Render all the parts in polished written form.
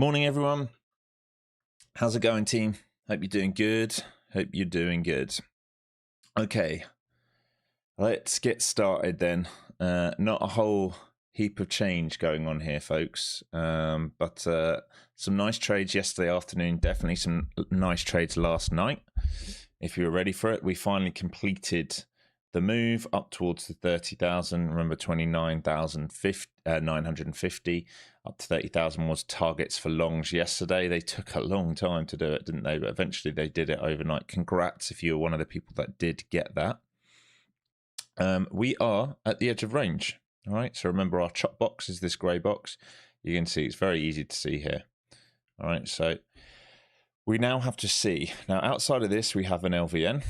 Morning, everyone. How's it going, team? Hope you're doing good. Hope you're doing good. Okay, let's get started then. Not a whole heap of change going on here, folks, but some nice trades yesterday afternoon. Definitely some nice trades last night. If you were ready for it, we finally completed the move up towards the 30,000. Remember, 29,950 up to 30,000 was targets for longs yesterday. They took a long time to do it, didn't they? But eventually they did it overnight. Congrats if you were one of the people that did get that. We are at the edge of range. All right. So remember, our chop box is this grey box. You can see it's very easy to see here. All right. So we now have to see. Now, outside of this, we have an LVN.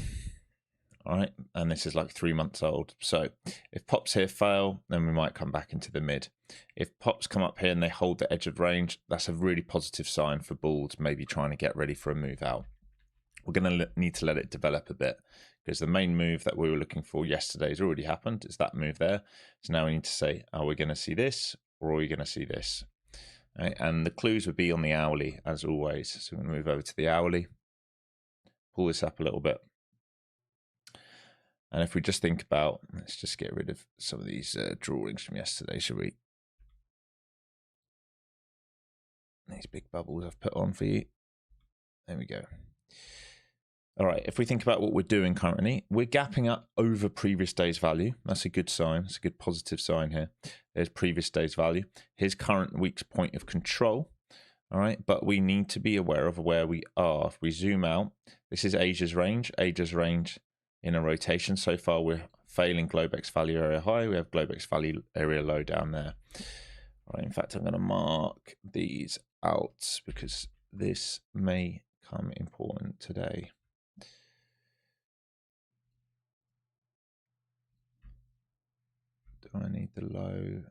All right, and this is like 3 months old. So if pops here fail, then we might come back into the mid. If pops come up here and they hold the edge of range, that's a really positive sign for bulls maybe trying to get ready for a move out. We're going to need to let it develop a bit because the main move that we were looking for yesterday has already happened. It's that move there. So now we need to say, are we going to see this or are we going to see this? Right, and the clues would be on the hourly as always. So we're going to move over to the hourly, pull this up a little bit. And if we just think about, let's just get rid of some of these drawings from yesterday, shall we? These big bubbles I've put on for you. There we go. All right, if we think about what we're doing currently, we're gapping up over previous day's value. That's a good sign. It's a good positive sign here. There's previous day's value. Here's current week's point of control. All right, but we need to be aware of where we are. If we zoom out, this is Asia's range. Asia's range in a rotation. So far, we're failing Globex value area high. We have Globex value area low down there. All right, in fact, I'm going to mark these out because this may come important today. Do I need the low?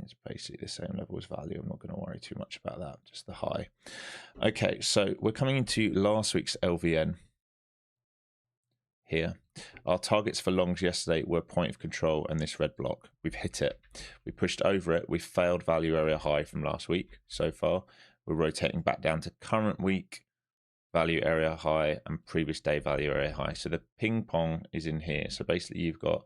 It's basically the same level as value. I'm not going to worry too much about that, just the high. Okay, so we're coming into last week's LVN here. Our targets for longs yesterday were point of control and this red block. We've hit it. We pushed over it. We failed value area high from last week so far. We're rotating back down to current week value area high and previous day value area high. So the ping pong is in here. So basically you've got,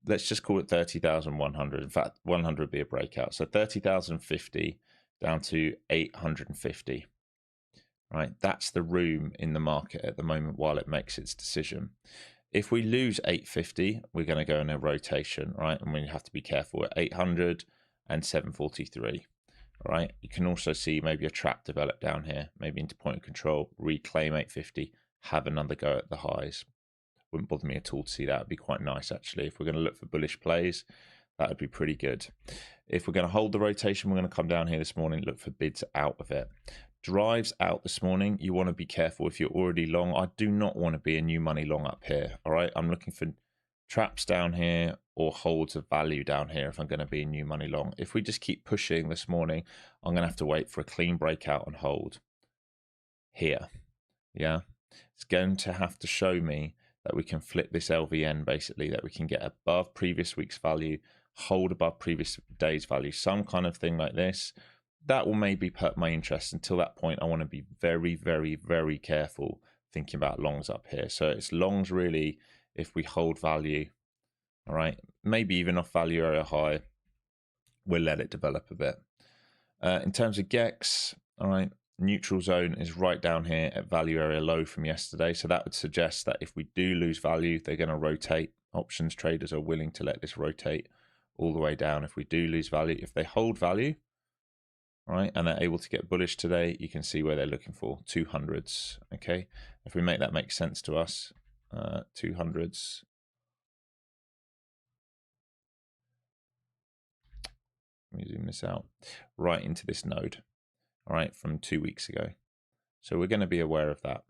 let's just call it 30,100. In fact, 100 would be a breakout. So 30,050 down to 850. Right, that's the room in the market at the moment while it makes its decision. If we lose 850, we're going to go in a rotation, right? And we have to be careful at 800 and 743. All right, you can also see maybe a trap develop down here, maybe into point of control, reclaim 850, have another go at the highs. Wouldn't bother me at all to see that. Would be quite nice actually. If we're going to look for bullish plays, that would be pretty good. If we're going to hold the rotation, we're going to come down here this morning, look for bids out of it. Drives out this morning, you want to be careful if you're already long. I do not want to be a new money long up here. All right, I'm looking for traps down here or holds of value down here if I'm going to be a new money long. If we just keep pushing this morning, I'm going to have to wait for a clean breakout and hold here. Yeah, it's going to have to show me that we can flip this LVN, basically that we can get above previous week's value, hold above previous day's value, some kind of thing like this. That will maybe perk my interest. Until that point, I want to be very, very, very careful thinking about longs up here. So it's longs really if we hold value, all right, maybe even off value area high, we'll let it develop a bit. In terms of GEX, all right, neutral zone is right down here at value area low from yesterday. So that would suggest that if we do lose value, they're going to rotate. Options traders are willing to let this rotate all the way down if we do lose value. If they hold value, right, and they're able to get bullish today, you can see where they're looking for 200s. Okay, if we make that make sense to us, 200s. Let me zoom this out right into this node, all right, from 2 weeks ago. So we're going to be aware of that.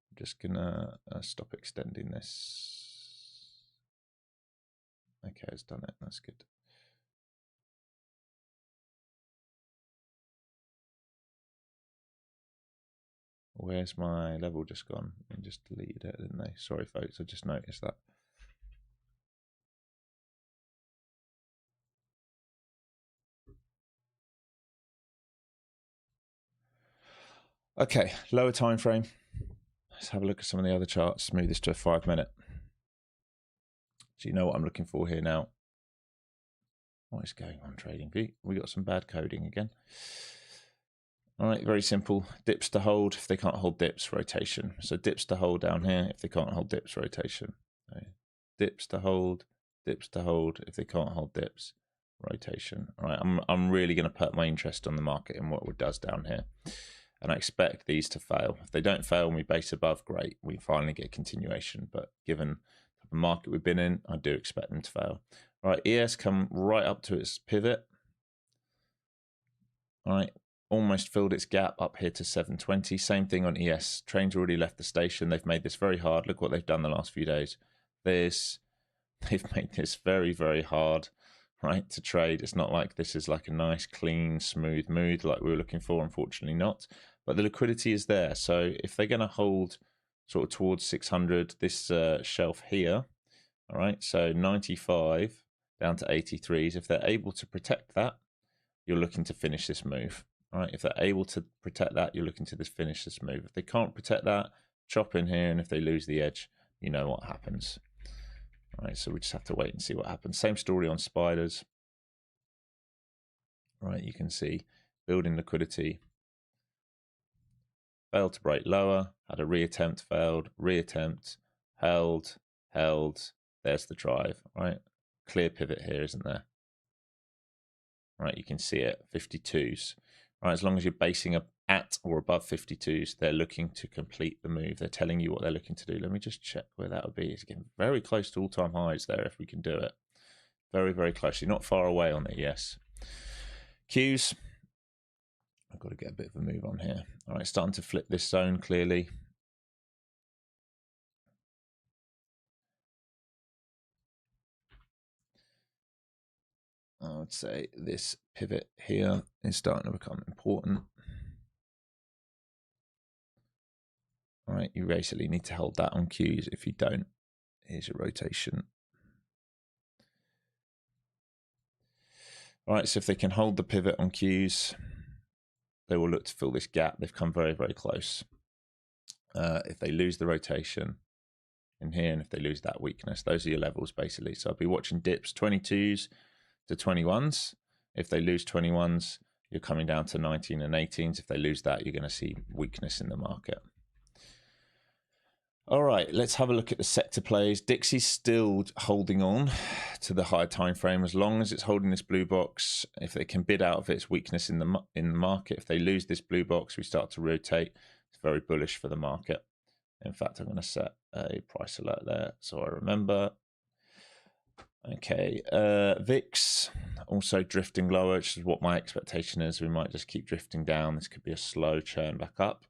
I'm just gonna stop extending this. Okay, it's done it. That's good. Where's my level just gone? I just deleted it, didn't they? Sorry, folks. I just noticed that. Okay, lower time frame. Let's have a look at some of the other charts. Move this to a 5 minute. So you know what I'm looking for here now. What is going on, TradingView? We got some bad coding again. All right, very simple. Dips to hold. If they can't hold dips, rotation. So dips to hold down here. If they can't hold dips, rotation. So dips to hold. Dips to hold. If they can't hold dips, rotation. All right, I'm really going to put my interest on the market and what it does down here. And I expect these to fail. If they don't fail and we base above, great. We finally get continuation. But given the market we've been in, I do expect them to fail. All right, ES come right up to its pivot. All right, almost filled its gap up here to 720. Same thing on ES. Trains already left the station. They've made this very hard. Look what they've done the last few days. They've made this very, very hard, right, to trade. It's not like this is like a nice, clean, smooth move like we were looking for. Unfortunately not. But the liquidity is there. So if they're going to hold sort of towards 600, this shelf here, all right, so 95 down to 83s. If they're able to protect that, you're looking to finish this move. All right, if they're able to protect that, you're looking to finish this move. If they can't protect that, chop in here, and if they lose the edge, you know what happens. All right, so we just have to wait and see what happens. Same story on spiders. All right, you can see building liquidity. Failed to break lower, had a reattempt, failed, reattempt, held. There's the drive, right? Clear pivot here, isn't there? Right, you can see it, 52s. Right, as long as you're basing up at or above 52s, they're looking to complete the move. They're telling you what they're looking to do. Let me just check where that would be. It's getting very close to all-time highs there if we can do it. Very, very close. You're not far away on it, yes. Qs. I've got to get a bit of a move on here. All right, starting to flip this zone clearly. I would say this pivot here is starting to become important. All right, you basically need to hold that on Qs. If you don't, here's your rotation. All right, so if they can hold the pivot on Qs, they will look to fill this gap. They've come very, very close. If they lose the rotation in here, and if they lose that weakness, those are your levels basically. So I'll be watching dips 22s to 21s. If they lose 21s, you're coming down to 19 and 18s. If they lose that, you're going to see weakness in the market. All right, let's have a look at the sector plays. Dixie's still holding on to the higher time frame as long as it's holding this blue box. If they can bid out of its weakness in the market, if they lose this blue box, we start to rotate. It's very bullish for the market. In fact, I'm going to set a price alert there so I remember. Okay, VIX also drifting lower, which is what my expectation is. We might just keep drifting down. This could be a slow churn back up.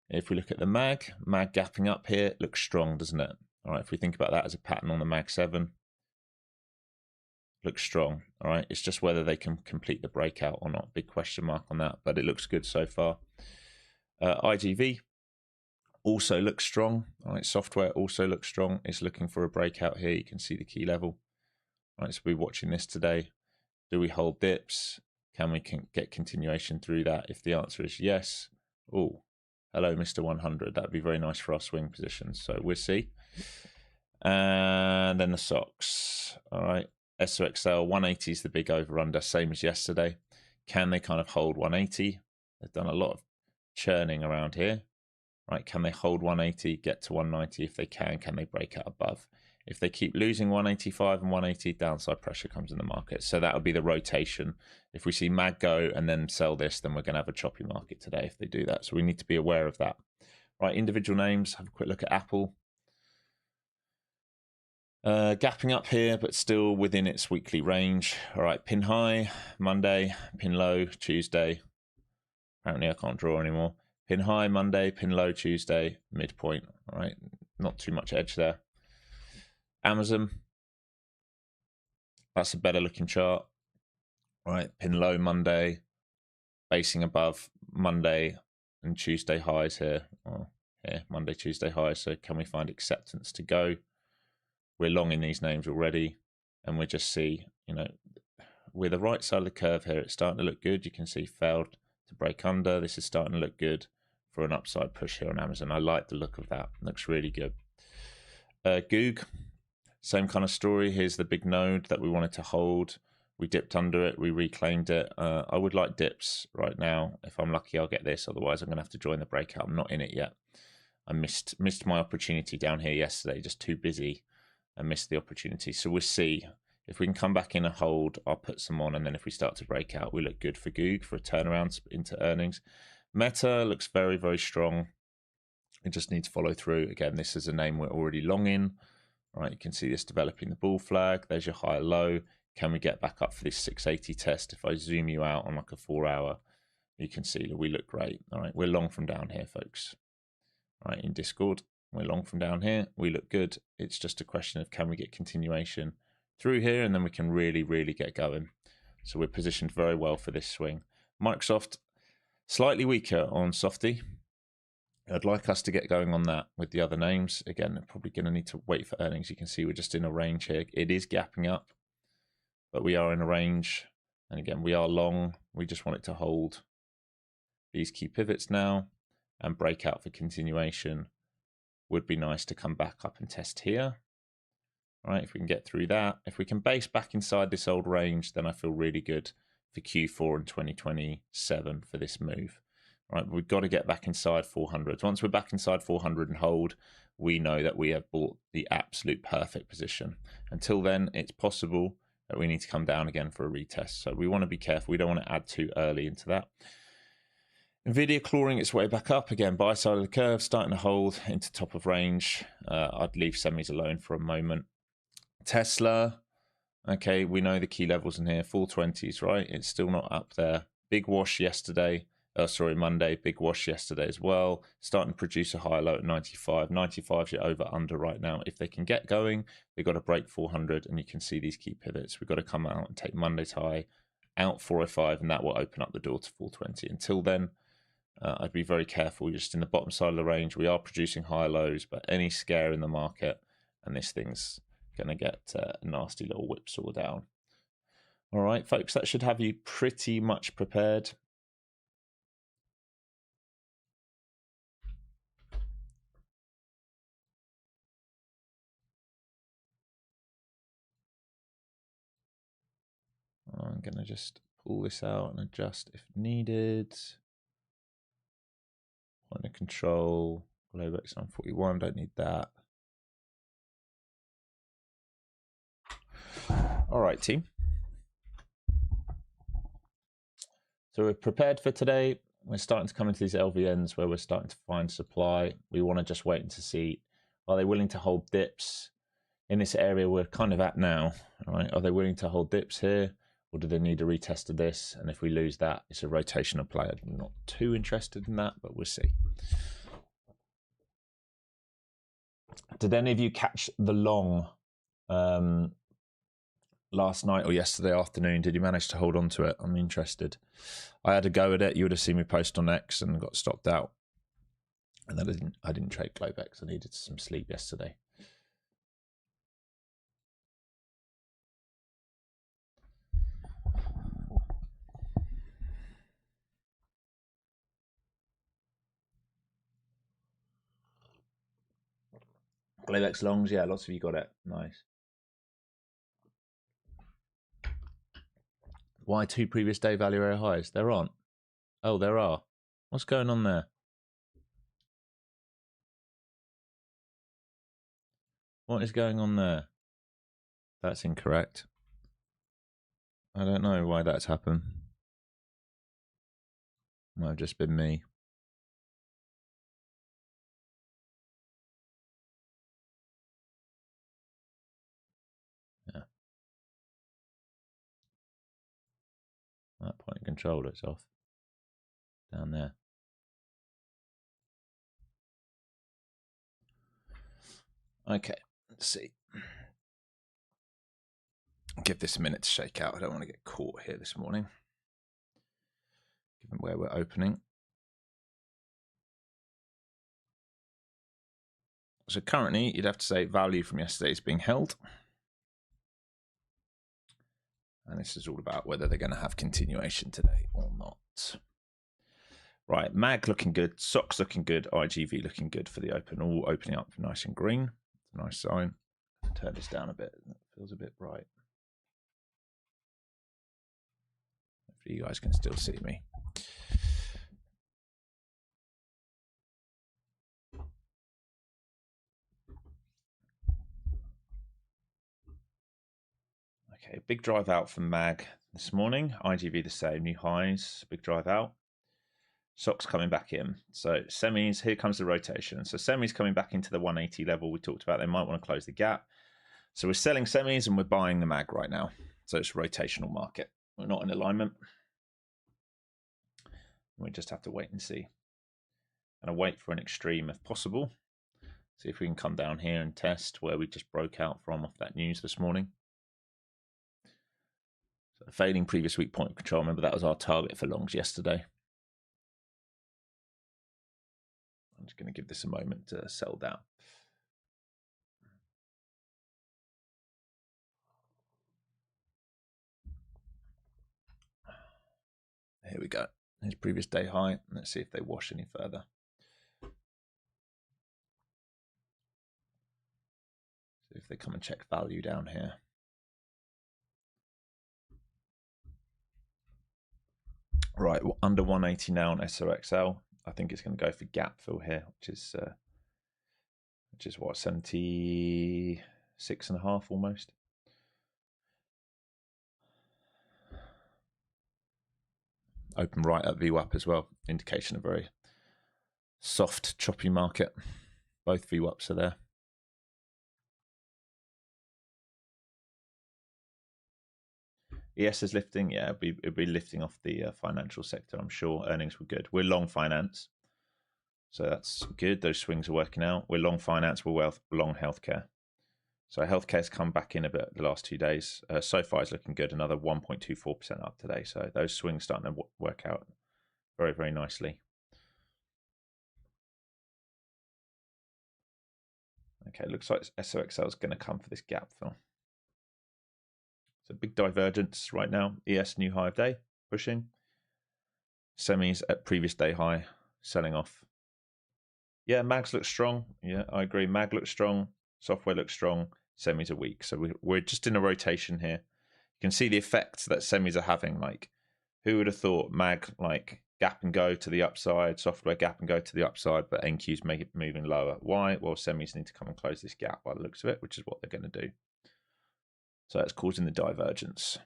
If we look at the MAG gapping up here, it looks strong, doesn't it? All right, if we think about that as a pattern on the MAG 7, looks strong. All right, it's just whether they can complete the breakout or not. Big question mark on that, but it looks good so far. IGV also looks strong. All right, software also looks strong. It's looking for a breakout here. You can see the key level. All right, so we're watching this today. Do we hold dips? Can we get continuation through that? If the answer is yes, oh, hello, Mr. 100. That'd be very nice for our swing positions. So we'll see. And then the SOX. All right. SOXL 180 is the big over under, same as yesterday. Can they kind of hold 180? They've done a lot of churning around here. Right. Can they hold 180, get to 190? If they can they break out above? If they keep losing 185 and 180, downside pressure comes in the market. So that would be the rotation. If we see MAG go and then sell this, then we're going to have a choppy market today if they do that. So we need to be aware of that. Right, individual names, have a quick look at Apple. Gapping up here, but still within its weekly range. All right, pin high, Monday, pin low, Tuesday. Apparently I can't draw anymore. Pin high, Monday, pin low, Tuesday, midpoint. All right, not too much edge there. Amazon, that's a better looking chart. All right, pin low Monday, basing above Monday and Tuesday highs here. Oh, yeah, Monday, Tuesday highs. So can we find acceptance to go? We're long in these names already, and we just see, you know, we're the right side of the curve here. It's starting to look good. You can see failed to break under. This is starting to look good. for an upside push here on Amazon. I like the look of that. Looks really good. Goog, same kind of story. Here's the big node that we wanted to hold. We dipped under it. We reclaimed it. I would like dips right now. If I'm lucky, I'll get this. Otherwise, I'm going to have to join the breakout. I'm not in it yet. I missed my opportunity down here yesterday. Just too busy and missed the opportunity. So we'll see. If we can come back in and hold, I'll put some on. And then if we start to break out, we look good for Goog for a turnaround into earnings. Meta looks very, very strong. It just needs to follow through. Again, this is a name we're already long in. All right, you can see this developing the bull flag. There's your higher low. Can we get back up for this 680 test? If I zoom you out on like a 4 hour, you can see that we look great. All right, we're long from down here, folks. All right, in Discord, we're long from down here. We look good. It's just a question of can we get continuation through here, and then we can really, really get going. So we're positioned very well for this swing. Microsoft, slightly weaker on Softy. I'd like us to get going on that with the other names. Again, they're probably going to need to wait for earnings. You can see we're just in a range here. It is gapping up, but we are in a range. And again, we are long. We just want it to hold these key pivots now and break out for continuation. Would be nice to come back up and test here. All right, if we can get through that. If we can base back inside this old range, then I feel really good for Q4 in 2027 for this move. Right, we've got to get back inside 400. Once we're back inside 400 and hold, we know that we have bought the absolute perfect position. Until then, it's possible that we need to come down again for a retest. So we want to be careful. We don't want to add too early into that. Nvidia clawing its way back up again, buy side of the curve, starting to hold into top of range. I'd leave semis alone for a moment. Tesla, okay, we know the key levels in here, 420s, right? It's still not up there. Big wash yesterday. Monday, big wash yesterday as well. Starting to produce a higher low at 95. 95 is your over under right now. If they can get going, they've got to break 400, and you can see these key pivots. We've got to come out and take Monday's high out 405, and that will open up the door to 420. Until then, I'd be very careful. You're just in the bottom side of the range. We are producing higher lows, but any scare in the market, and this thing's going to get a nasty little whipsaw down. All right, folks, that should have you pretty much prepared. I'm going to just pull this out and adjust if needed. Point of control, Globex on 41, don't need that. All right, team. So we're prepared for today. We're starting to come into these LVNs where we're starting to find supply. We want to just wait to see, are they willing to hold dips in this area we're kind of at now? All right, are they willing to hold dips here? Or do they need a retest of this? And if we lose that, it's a rotational play. I'm not too interested in that, but we'll see. Did any of you catch the long last night or yesterday afternoon? Did you manage to hold on to it? I'm interested. I had a go at it. You would have seen me post on X and got stopped out. And then I didn't trade Globex. I needed some sleep yesterday. Globex longs, yeah, lots of you got it. Nice. Why 2 previous day value area highs? There aren't. Oh, there are. What's going on there? What is going on there? That's incorrect. I don't know why that's happened. Might have just been me. Yeah. That point of control looks off. Down there. Okay, let's see. Give this a minute to shake out. I don't want to get caught here this morning, given where we're opening. So currently, you'd have to say value from yesterday is being held. And this is all about whether they're going to have continuation today or not. Right, MAG looking good, SOX looking good, IGV looking good for the open, all opening up nice and green. It's a nice sign. Turn this down a bit, it feels a bit bright. Hopefully you guys can still see me. Okay, big drive out from MAG this morning. IGV the same, new highs, big drive out. SOX coming back in. So semis, here comes the rotation. So semis coming back into the 180 level we talked about. They might want to close the gap. So we're selling semis and we're buying the MAG right now. So it's a rotational market. We're not in alignment. We just have to wait and see. And wait for an extreme if possible. See if we can come down here and test where we just broke out from off that news this morning. So failing previous week point of control. Remember that was our target for longs yesterday. I'm just going to give this a moment to settle down. Here we go. Here's previous day high. Let's see if they wash any further. See if they come and check value down here. Right, under 180 now on SOXL. I think it's going to go for gap fill here, which is what, 76.5 almost. Open right at VWAP as well. Indication of a very soft, choppy market. Both VWAPs are there. ES is lifting. Yeah, it'll be lifting off the financial sector, I'm sure. Earnings were good. We're long finance. So that's good. Those swings are working out. We're long finance. We're long healthcare. So healthcare's come back in a bit the last 2 days. SoFi is looking good. Another 1.24% up today. So those swings starting to work out very, very nicely. Okay, looks like SOXL is going to come for this gap fill. So big divergence right now. ES new high of day, pushing. Semis at previous day high, selling off. Yeah, mags look strong. Yeah, I agree. Mag looks strong. Software looks strong. Semis are weak. So we're just in a rotation here. You can see the effects that semis are having. Like, who would have thought mag like gap and go to the upside, software gap and go to the upside, but NQs make it moving lower. Why? Well, semis need to come and close this gap by the looks of it, which is what they're going to do. So that's causing the divergence.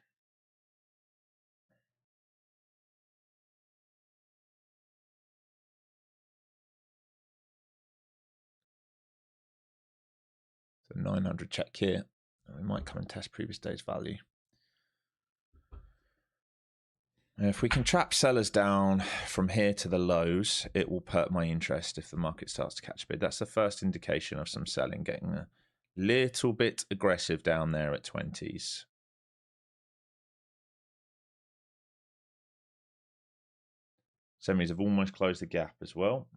So 900 check here. We might come and test previous day's value. If we can trap sellers down from here to the lows, it will perk my interest if the market starts to catch a bid. That's the first indication of some selling, getting a little bit aggressive down there at 20s. Semis have almost closed the gap as well.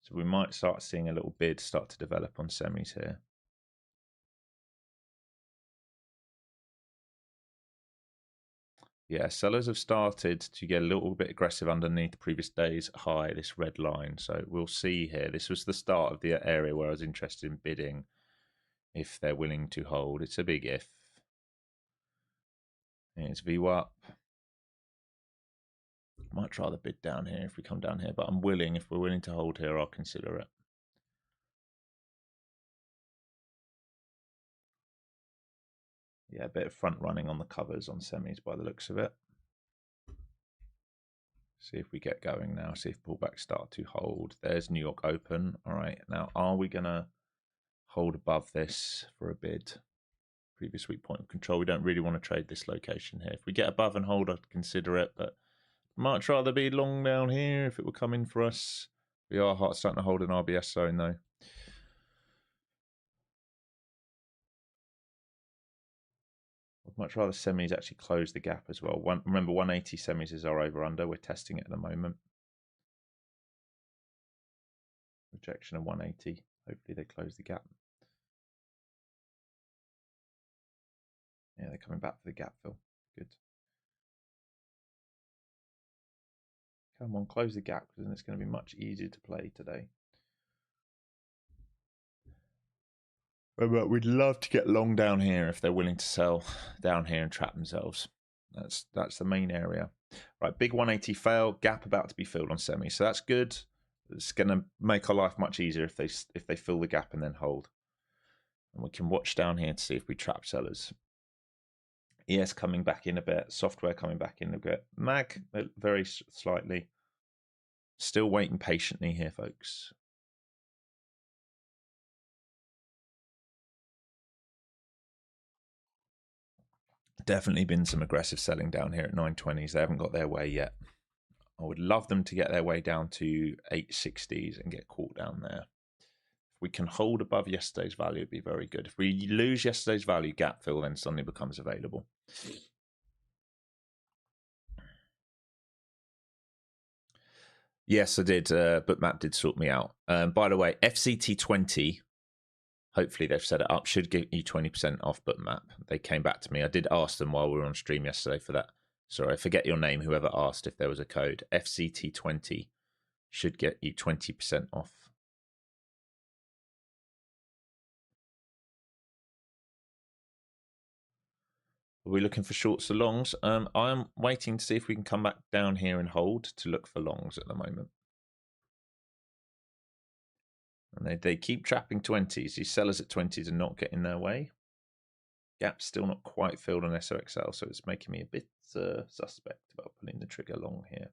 So we might start seeing a little bid start to develop on semis here. Yeah, sellers have started to get a little bit aggressive underneath the previous day's high, this red line. So we'll see here. This was the start of the area where I was interested in bidding if they're willing to hold. It's a big if. It's VWAP. Might try the bid down here if we come down here, but I'm willing. If we're willing to hold here, I'll consider it. Yeah, a bit of front running on the covers on semis by the looks of it. See if we get going now. See if pullbacks start to hold. There's New York open. All right. Now, are we going to hold above this for a bid? Previous week point of control. We don't really want to trade this location here. If we get above and hold, I'd consider it, but much rather be long down here if it would come in for us. We are starting to hold an RBS zone though. I'd much rather semis actually close the gap as well. Remember, 180 semis is our over under. We're testing it at the moment. Rejection of 180. Hopefully they close the gap. Yeah, they're coming back for the gap fill. Good. Come on, close the gap, because then it's going to be much easier to play today. But we'd love to get long down here if they're willing to sell down here and trap themselves. That's the main area. Right, big 180 fail, gap about to be filled on semi. So that's good. It's going to make our life much easier if they fill the gap and then hold. And we can watch down here to see if we trap sellers. ES coming back in a bit, software coming back in a bit. MAG very slightly. Still waiting patiently here, folks. Definitely been some aggressive selling down here at 920s. They haven't got their way yet. I would love them to get their way down to 860s and get caught down there. If we can hold above yesterday's value, it'd be very good. If we lose yesterday's value, gap fill then suddenly becomes available. Yes, I did. Bookmap did sort me out. By the way, FZT&x, hopefully they've set it up, should give you 20% off Bookmap. They came back to me. I did ask them while we were on stream yesterday for that. Sorry, I forget your name, whoever asked if there was a code. FZT&x should get you 20% off. Are we looking for shorts or longs? I'm waiting to see if we can come back down here and hold to look for longs at the moment. And they keep trapping 20s. These sellers at 20s are not getting their way. Gap's still not quite filled on SOXL, so it's making me a bit suspect about pulling the trigger long here.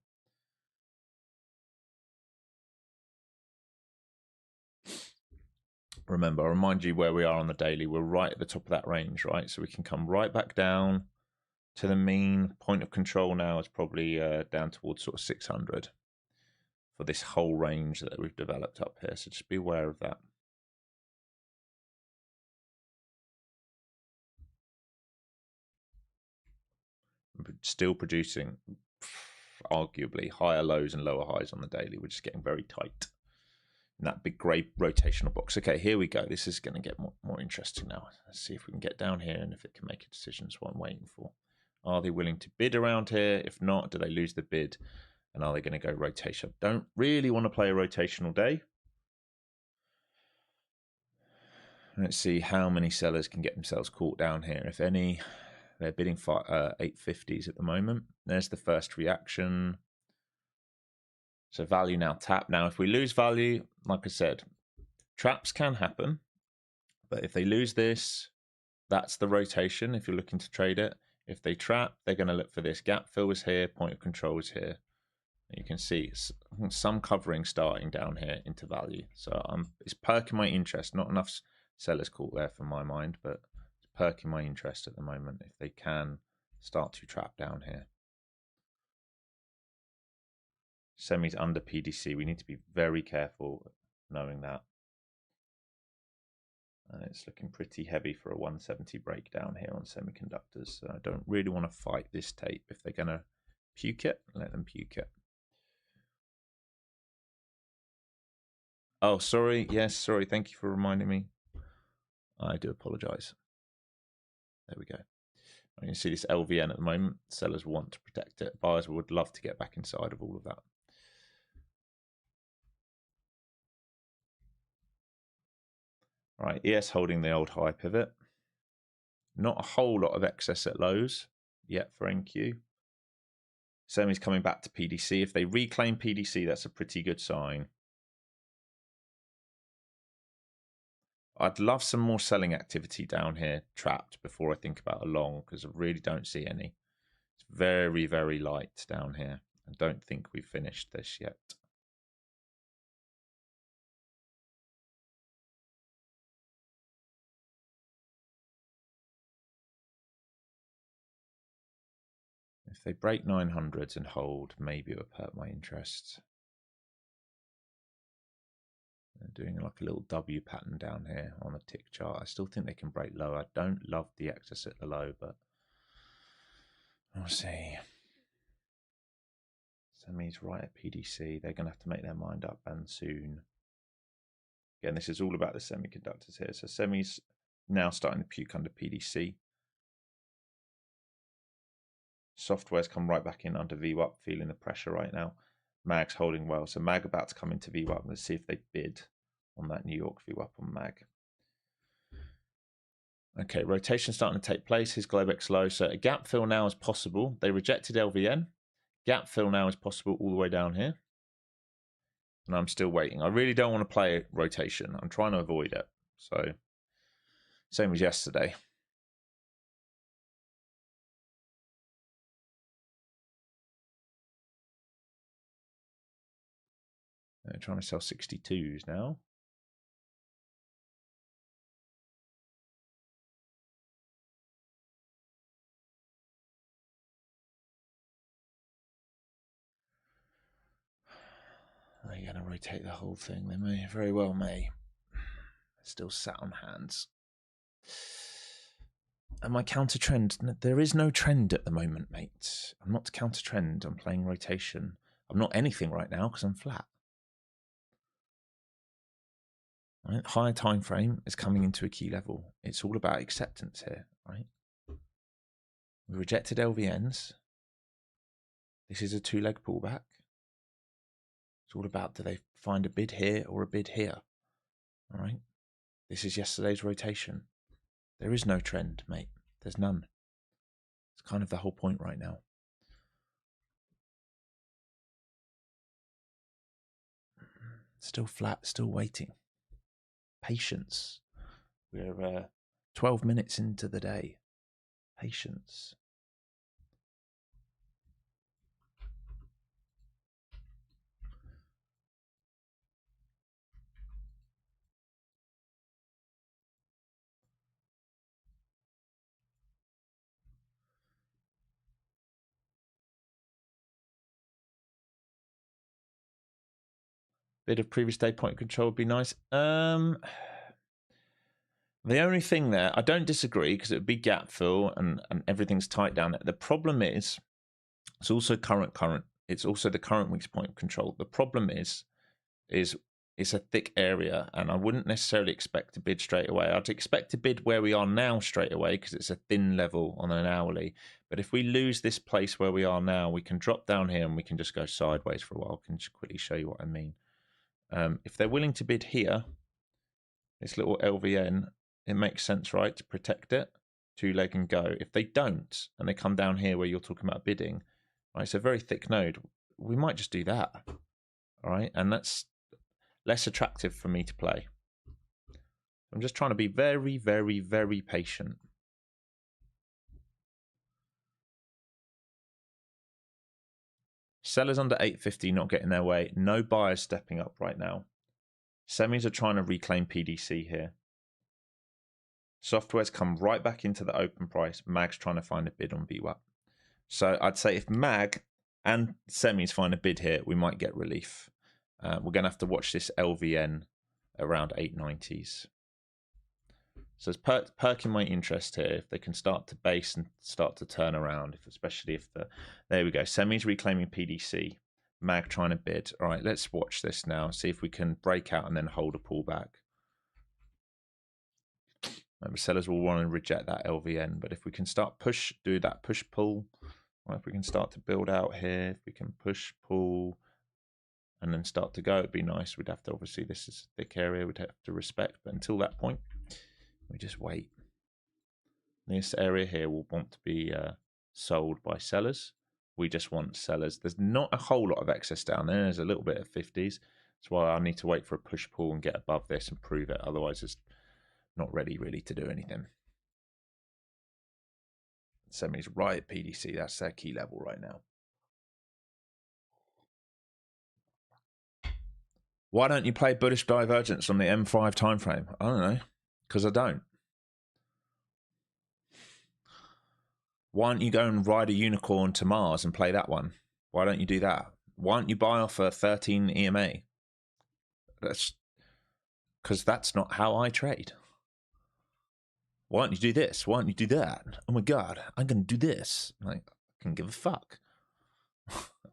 Remember, I'll remind you where we are on the daily. We're right at the top of that range, right? So we can come right back down to the mean. Point of control now is probably down towards sort of 600 for this whole range that we've developed up here. So just be aware of that. Still producing arguably higher lows and lower highs on the daily. We're just getting very tight in that big grey rotational box. Okay, here we go. This is going to get more interesting now. Let's see if we can get down here and if it can make a decision. Is what I'm waiting for. Are they willing to bid around here? If not, do they lose the bid? And are they going to go rotation? Don't really want to play a rotational day. Let's see how many sellers can get themselves caught down here. If any, they're bidding for 850s at the moment. There's the first reaction. So value now tap. Now, if we lose value, like I said, traps can happen. But if they lose this, that's the rotation if you're looking to trade it. If they trap, they're going to look for this. Gap fill is here. Point of control is here. And you can see some covering starting down here into value. So it's perking my interest. Not enough sellers caught there for my mind, but it's perking my interest at the moment if they can start to trap down here. Semi's under PDC. We need to be very careful knowing that. And it's looking pretty heavy for a 170 breakdown here on semiconductors. So I don't really want to fight this tape. If they're going to puke it, let them puke it. Oh, sorry. Yes, sorry. Thank you for reminding me. I do apologize. There we go. You can see this LVN at the moment. Sellers want to protect it. Buyers would love to get back inside of all of that. All right, ES holding the old high pivot. Not a whole lot of excess at lows yet for NQ. Semi's coming back to PDC. If they reclaim PDC, that's a pretty good sign. I'd love some more selling activity down here trapped before I think about a long, because I really don't see any. It's very, very light down here. I don't think we've finished this yet. If they break 900s and hold, maybe it would hurt my interest. They're doing like a little W pattern down here on the tick chart. I still think they can break lower. I don't love the excess at the low, but we'll see. Semi's right at PDC. They're going to have to make their mind up, and soon. Again, this is all about the semiconductors here. So Semi's now starting to puke under PDC. Software's come right back in under VWAP, feeling the pressure right now. Mag's holding well. So Mag about to come into VWAP. Let's see if they bid on that New York VWAP on Mag. Okay, rotation starting to take place. His Globex low. So a gap fill now is possible. They rejected LVN. Gap fill now is possible all the way down here. And I'm still waiting. I really don't want to play rotation. I'm trying to avoid it. So same as yesterday. They're trying to sell 62s now. They're going to rotate the whole thing. They may, very well may. Still sat on hands. And my counter trend, there is no trend at the moment, mate. I'm not counter trend. I'm playing rotation. I'm not anything right now because I'm flat. Right? Higher time frame is coming into a key level. It's all about acceptance here, right? We rejected LVNs. This is a two-leg pullback. It's all about, do they find a bid here or a bid here? All right. This is yesterday's rotation. There is no trend, mate. There's none. It's kind of the whole point right now. Still flat, still waiting. Patience. We're 12 minutes into the day. Patience. Bit of previous day point control would be nice. The only thing there, I don't disagree because it would be gap fill and everything's tight down there. The problem is, it's also current. It's also the current week's point of control. The problem is it's a thick area, and I wouldn't necessarily expect to bid straight away. I'd expect to bid where we are now straight away because it's a thin level on an hourly. But if we lose this place where we are now, we can drop down here and we can just go sideways for a while. I can just quickly show you what I mean. If they're willing to bid here, this little LVN, it makes sense, right, to protect it, two leg and go. If they don't, and they come down here where you're talking about bidding, right, it's a very thick node, we might just do that, all right, and that's less attractive for me to play. I'm just trying to be very, very, very patient. Sellers under 850 not getting their way. No buyers stepping up right now. Semis are trying to reclaim PDC here. Software's come right back into the open price. Mag's trying to find a bid on VWAP. So I'd say if Mag and semis find a bid here, we might get relief. We're going to have to watch this LVN around 890s. So it's perking my interest here if they can start to base and start to turn around, especially if there we go, semis reclaiming PDC, Mag trying to bid. All right, let's watch this now, see if we can break out and then hold a pullback. Maybe sellers will want to reject that LVN, but if we can start do that push pull, or if we can start to build out here, if we can push pull and then start to go, it'd be nice. We'd have to, obviously this is a thick area we'd have to respect, but until that point we just wait. This area here will want to be sold by sellers. We just want sellers. There's not a whole lot of excess down there. There's a little bit of 50s. That's why I need to wait for a push pull and get above this and prove it. Otherwise it's not ready really to do anything. Semis right at PDC. That's their key level right now. Why don't you play bullish divergence on the M5 timeframe? I don't know. Because I don't. Why don't you go and ride a unicorn to Mars and play that one? Why don't you do that? Why don't you buy off a 13 EMA? That's because that's not how I trade. Why don't you do this? Why don't you do that? Oh my God, I'm going to do this. Like, I can give a fuck.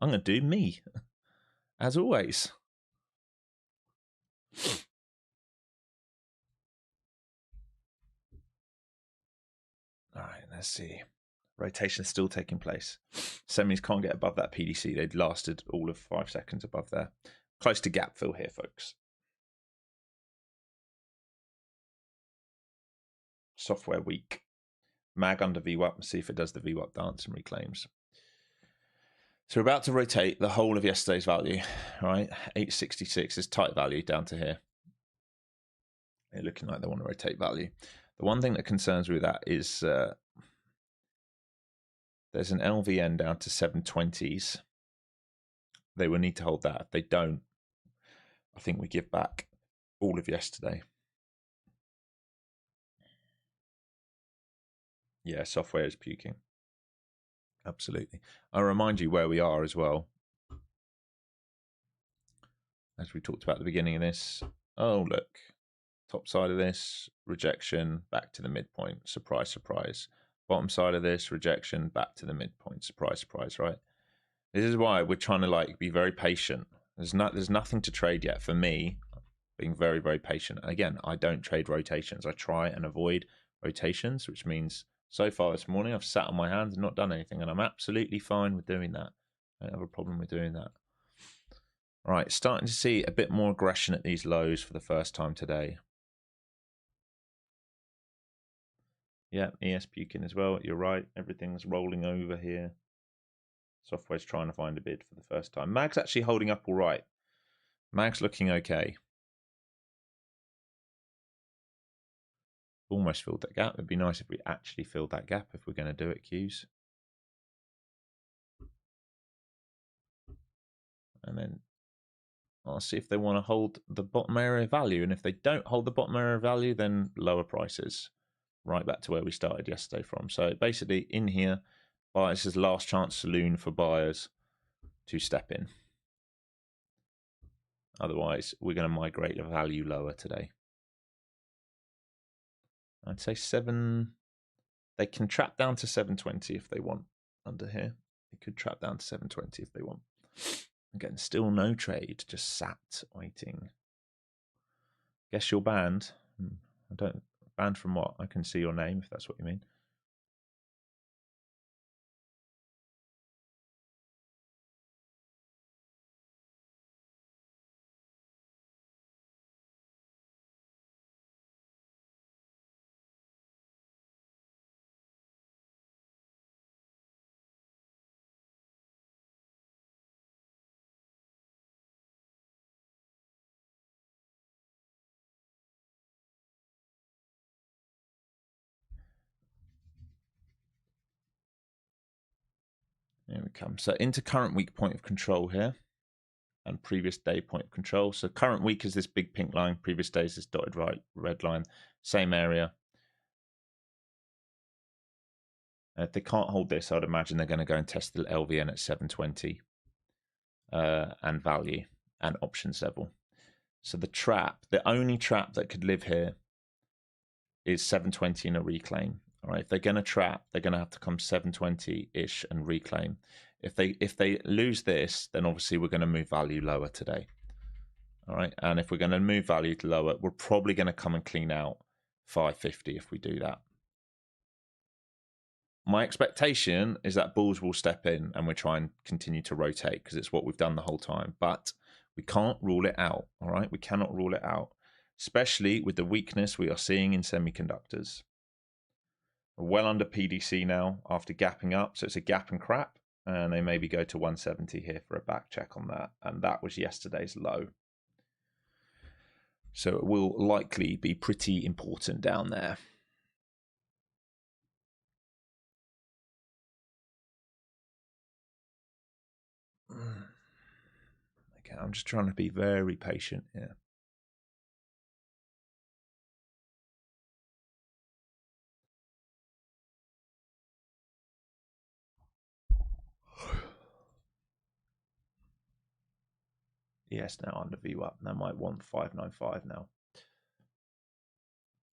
I'm going to do me, as always. All right, let's see. Rotation is still taking place. Semis can't get above that PDC. They'd lasted all of 5 seconds above there. Close to gap fill here, folks. Software weak. Mag under VWAP. See if it does the VWAP dance and reclaims. So we're about to rotate the whole of yesterday's value, right? 866 is tight value down to here. They're looking like they want to rotate value. The one thing that concerns me with that is there's an LVN down to 720s. They will need to hold that. If they don't, I think we give back all of yesterday. Yeah, software is puking. Absolutely. I'll remind you where we are as well. As we talked about at the beginning of this. Oh, look. Top side of this, rejection, back to the midpoint. Surprise, surprise. Bottom side of this, rejection, back to the midpoint. Surprise, surprise, right? This is why we're trying to be very patient. There's nothing to trade yet. For me, being very, very patient. Again, I don't trade rotations. I try and avoid rotations, which means so far this morning I've sat on my hands and not done anything, and I'm absolutely fine with doing that. I don't have a problem with doing that. All right, starting to see a bit more aggression at these lows for the first time today. Yeah, ES puking as well. You're right. Everything's rolling over here. Software's trying to find a bid for the first time. Mag's actually holding up all right. Mag's looking okay. Almost filled that gap. It'd be nice if we actually filled that gap if we're going to do it, Qs. And then I'll see if they want to hold the bottom area value. And if they don't hold the bottom area value, then lower prices. Right back to where we started yesterday from. So basically in here, buyers is last chance saloon for buyers to step in. Otherwise, we're going to migrate the value lower today. I'd say 7. They can trap down to 720 if they want under here. They could trap down to 720 if they want. Again, still no trade, just sat waiting. Guess you're banned. I don't banned from what? I can see your name if that's what you mean. Here we come. So into current week point of control here and previous day point of control. So current week is this big pink line. Previous day is this dotted red line. Same area. If they can't hold this, I'd imagine they're going to go and test the LVN at 720 and value and options level. So the trap, the only trap that could live here is 720 and a reclaim. All right, if they're going to trap, they're going to have to come 720-ish and reclaim. If they lose this, then obviously we're going to move value lower today. All right, and if we're going to move value to lower, we're probably going to come and clean out 550 if we do that. My expectation is that bulls will step in and we'll try and continue to rotate because it's what we've done the whole time. But we can't rule it out, all right? We cannot rule it out, especially with the weakness we are seeing in semiconductors. We're well under PDC now after gapping up, so it's a gap and crap, and they maybe go to 170 here for a back check on that, and that was yesterday's low. So it will likely be pretty important down there. Okay, I'm just trying to be very patient here. Yes, now under VWAP. They might want 595 now.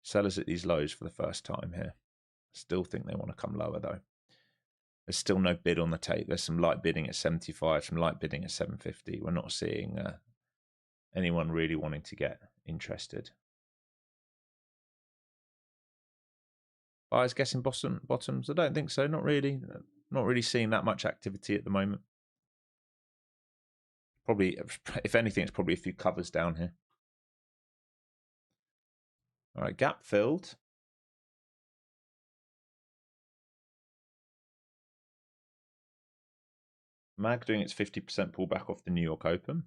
Sellers at these lows for the first time here. Still think they want to come lower though. There's still no bid on the tape. There's some light bidding at 75, some light bidding at 750. We're not seeing anyone really wanting to get interested. Buyers guessing bottoms? I don't think so. Not really. Not really seeing that much activity at the moment. Probably, if anything, it's probably a few covers down here. All right, gap filled. MAG doing its 50% pullback off the New York Open.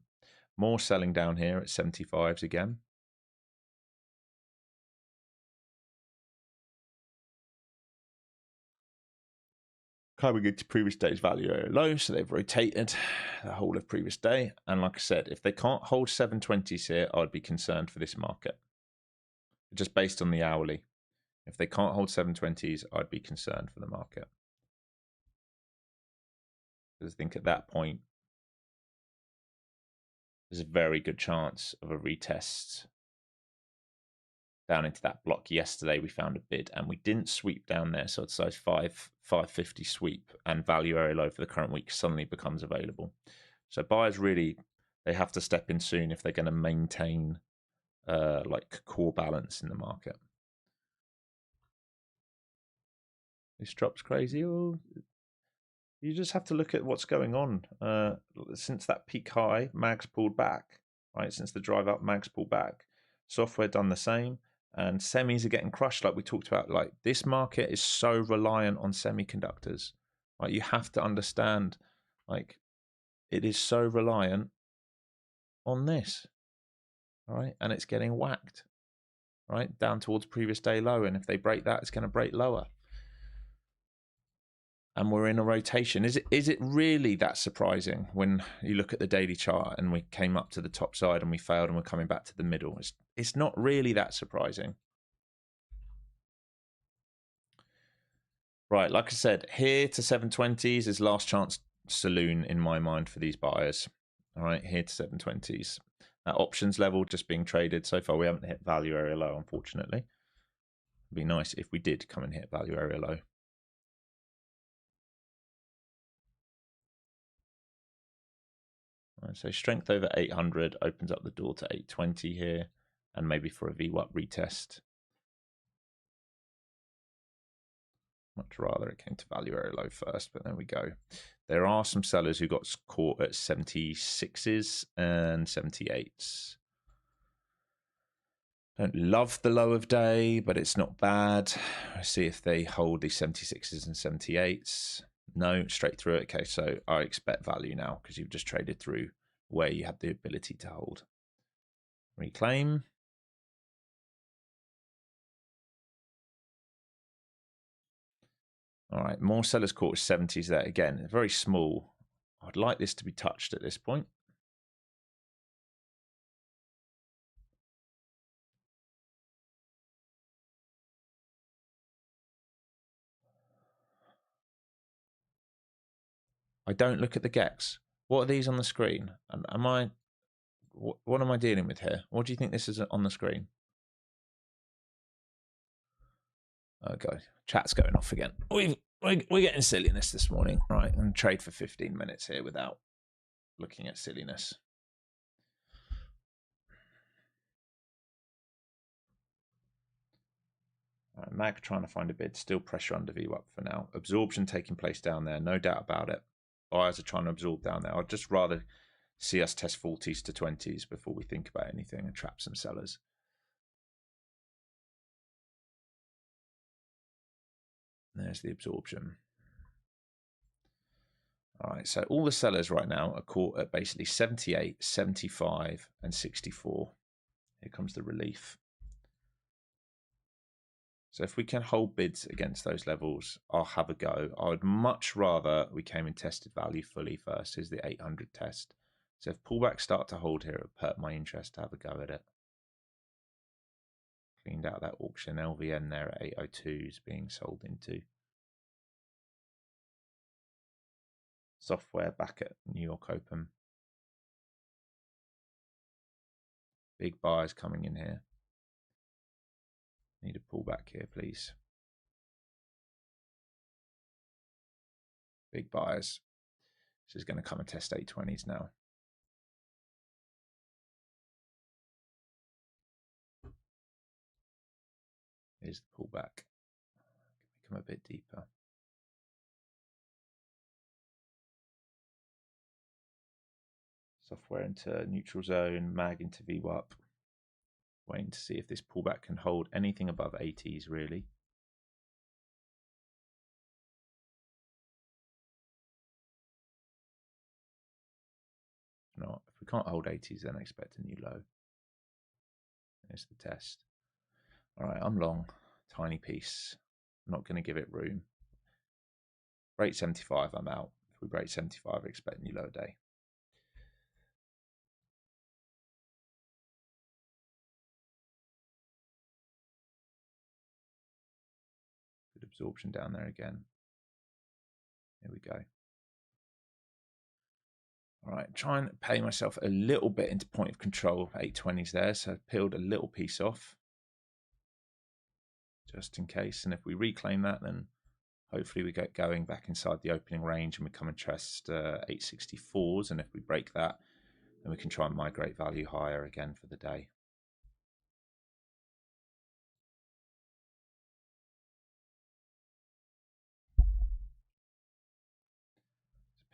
More selling down here at 75s again. Coming into previous day's value area low, so they've rotated the whole of previous day. And like I said, if they can't hold 720s here, I'd be concerned for this market. Just based on the hourly. If they can't hold 720s, I'd be concerned for the market. Because I think at that point, there's a very good chance of a retest down into that block. Yesterday we found a bid and we didn't sweep down there, so it's size 550 sweep, and value area low for the current week suddenly becomes available. So buyers really, they have to step in soon if they're going to maintain like core balance in the market. This drop's crazy. Oh, you just have to look at what's going on. Since that peak high, MAG's pulled back, right? Since the drive up, MAG's pulled back. Software done the same, and semis are getting crushed like we talked about. Like, this market is so reliant on semiconductors. Right? You have to understand, like, it is so reliant on this, right? And it's getting whacked, right? Down towards previous day low. And if they break that, it's going to break lower. And we're in a rotation. Is it really that surprising when you look at the daily chart and we came up to the top side and we failed and we're coming back to the middle? It's not really that surprising. Right, like I said, here to 720s is last chance saloon in my mind for these buyers. All right, here to 720s. That options level just being traded. So far, we haven't hit value area low, unfortunately. It'd be nice if we did come and hit value area low. So strength over 800 opens up the door to 820 here, and maybe for a VWAP retest. Much rather it came to value area low first, but there we go. There are some sellers who got caught at 76s and 78s. Don't love the low of day, but it's not bad. Let's see if they hold the 76s and 78s. No, straight through it. Okay, so I expect value now because you've just traded through where you had the ability to hold. Reclaim. All right, more sellers caught 70s there. Again, very small. I'd like this to be touched at this point. I don't look at the GEX. What are these on the screen? What am I dealing with here? What do you think this is on the screen? Okay, chat's going off again. We're getting silliness this morning. Right, I'm going to trade for 15 minutes here without looking at silliness. Right, MAG trying to find a bid. Still pressure under VWAP for now. Absorption taking place down there. No doubt about it. Buyers are trying to absorb down there. I'd just rather see us test 40s to 20s before we think about anything and trap some sellers. There's the absorption. All right, so all the sellers right now are caught at basically 78, 75, and 64. Here comes the relief. So if we can hold bids against those levels, I'll have a go. I would much rather we came and tested value fully first. Here's the 800 test. So if pullbacks start to hold here, it would hurt my interest to have a go at it. Cleaned out that auction. LVN there at 802 is being sold into. Software back at New York Open. Big buyers coming in here. Need a pullback here, please. Big buyers. This is going to come and test 820s now. Here's the pullback. them a bit deeper. Software into neutral zone, mag into VWAP. Waiting to see if this pullback can hold anything above 80s really. Not if we can't hold 80s, then I expect a new low. There's the test. All right, I'm long, tiny piece. I'm not going to give it room. Break 75, I'm out. If we break 75, I expect a new low day. Good absorption down there again. Here we go. All right, try and pay myself a little bit into point of control. 820s there, so I peeled a little piece off just in case. And if we reclaim that, then hopefully we get going back inside the opening range and we come and test 864s. And if we break that, then we can try and migrate value higher again for the day.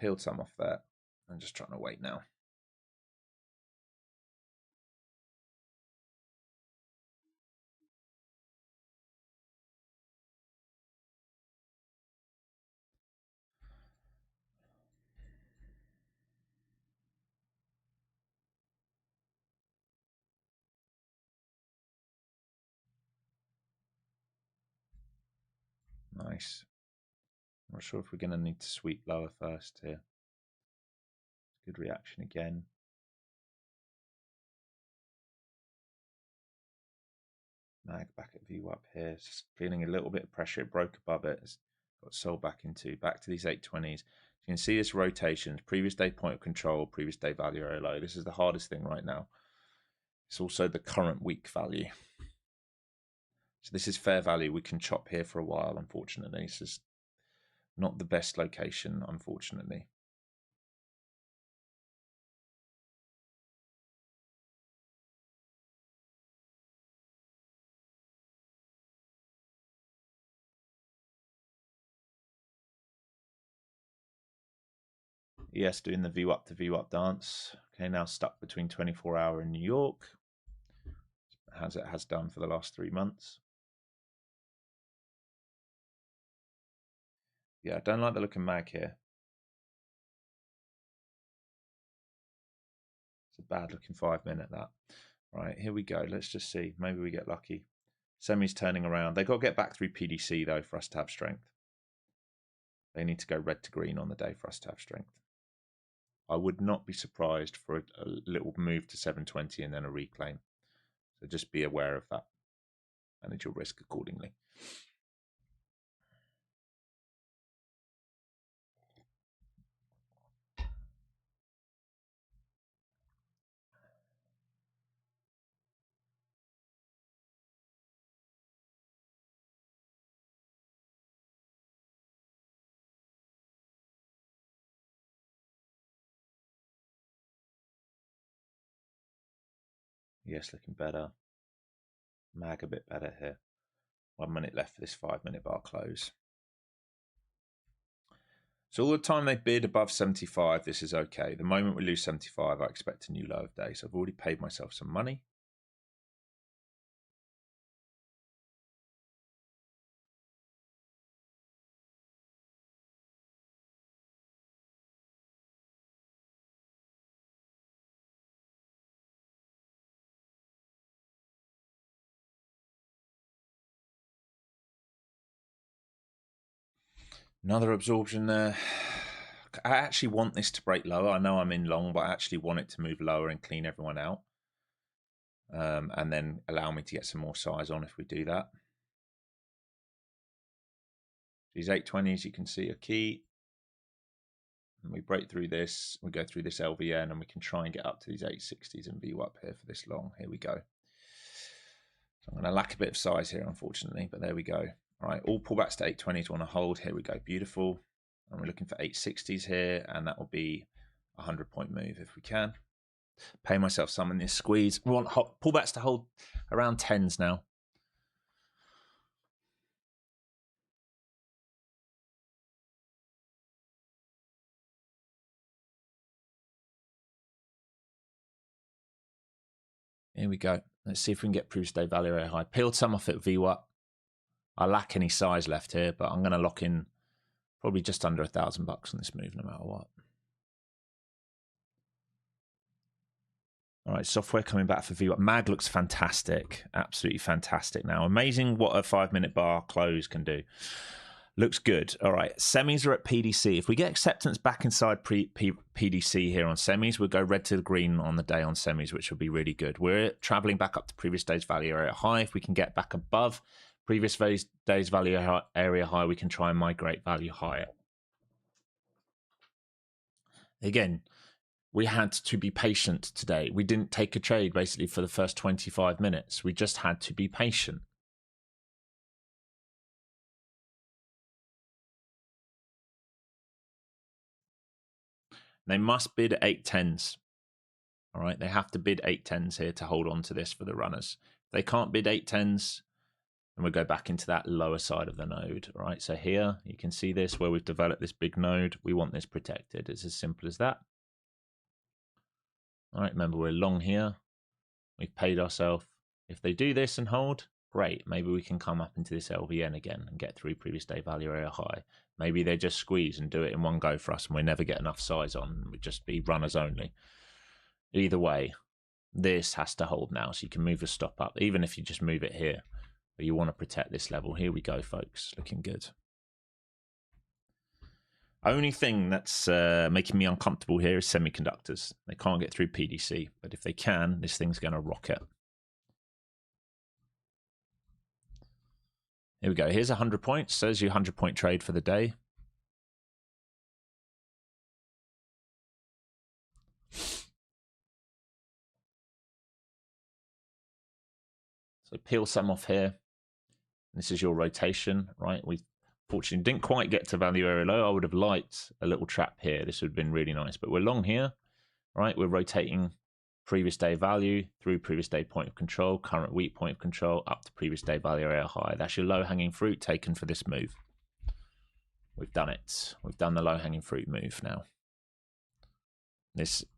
Peeled some off there. I'm just trying to wait now. Nice. I'm not sure if we're going to need to sweep lower first here. Good reaction again. Mag back at VWAP here. Just feeling a little bit of pressure. It broke above it. It's got sold back to these 820s. You can see this rotation. Previous day point of control, previous day value area low. This is the hardest thing right now. It's also the current week value. So this is fair value. We can chop here for a while, unfortunately. This is not the best location, unfortunately. Yes, doing the VWAP to VWAP dance. Okay, now stuck between 24-hour in New York, as it has done for the last 3 months. Yeah, I don't like the look of mag here. It's a bad looking 5 minute, that. Right, here we go. Let's just see. Maybe we get lucky. Semi's turning around. They've got to get back through PDC, though, for us to have strength. They need to go red to green on the day for us to have strength. I would not be surprised for a little move to 720 and then a reclaim. So just be aware of that. Manage your risk accordingly. Yes, looking better. Mag a bit better here. 1 minute left for this 5 minute bar close. So all the time they bid above 75, this is okay. The moment we lose 75, I expect a new low of day. So I've already paid myself some money. Another absorption there. I actually want this to break lower. I know I'm in long, but I actually want it to move lower and clean everyone out. And then allow me to get some more size on if we do that. These 820s, you can see, are key. And we break through this. We go through this LVN, and we can try and get up to these 860s and VWAP here for this long. Here we go. So I'm going to lack a bit of size here, unfortunately, but there we go. All right, all pullbacks to 820s want to hold. Here we go, beautiful. And we're looking for 860s here, and that will be a 100-point move if we can. Pay myself some in this squeeze. We want pullbacks to hold around 10s now. Here we go. Let's see if we can get previous day value area high. Peeled some off at VWAP. I lack any size left here, but I'm going to lock in probably just under $1,000 on this move no matter what. All right, software coming back for VWAP. Mag looks fantastic. Absolutely fantastic now. Amazing what a 5-minute bar close can do. Looks good. All right, semis are at PDC. If we get acceptance back inside PDC here on semis, we'll go red to the green on the day on semis, which will be really good. We're traveling back up to previous day's value area high. If we can get back above previous day's value area high, we can try and migrate value higher. Again, we had to be patient today. We didn't take a trade basically for the first 25 minutes. We just had to be patient. They must bid 810s. All right, they have to bid 810s here to hold on to this for the runners. If they can't bid 810s, then we'll go back into that lower side of the node. All right, so here you can see this where we've developed this big node. We want this protected. It's as simple as that. All right, remember we're long here. We've paid ourselves. If they do this and hold, great. Maybe we can come up into this LVN again and get through previous day value area high. Maybe they just squeeze and do it in one go for us and we never get enough size on. We'd just be runners only. Either way, this has to hold now. So you can move the stop up, even if you just move it here. But you want to protect this level. Here we go, folks. Looking good. Only thing that's making me uncomfortable here is semiconductors. They can't get through PDC. But if they can, this thing's going to rocket. Here we go. Here's 100 points. Says your 100-point trade for the day. So peel some off here. This is your rotation, right? We fortunately didn't quite get to value area low. I would have liked a little trap here. This would have been really nice. But we're long here, right? We're rotating previous day value through previous day point of control, current week point of control, up to previous day value area high. That's your low-hanging fruit taken for this move. We've done it. We've done the low-hanging fruit move now.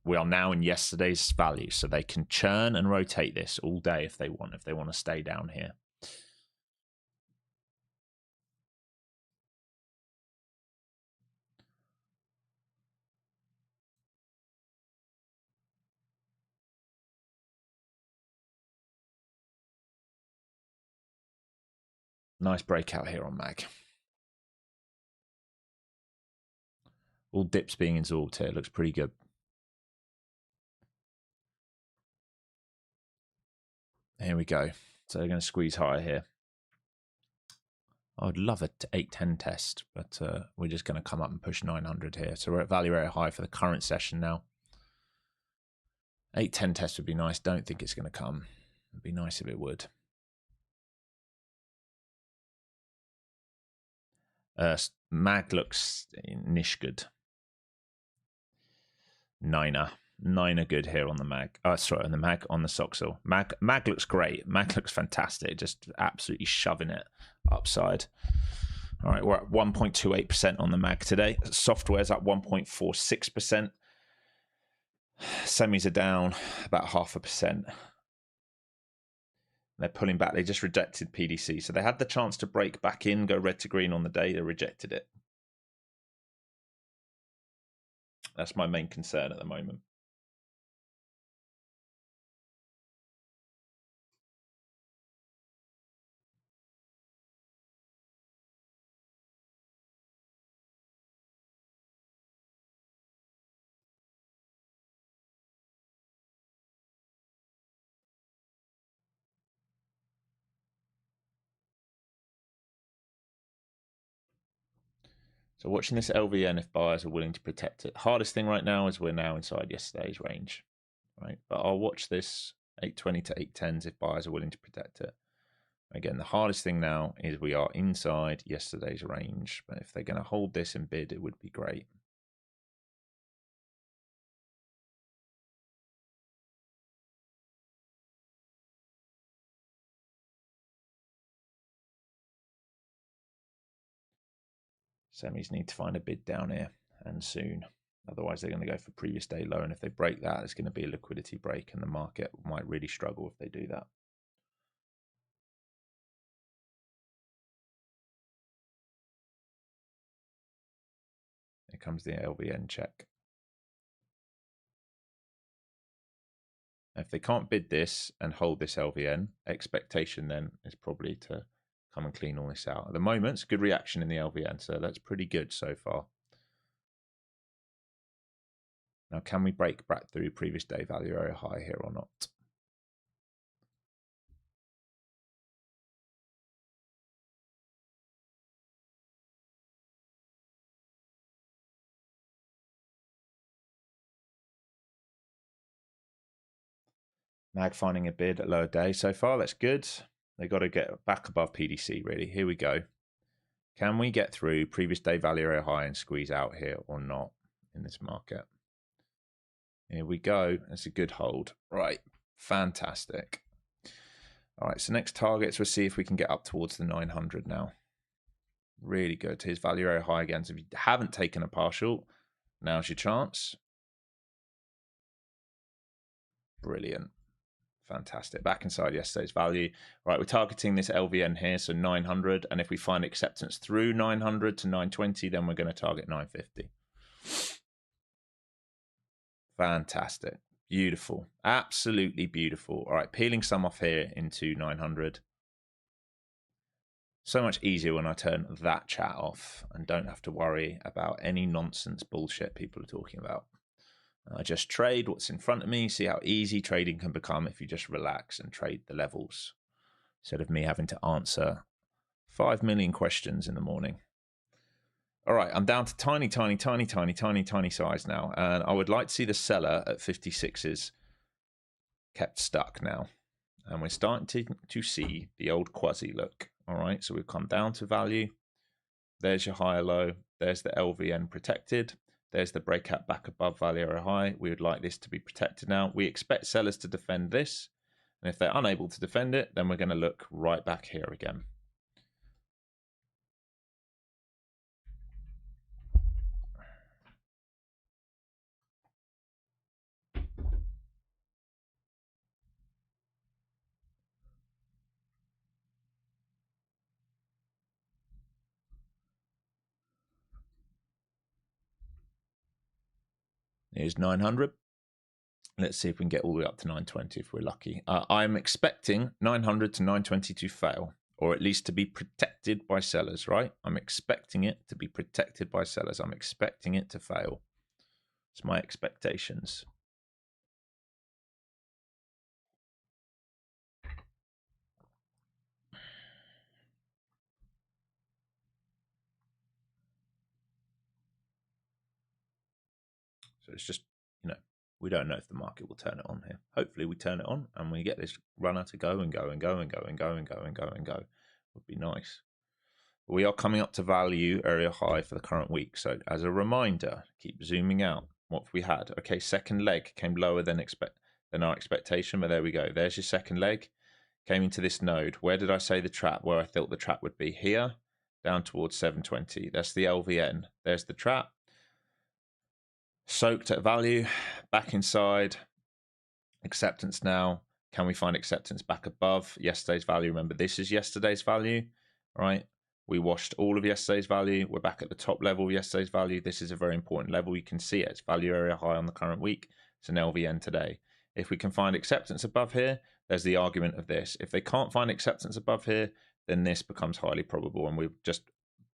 We are now in yesterday's value, so they can churn and rotate this all day if they want to stay down here. Nice breakout here on mag. All dips being absorbed here. Looks pretty good. Here we go. So they're going to squeeze higher here. I would love a 810 test, but we're just going to come up and push 900 here. So we're at value area high for the current session now. 810 test would be nice. Don't think it's going to come. It'd be nice if it would. Mag looks niche good. Niner good here on the mag. Sorry, on the mag, on the Soxel. Mag looks great. Mag looks fantastic. Just absolutely shoving it upside. All right, we're at 1.28% on the mag today. Software's up 1.46%. Semis are down about 0.5%. They're pulling back. They just rejected PDC. So they had the chance to break back in, go red to green on the day. They rejected it. That's my main concern at the moment. So watching this LVN if buyers are willing to protect it. Hardest thing right now is we're now inside yesterday's range, right? But I'll watch this 820 to 810s if buyers are willing to protect it. Again, the hardest thing now is we are inside yesterday's range. But if they're going to hold this and bid, it would be great. Semis need to find a bid down here, and soon. Otherwise, they're going to go for previous day low. And if they break that, it's going to be a liquidity break, and the market might really struggle if they do that. Here comes the LVN check. If they can't bid this and hold this LVN, expectation then is probably to come and clean all this out. At the moment, it's a good reaction in the LVN, so that's pretty good so far. Now, can we break back through previous day value area high here or not? Mag finding a bid at lower day so far. That's good. They got to get back above PDC, really. Here we go. Can we get through previous day value area high and squeeze out here or not in this market? Here we go. That's a good hold. Right. Fantastic. All right. So next targets, we'll see if we can get up towards the 900 now. Really good. Here's value area high again. So if you haven't taken a partial, now's your chance. Brilliant. Fantastic. Back inside yesterday's value. Right, we're targeting this LVN here, so 900. And if we find acceptance through 900 to 920, then we're going to target 950. Fantastic. Beautiful. Absolutely beautiful. All right, peeling some off here into 900. So much easier when I turn that chat off and don't have to worry about any nonsense bullshit people are talking about. I just trade what's in front of me, see how easy trading can become if you just relax and trade the levels instead of me having to answer 5 million questions in the morning. All right, I'm down to tiny size now, and I would like to see the seller at 56s kept stuck now. And we're starting to see the old quasi look. All right, so we've come down to value. There's your higher low. There's the LVN protected. There's the breakout back above value area high. We would like this to be protected now. We expect sellers to defend this. And if they're unable to defend it, then we're going to look right back here again. Here's 900. Let's see if we can get all the way up to 920 if we're lucky. I'm expecting 900 to 920 to fail, or at least to be protected by sellers, right? I'm expecting it to be protected by sellers. I'm expecting it to fail. It's my expectations. So it's just, we don't know if the market will turn it on here. Hopefully we turn it on and we get this runner to go and go and go and go and go and go and go and go. Would be nice. We are coming up to value area high for the current week. So as a reminder, keep zooming out. What have we had? Okay, second leg came lower than our expectation, but there we go. There's your second leg. Came into this node. Where did I say the trap? Where I thought the trap would be here, down towards 720. That's the LVN. There's the trap. Soaked at value, back inside. Acceptance now. Can we find acceptance back above yesterday's value? Remember, this is yesterday's value, right? We washed all of yesterday's value. We're back at the top level of yesterday's value. This is a very important level. You can see it. It's value area high on the current week. It's an LVN today. If we can find acceptance above here, there's the argument of this. If they can't find acceptance above here, then this becomes highly probable, and we've just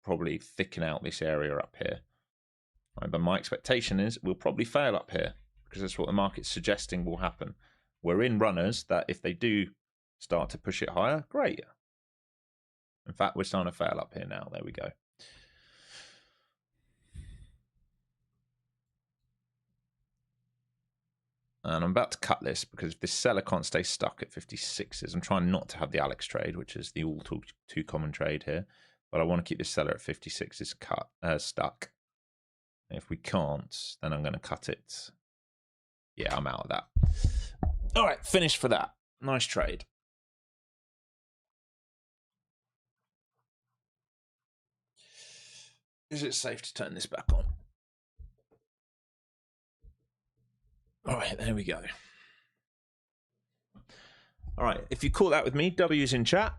probably thicken out this area up here. Right, but my expectation is we'll probably fail up here because that's what the market's suggesting will happen. We're in runners that if they do start to push it higher, great. In fact, we're starting to fail up here now. There we go. And I'm about to cut this because if this seller can't stay stuck at 56s, I'm trying not to have the Alex trade, which is the all too common trade here. But I want to keep this seller at 56s stuck. If we can't, then I'm going to cut it. Yeah, I'm out of that. All right, finished for that. Nice trade. Is it safe to turn this back on? All right, there we go. All right, if you caught that with me, W's in chat.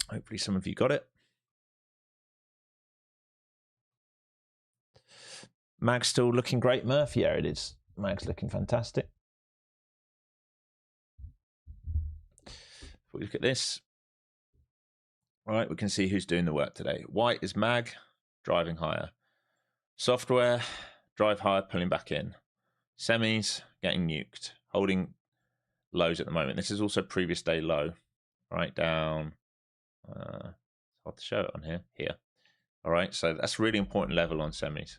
Hopefully some of you got it. Mag's still looking great, Murph. Yeah, it is. Mag's looking fantastic. If we look at this, all right, we can see who's doing the work today. White is Mag, driving higher. Software, drive higher, pulling back in. Semis, getting nuked, holding lows at the moment. This is also previous day low, right down. It's hard to show it on here. All right, so that's really important level on semis.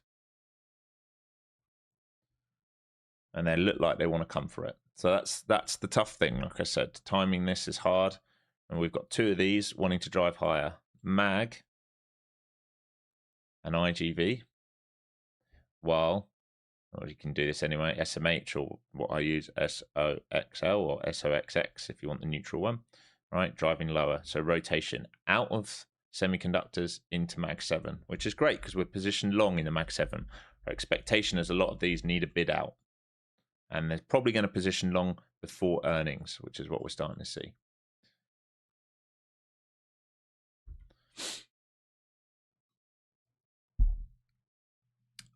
And they look like they want to come for it. So that's the tough thing. Like I said, timing this is hard. And we've got two of these wanting to drive higher. Mag and IGV. While, well, you can do this anyway, SMH, or what I use, SOXL or SOXX if you want the neutral one. Right, driving lower. So rotation out of semiconductors into Mag 7, which is great because we're positioned long in the Mag 7. Our expectation is a lot of these need a bid out. And they're probably going to position long before earnings, which is what we're starting to see.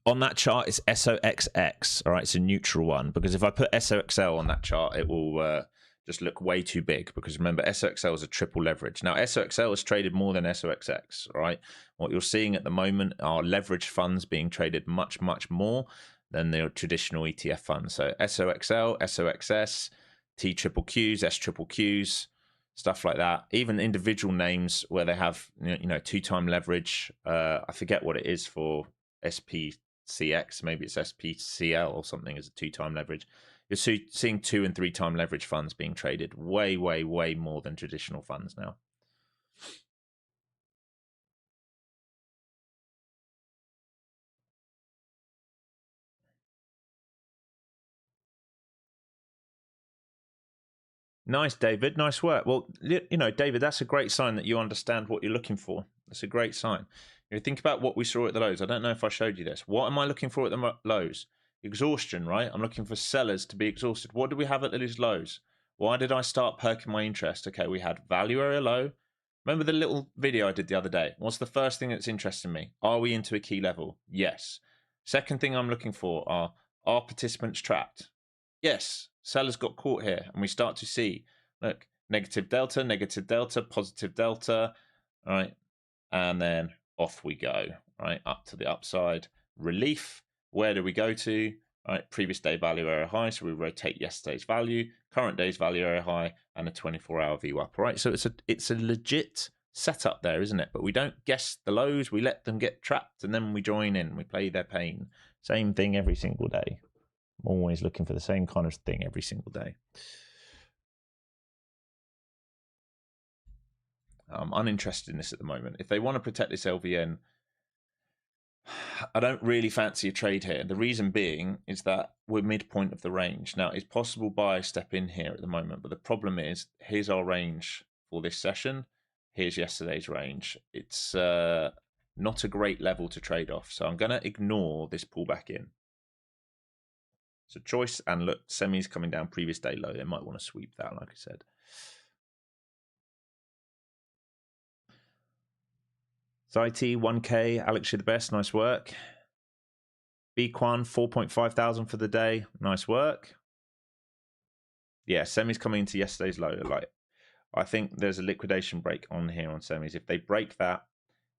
On that chart, it's SOXX. All right, it's a neutral one, because if I put SOXL on that chart, it will just look way too big, because remember, SOXL is a triple leverage. Now, SOXL is traded more than SOXX, all right? What you're seeing at the moment are leverage funds being traded much, much more than the traditional ETF funds. So SOXL, SOXS, TQQQs, SQQQs, stuff like that. Even individual names where they have, you know, 2-time leverage. I forget what it is for SPCX. Maybe it's SPCL or something as a 2-time leverage. You're seeing 2- and 3-time leverage funds being traded way, way, way more than traditional funds now. Nice, David. Nice work. Well, you know, David, that's a great sign that you understand what you're looking for. That's a great sign. You know, think about what we saw at the lows. I don't know if I showed you this. What am I looking for at the lows? Exhaustion, right? I'm looking for sellers to be exhausted. What do we have at these lows? Why did I start perking my interest? Okay, we had value area low. Remember the little video I did the other day? What's the first thing that's interesting me? Are we into a key level? Yes. Second thing I'm looking for are participants trapped? Yes. Sellers got caught here, and we start to see, look, negative delta, positive delta, all right, and then off we go, right, up to the upside. Relief, where do we go to? All right, previous day value area high, so we rotate yesterday's value, current day's value area high, and a 24-hour VWAP, right? So it's a legit setup there, isn't it? But we don't guess the lows, we let them get trapped, and then we join in, we play their pain. Same thing every single day. I'm always looking for the same kind of thing every single day. I'm uninterested in this at the moment. If they want to protect this LVN, I don't really fancy a trade here. The reason being is that we're midpoint of the range. Now, it's possible buy step in here at the moment, but the problem is, here's our range for this session. Here's yesterday's range. It's not a great level to trade off. So I'm going to ignore this pullback in. So choice, and look, semis coming down previous day low. They might want to sweep that, like I said. So IT 1K, Alex, you're the best. Nice work. Bquan 4.5 thousand for the day. Nice work. Yeah, semis coming into yesterday's low. Like, I think there's a liquidation break on here on semis. If they break that,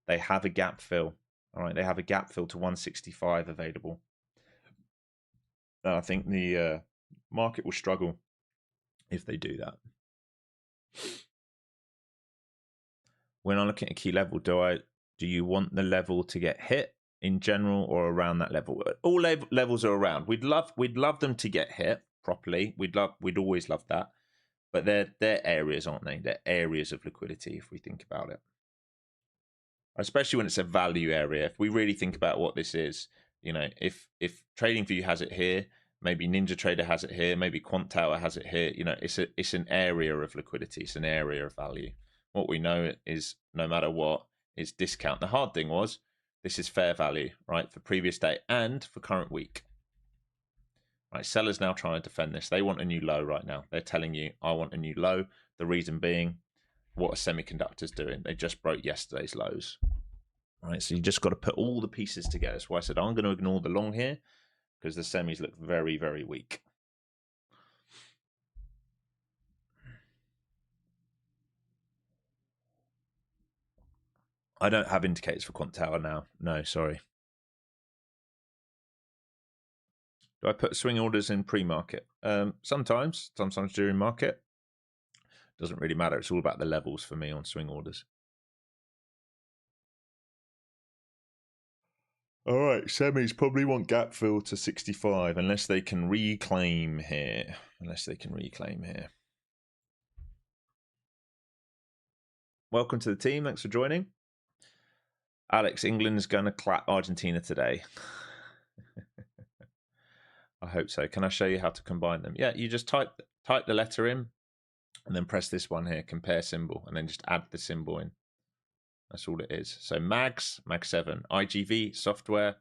they have a gap fill. All right, they have a gap fill to 165 available. And I think the market will struggle if they do that. When I'm looking at a key level, do you want the level to get hit in general or around that level? All levels are around. We'd love them to get hit properly. We'd always love that. But they're areas, aren't they? They're areas of liquidity if we think about it. Especially when it's a value area. If we really think about what this is, you know, if TradingView has it here, maybe NinjaTrader has it here, maybe Quant Tower has it here, you know, it's an area of liquidity, it's an area of value. What we know is, no matter what, is discount. The hard thing was, This is fair value, right, for previous day and for current week. Right, sellers now trying to defend this. They want a new low right now. They're telling you, I want a new low. The reason being, what are semiconductors doing? They just broke yesterday's lows. Right, so you just got to put all the pieces together. That's why I said I'm going to ignore the long here, because the semis look very, very weak. I don't have indicators for Quant Tower now. No, sorry. Do I put swing orders in pre-market? Sometimes during market. Doesn't really matter. It's all about the levels for me on swing orders. All right, semis probably want gap fill to 65 unless they can reclaim here. Welcome to the team. Thanks for joining. Alex, England's going to clap Argentina today. I hope so. Can I show you how to combine them? Yeah, you just type the letter in and then press this one here, compare symbol, and then just add the symbol in. That's all it is. So MAGS, MAG7, IGV, software,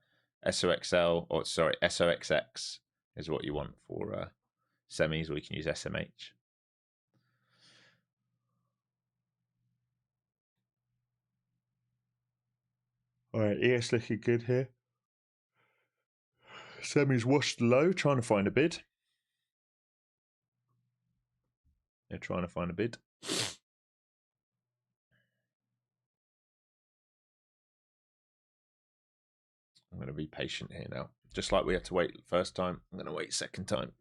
SOXL, or sorry, SOXX is what you want for semis, or you can use SMH. All right, ES looking good here. Semis washed low, trying to find a bid. They're trying to find a bid. I'm going to be patient here now. Just like we had to wait first time, I'm going to wait second time.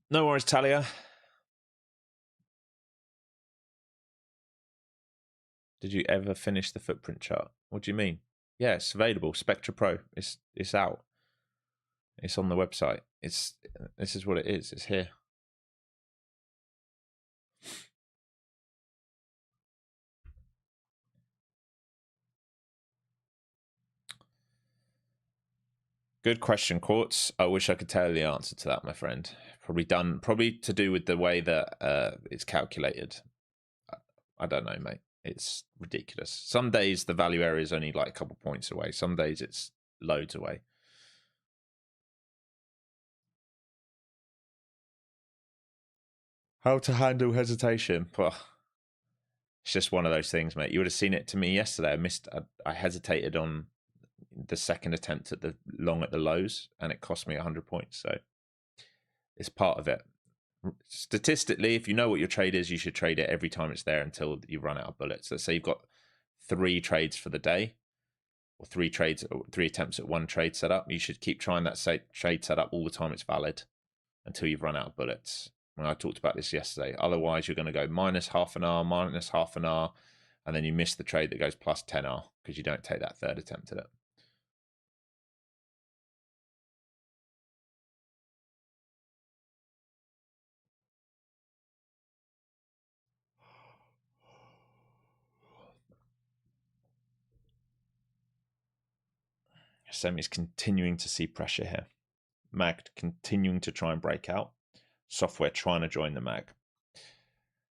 No worries, Talia. Did you ever finish the footprint chart? What do you mean? Yeah, it's available. Spectra Pro. It's out. It's on the website. This is what it is. It's here. Good question, Quartz. I wish I could tell you the answer to that, my friend. Probably to do with the way that it's calculated. I don't know, mate. It's ridiculous. Some days the value area is only like a couple points away. Some days it's loads away. How to handle hesitation? Well, it's just one of those things, mate. You would have seen it to me yesterday. I hesitated on the second attempt at the long at the lows, and it cost me 100 points. So it's part of it. Statistically, if you know what your trade is, you should trade it every time it's there until you run out of bullets. Let's say you've got 3 trades for the day, or 3 attempts at one trade setup. You should keep trying that trade setup all the time it's valid until you've run out of bullets. I talked about this yesterday. Otherwise, you're going to go minus half an hour, and then you miss the trade that goes plus 10R because you don't take that third attempt at it. Semi's continuing to see pressure here. MAG continuing to try and break out. Software trying to join the MAG.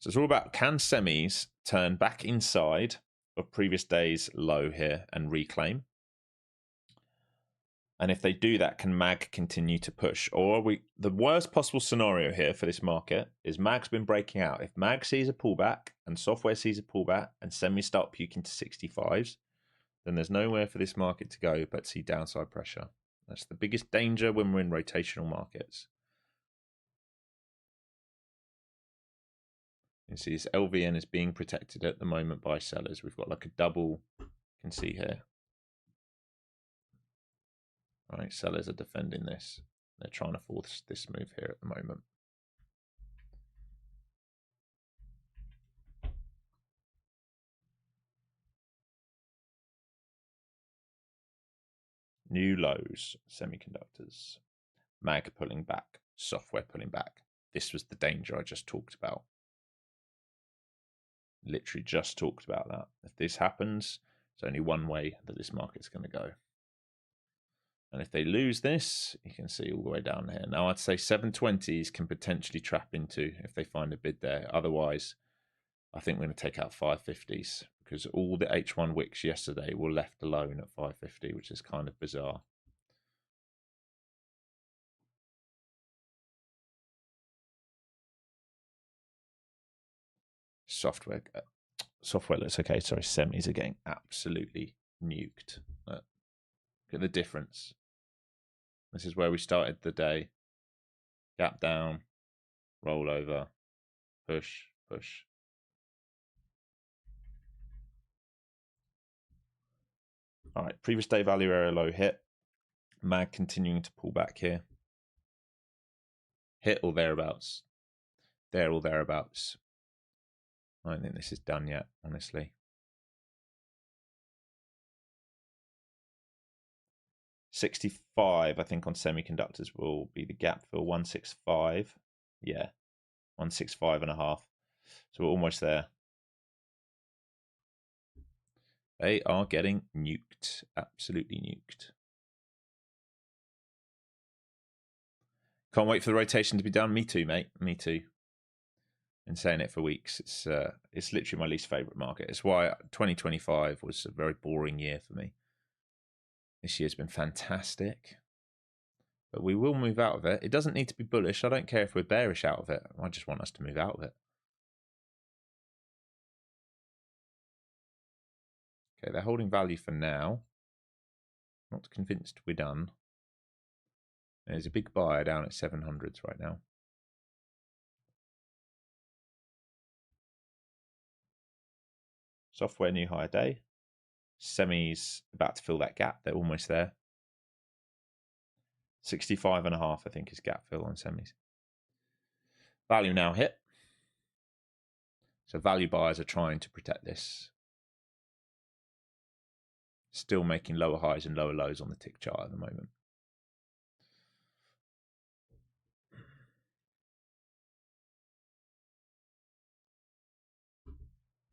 So it's all about, can semis turn back inside of previous day's low here and reclaim? And if they do that, can MAG continue to push? Or the worst possible scenario here for this market is MAG's been breaking out. If MAG sees a pullback and software sees a pullback and semis start puking to 65s, then there's nowhere for this market to go but see downside pressure. That's the biggest danger when we're in rotational markets. You see this LVN is being protected at the moment by sellers. We've got like a double, you can see here. All right, sellers are defending this. They're trying to force this move here at the moment. New lows, semiconductors, MAG pulling back, software pulling back. This was the danger I just talked about. Literally just talked about that. If this happens, there's only one way that this market's going to go. And if they lose this, you can see all the way down here. Now, I'd say 720s can potentially trap into if they find a bid there. Otherwise, I think we're going to take out 550s because all the H1 wicks yesterday were left alone at 550, which is kind of bizarre. Software looks okay. Sorry, semis are getting absolutely nuked. Look at the difference. This is where we started the day. Gap down, roll over, push, push. All right, previous day value area low hit. MAG continuing to pull back here. Hit or thereabouts. There or thereabouts. I don't think this is done yet, honestly. 65, I think, on semiconductors will be the gap fill. 165. Yeah, 165.5. So we're almost there. They are getting nuked. Absolutely nuked. Can't wait for the rotation to be done. Me too, mate. Me too. Been saying it for weeks. It's literally my least favorite market. It's why 2025 was a very boring year for me. This year's been fantastic. But we will move out of it. It doesn't need to be bullish. I don't care if we're bearish out of it. I just want us to move out of it. Okay, they're holding value for now. Not convinced we're done. There's a big buyer down at 700s right now. Software new higher day. Semis about to fill that gap. They're almost there. 65.5, I think, is gap fill on semis. Value now hit. So value buyers are trying to protect this. Still making lower highs and lower lows on the tick chart at the moment.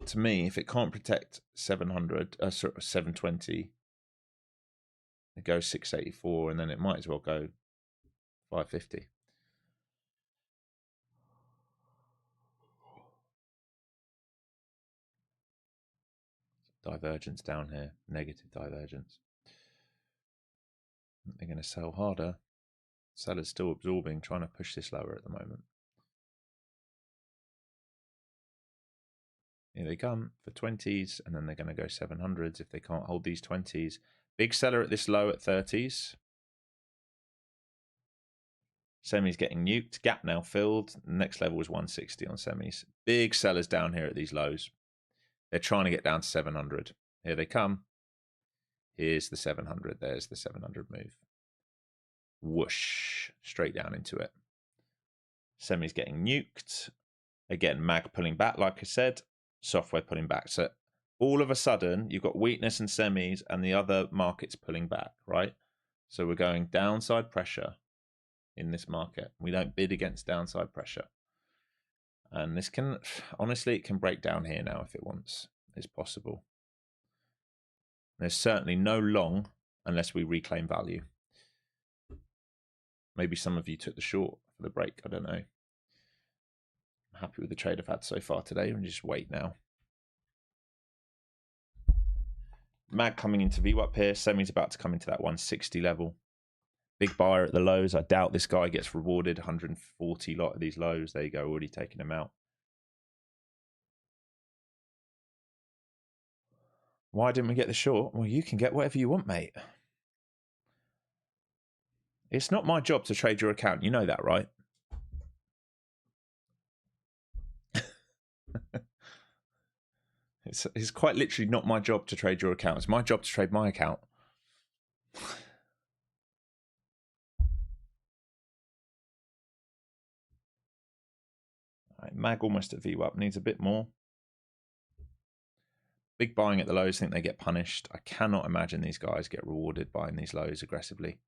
To me, if it can't protect 720, it goes 684, and then it might as well go 550. Divergence down here, negative divergence. They're going to sell harder. Sellers still absorbing, trying to push this lower at the moment. Here they come for 20s, and then they're going to go 700s if they can't hold these 20s. Big seller at this low at 30s. Semis getting nuked. Gap now filled. Next level was 160 on semis. Big sellers down here at these lows. They're trying to get down to 700. Here they come. Here's the 700. There's the 700 move. Whoosh. Straight down into it. Semis getting nuked. Again, MAG pulling back, like I said. Software pulling back. So all of a sudden, you've got weakness in semis and the other markets pulling back, right? So we're going downside pressure in this market. We don't bid against downside pressure. And this can, honestly, it can break down here now if it wants. It's possible. There's certainly no long unless we reclaim value. Maybe some of you took the short for the break. I don't know. I'm happy with the trade I've had so far today. And just wait now. MAG coming into VWAP here. Semi's about to come into that 160 level. Big buyer at the lows. I doubt this guy gets rewarded. 140 lot of these lows. There you go. Already taking them out. Why didn't we get the short? Well, you can get whatever you want, mate. It's not my job to trade your account. You know that, right? It's quite literally not my job to trade your account. It's my job to trade my account. Right, MAG almost at VWAP. Needs a bit more. Big buying at the lows. Think they get punished. I cannot imagine these guys get rewarded buying these lows aggressively.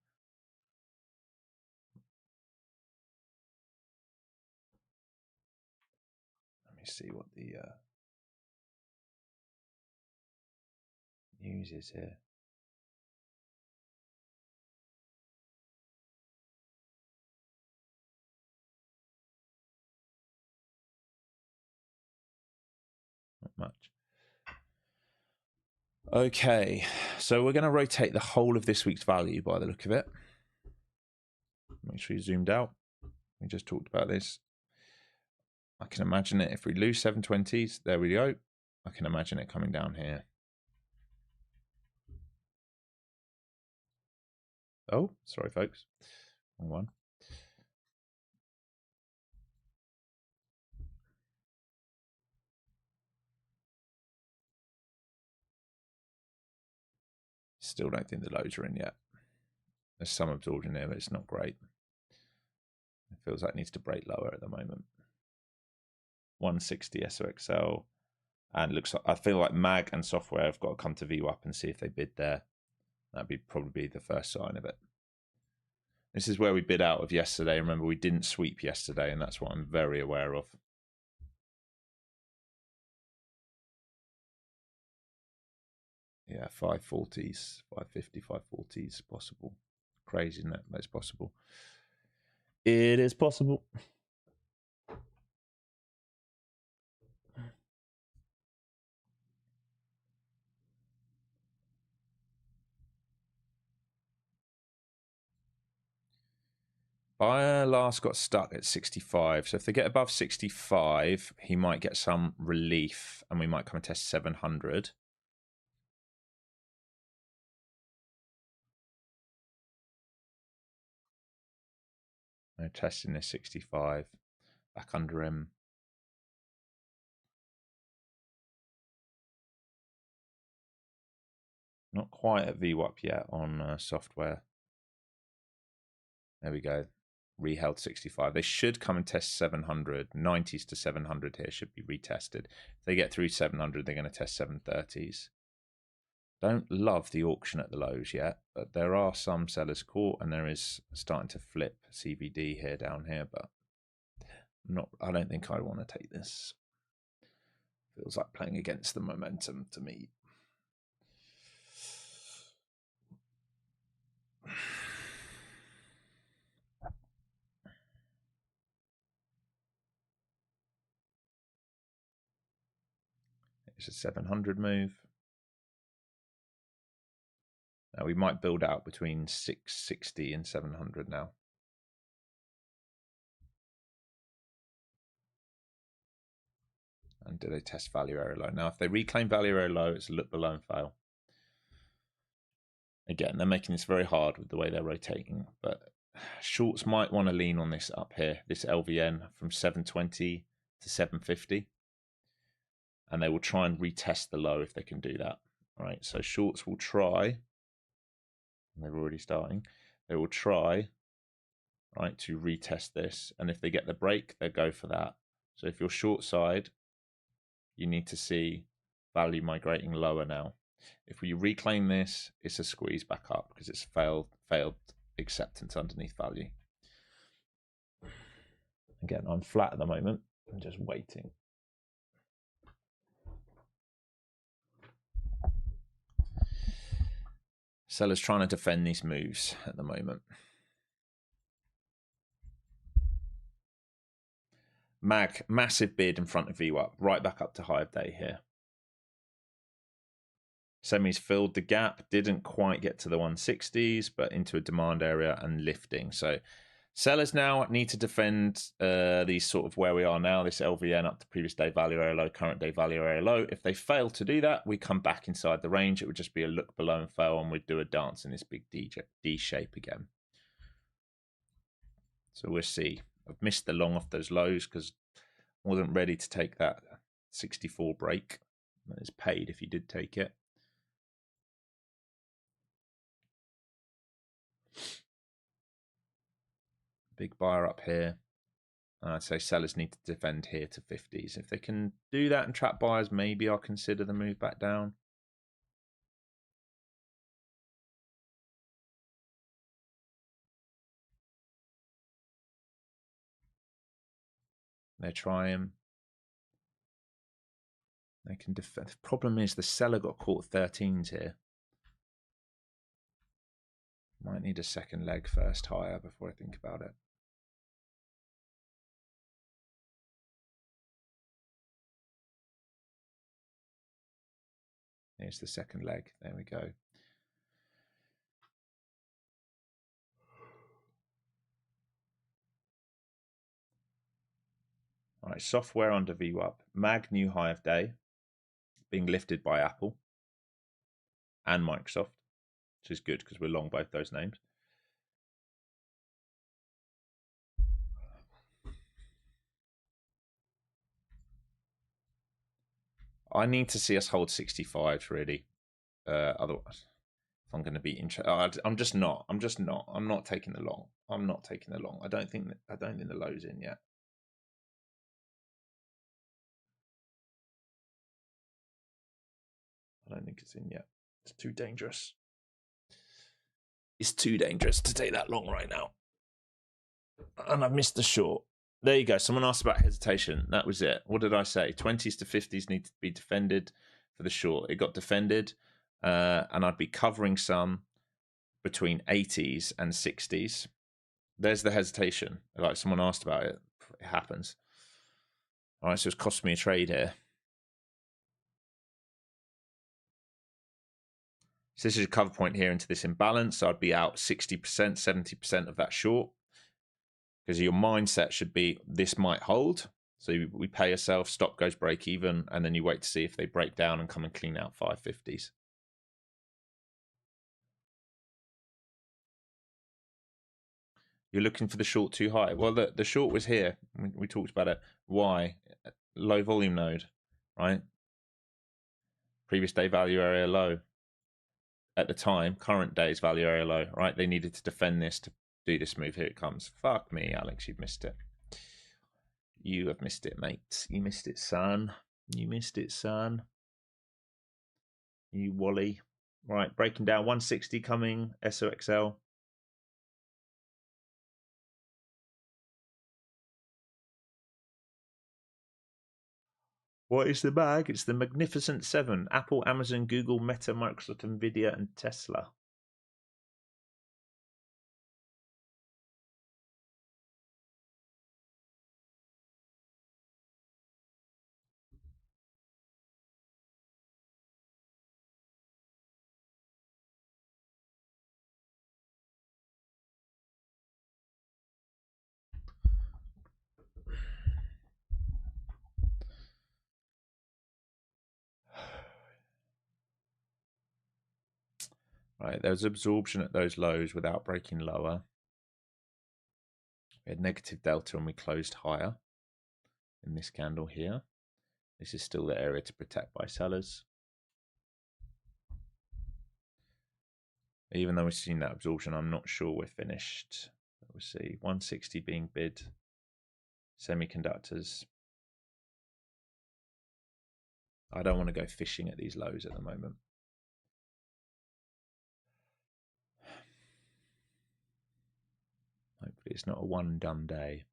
Let me see what the news is here. much. Okay, so we're going to rotate the whole of this week's value by the look of it. Make sure you zoomed out. We just talked about this. I can imagine it if we lose 720s. There we go. I can imagine it coming down here. Oh, sorry, folks. Wrong one. Still don't think the lows are in yet. There's some absorption there, but it's not great. It feels like it needs to break lower at the moment. 160 SOXL. And looks like, I feel like MAG and software have got to come to VWAP and see if they bid there. That'd be probably the first sign of it. This is where we bid out of yesterday. Remember, we didn't sweep yesterday, and that's what I'm very aware of. Yeah, 540s, 550, 540s possible. Crazy, isn't it? But it's possible. It is possible. Buyer last got stuck at 65. So if they get above 65, he might get some relief, and we might come and test 700. No, testing this 65. Back under him. Not quite at VWAP yet on software. There we go. Reheld 65. They should come and test 700. 90s to 700 here should be retested. If they get through 700, they're going to test 730s. Don't love the auction at the lows yet, but there are some sellers caught, and there is starting to flip CVD here down here, but I don't think I want to take this. Feels like playing against the momentum to me. It's a 700 move. Now we might build out between 660 and 700 now. And do they test value area low? Now, if they reclaim value area low, it's a look below and fail. Again, they're making this very hard with the way they're rotating, but shorts might want to lean on this up here, this LVN from 720 to 750. And they will try and retest the low if they can do that. All right, so shorts will try, and they're already starting, they will try, right, to retest this. And if they get the break, they'll go for that. So if you're short side, you need to see value migrating lower now. If we reclaim this, it's a squeeze back up because it's failed acceptance underneath value. Again, I'm flat at the moment. I'm just waiting. Sellers trying to defend these moves at the moment. MAG, massive bid in front of VWAP, right back up to high of day here. Semis filled the gap, didn't quite get to the 160s, but into a demand area and lifting. So sellers now need to defend these sort of where we are now, this LVN up to previous day value area low, current day value area low. If they fail to do that, we come back inside the range. It would just be a look below and fail, and we'd do a dance in this big D shape again. So we'll see. I've missed the long off those lows because I wasn't ready to take that 64 break. It's paid if you did take it. Big buyer up here. I'd say sellers need to defend here to 50s. If they can do that and trap buyers, maybe I'll consider the move back down. They're trying. They can defend. The problem is the seller got caught 13s here. Might need a second leg first higher before I think about it. Here's the second leg. There we go. All right, software under VWAP. Mag new high of day, being lifted by Apple and Microsoft, which is good because we're long both those names. I need to see us hold 65 really. Otherwise, if I'm going to be interested, I'm just not. I'm not taking the long. I'm not taking the long. I don't think the low's in yet. I don't think it's in yet. It's too dangerous. It's too dangerous to take that long right now. And I've missed the short. There you go. Someone asked about hesitation. That was it. What did I say? 20s to 50s need to be defended for the short. It got defended, and I'd be covering some between 80s and 60s. There's the hesitation. Like someone asked about it. It happens. All right, so it's cost me a trade here. So this is a cover point here into this imbalance. So I'd be out 60%, 70% of that short. Because your mindset should be, this might hold. So we pay ourselves, stop goes break even, and then you wait to see if they break down and come and clean out 550s. You're looking for the short too high. Well, the short was here. We talked about it. Why? Low volume node, right? Previous day value area low. At the time, current day's value area low, right? They needed to defend this to do this move. Here it comes. Fuck me, Alex, you've missed it. You have missed it, mate. You missed it, son. You missed it, son. You Wally. Right, breaking down 160 coming, SOXL. What is the bag? It's the Magnificent Seven. Apple, Amazon, Google, Meta, Microsoft, Nvidia, and Tesla. Right, there's absorption at those lows without breaking lower. We had negative delta and we closed higher in this candle here. This is still the area to protect by sellers. Even though we've seen that absorption, I'm not sure we're finished. We'll see. 160 being bid. Semiconductors. I don't want to go fishing at these lows at the moment. Hopefully it's not a one and done day.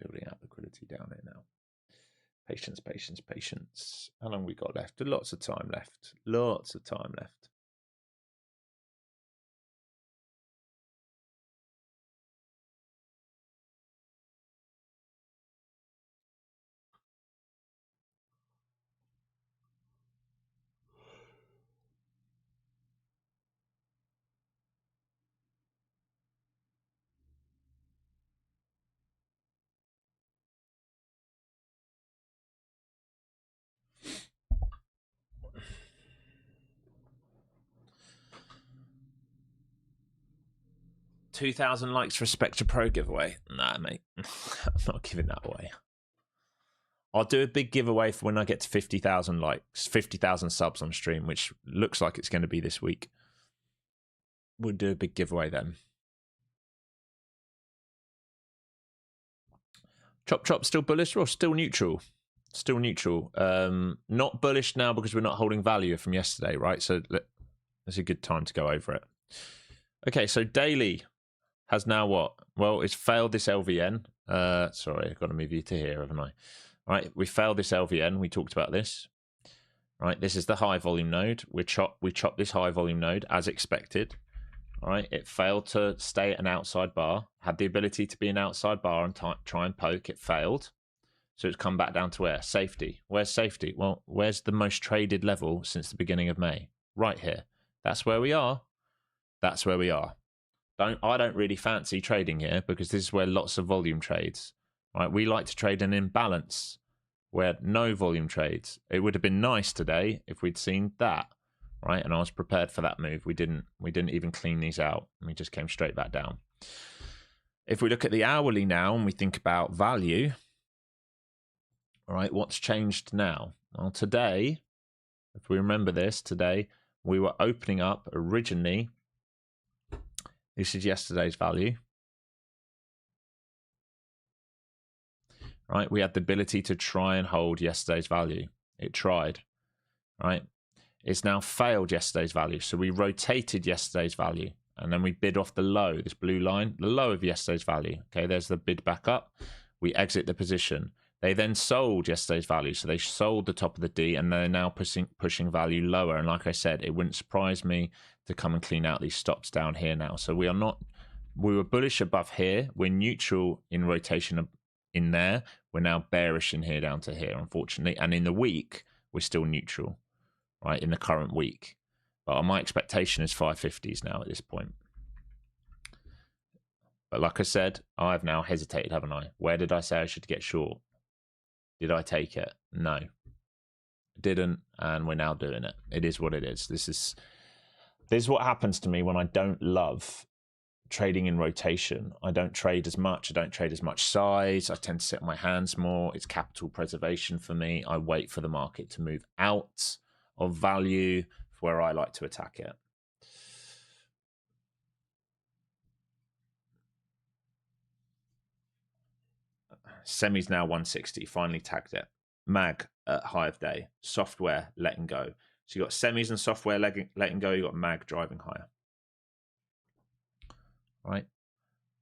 Building up liquidity down here now. Patience, patience, patience. How long we got left? Lots of time left. Lots of time left. $2,000 likes for a Spectre Pro giveaway. Nah, mate. I'm not giving that away. I'll do a big giveaway for when I get to 50,000 likes, 50,000 subs on stream, which looks like it's going to be this week. We'll do a big giveaway then. Chop Chop still bullish or still neutral? Still neutral. Not bullish now because we're not holding value from yesterday, right? So that's a good time to go over it. Okay, so daily. has now what? Well, it's failed this LVN. Sorry, I've got to move you to here, haven't I? All right, we failed this LVN. We talked about this. Right, this is the high volume node. We chopped this high volume node as expected. All right, it failed to stay at an outside bar. Had the ability to be an outside bar and try and poke. It failed. So it's come back down to where? Safety. Where's safety? Well, where's the most traded level since the beginning of May? Right here. That's where we are. That's where we are. I don't really fancy trading here because this is where lots of volume trades. Right? We like to trade an imbalance where no volume trades. It would have been nice today if we'd seen that, right? And I was prepared for that move. We didn't even clean these out. We just came straight back down. If we look at the hourly now and we think about value, all right, what's changed now? Well, today, if we remember this, today we were opening up originally. This is yesterday's value. Right, we had the ability to try and hold yesterday's value. It tried, right? It's now failed yesterday's value. So we rotated yesterday's value and then we bid off the low, this blue line, the low of yesterday's value. Okay, there's the bid back up. We exit the position. They then sold yesterday's value. So they sold the top of the D and they're now pushing value lower. And like I said, it wouldn't surprise me to come and clean out these stops down here now. So we were bullish above here. We're neutral in rotation in there. We're now bearish in here down to here, unfortunately. And in the week, we're still neutral, right, in the current week. But my expectation is 550s now at this point. But like I said, I've now hesitated, haven't I? Where did I say I should get short? Did I take it? No. I didn't, and we're now doing it. It is what it is. This is what happens to me when I don't love trading in rotation. I don't trade as much. I don't trade as much size. I tend to sit on my hands more. It's capital preservation for me. I wait for the market to move out of value for where I like to attack it. Semi's now 160. Finally tagged it. Mag at high of day. Software letting go. So you got semis and software letting go. You got mag driving higher. Right?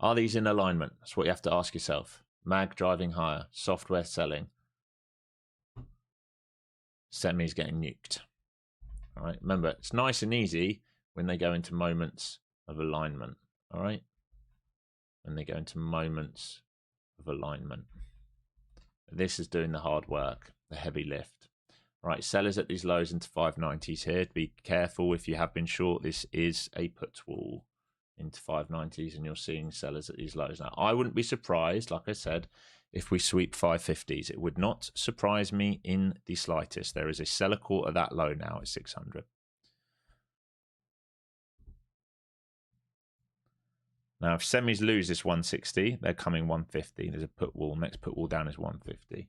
Are these in alignment? That's what you have to ask yourself. Mag driving higher, software selling, semis getting nuked. All right. Remember, it's nice and easy when they go into moments of alignment. All right. When they go into moments of alignment. This is doing the hard work, the heavy lift. All right. Sellers at these lows into 590s here. Be careful if you have been short. This is a put wall into 590s and you're seeing sellers at these lows. Now, I wouldn't be surprised, like I said, if we sweep 550s. It would not surprise me in the slightest. There is a seller call at that low now at 600. Now, if semis lose this 160, they're coming 150. There's a put wall. Next put wall down is 150.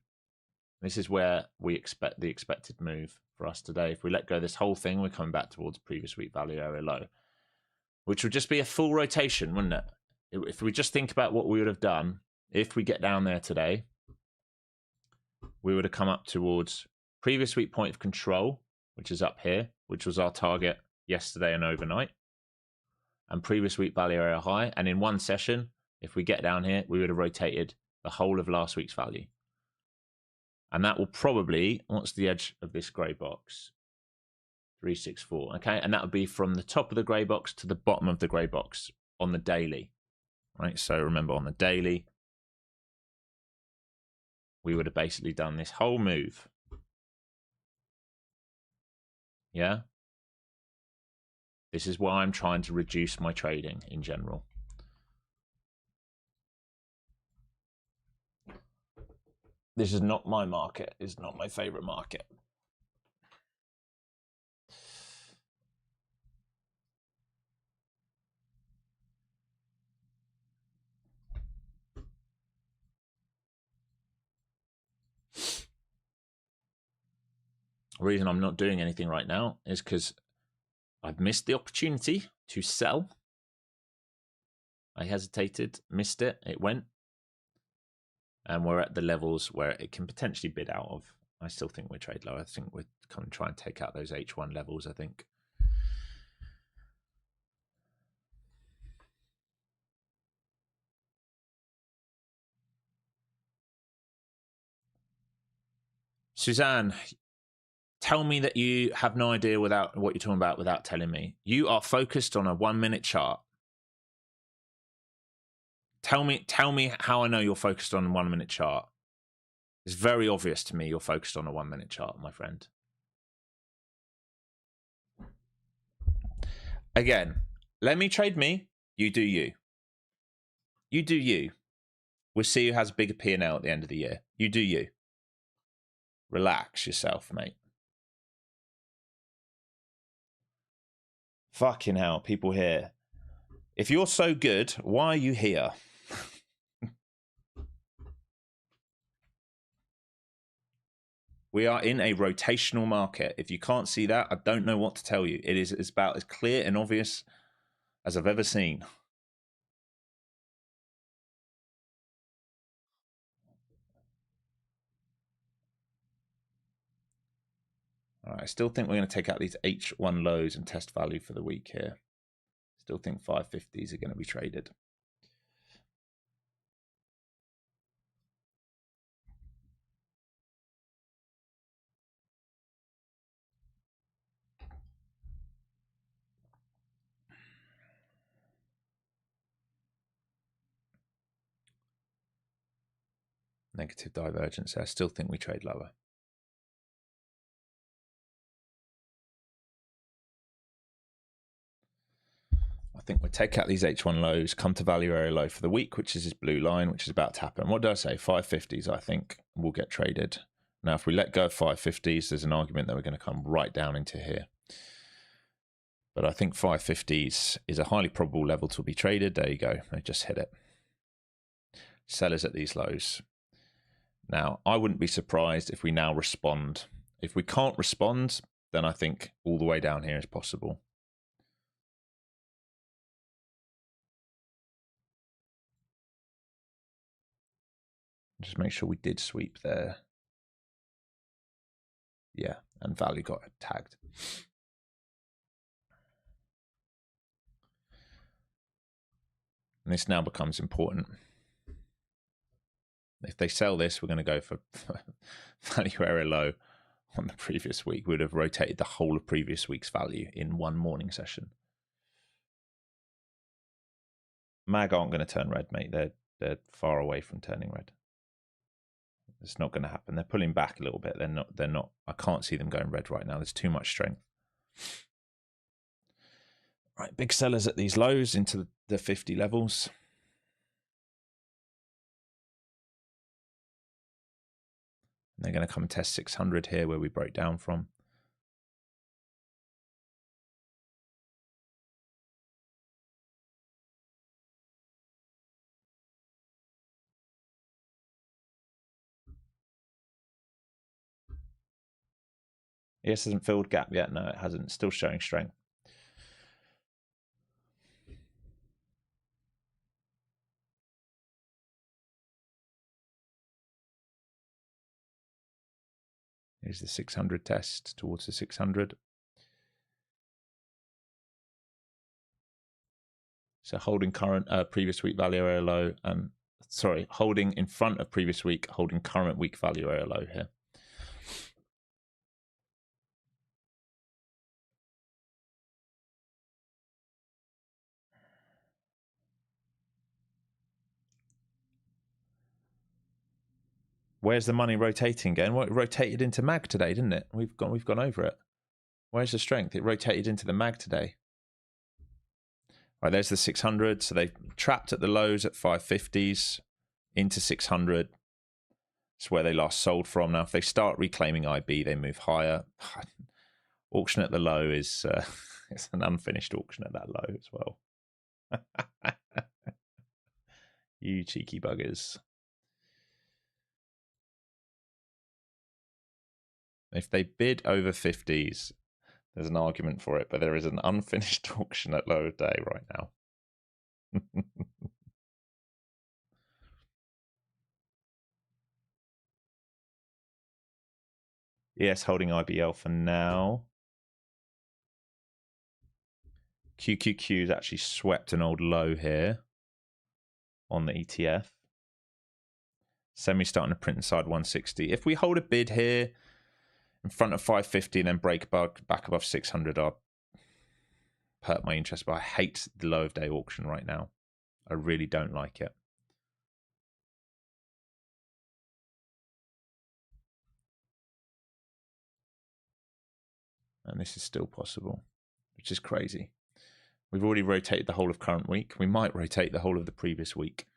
This is where we expect the expected move for us today. If we let go of this whole thing, we're coming back towards previous week value area low, which would just be a full rotation, wouldn't it? If we just think about what we would have done, if we get down there today, we would have come up towards previous week point of control, which is up here, which was our target yesterday and overnight, and previous week value area high. And in one session, if we get down here, we would have rotated the whole of last week's value. And that will probably, what's the edge of this grey box? 364, okay? And that would be from the top of the grey box to the bottom of the grey box on the daily, right? So remember, on the daily, we would have basically done this whole move. Yeah? This is why I'm trying to reduce my trading in general. This is not my market. It's not my favorite market. The reason I'm not doing anything right now is because I've missed the opportunity to sell. I hesitated, missed it, it went. And we're at the levels where it can potentially bid out of. I still think we're trade low. I think we're going to try and take out those H1 levels, I think. Suzanne, tell me that you have no idea without what you're talking about without telling me. You are focused on a 1 minute chart. Tell me how I know you're focused on a 1 minute chart. It's very obvious to me you're focused on a 1 minute chart, my friend. Again, let me trade me. You do you. You do you. We'll see who has a bigger P&L at the end of the year. You do you. Relax yourself, mate. Fucking hell, people here. If you're so good, why are you here? We are in a rotational market. If you can't see that, I don't know what to tell you. It's about as clear and obvious as I've ever seen. All right, I still think we're going to take out these H1 lows and test value for the week here. Still think 550s are going to be traded. Negative divergence. I still think we trade lower. I think we'll take out these H1 lows, come to value area low for the week, which is this blue line, which is about to happen. What did I say? 550s, I think, will get traded. Now, if we let go of 550s, there's an argument that we're going to come right down into here. But I think 550s is a highly probable level to be traded. There you go. They just hit it. Sellers at these lows. Now, I wouldn't be surprised if we now respond. If we can't respond, then I think all the way down here is possible. Just make sure we did sweep there. Yeah, and value got tagged. And this now becomes important. If they sell this, we're going to go for value area low on the previous week. We would have rotated the whole of previous week's value in one morning session. MAG aren't going to turn red, mate. They're far away from turning red. It's not going to happen. They're pulling back a little bit. They're not. I can't see them going red right now. There's too much strength. Right, big sellers at these lows into the 50 levels. And they're going to come and test 600 here where we broke down from. Yes, hasn't filled gap yet. No, it hasn't. Still showing strength. Here's the 600 test towards the 600. So holding current previous week value area low, and sorry, holding in front of previous week, holding current week value area low here. Where's the money rotating again? Well, it rotated into MAG today, didn't it? We've gone over it. Where's the strength? It rotated into the MAG today. Right, there's the 600. So they trapped at the lows at 550s into 600. It's where they last sold from. Now, if they start reclaiming IB, they move higher. Auction at the low is it's an unfinished auction at that low as well. You cheeky buggers. If they bid over 50s, there's an argument for it, but there is an unfinished auction at low day right now. Yes, holding IBL for now. QQQ's actually swept an old low here on the ETF. Semi starting to print inside 160. If we hold a bid here, in front of 550 and then break back above 600 are hurt my interest, but I hate the low of day auction right now. I really don't like it. And this is still possible, which is crazy. We've already rotated the whole of current week. We might rotate the whole of the previous week.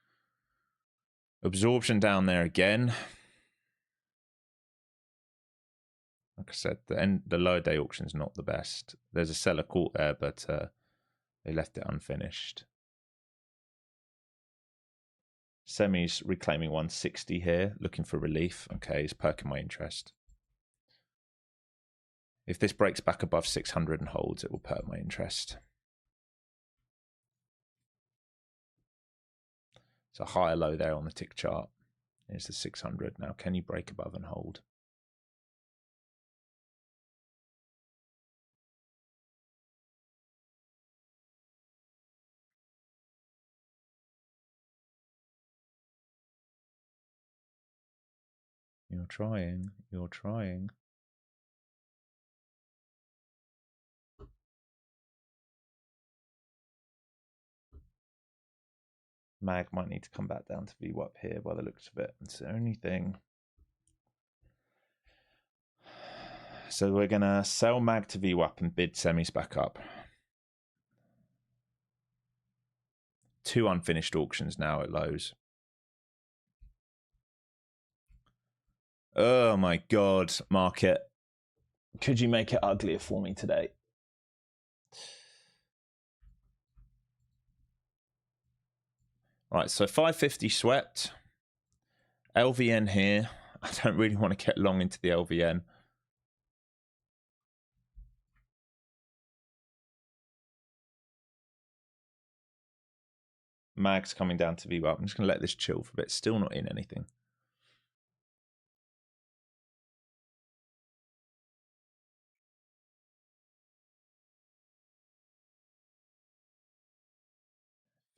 Absorption down there again. Like I said, the lower day auction is not the best. There's a seller caught there, but they left it unfinished. Semis reclaiming 160 here, looking for relief. Okay, it's perking my interest. If this breaks back above 600 and holds, it will perk my interest. It's a higher low there on the tick chart. Here's the 600. Now, can you break above and hold? You're trying. You're trying. Mag might need to come back down to VWAP here by the looks of it. It's the only thing. So we're going to sell Mag to VWAP and bid semis back up. 2 unfinished auctions now at lows. Oh my God, market. Could you make it uglier for me today? Right, so 550 swept. LVN here. I don't really want to get long into the LVN. Mag's coming down to VWAP. I'm just going to let this chill for a bit. Still not in anything.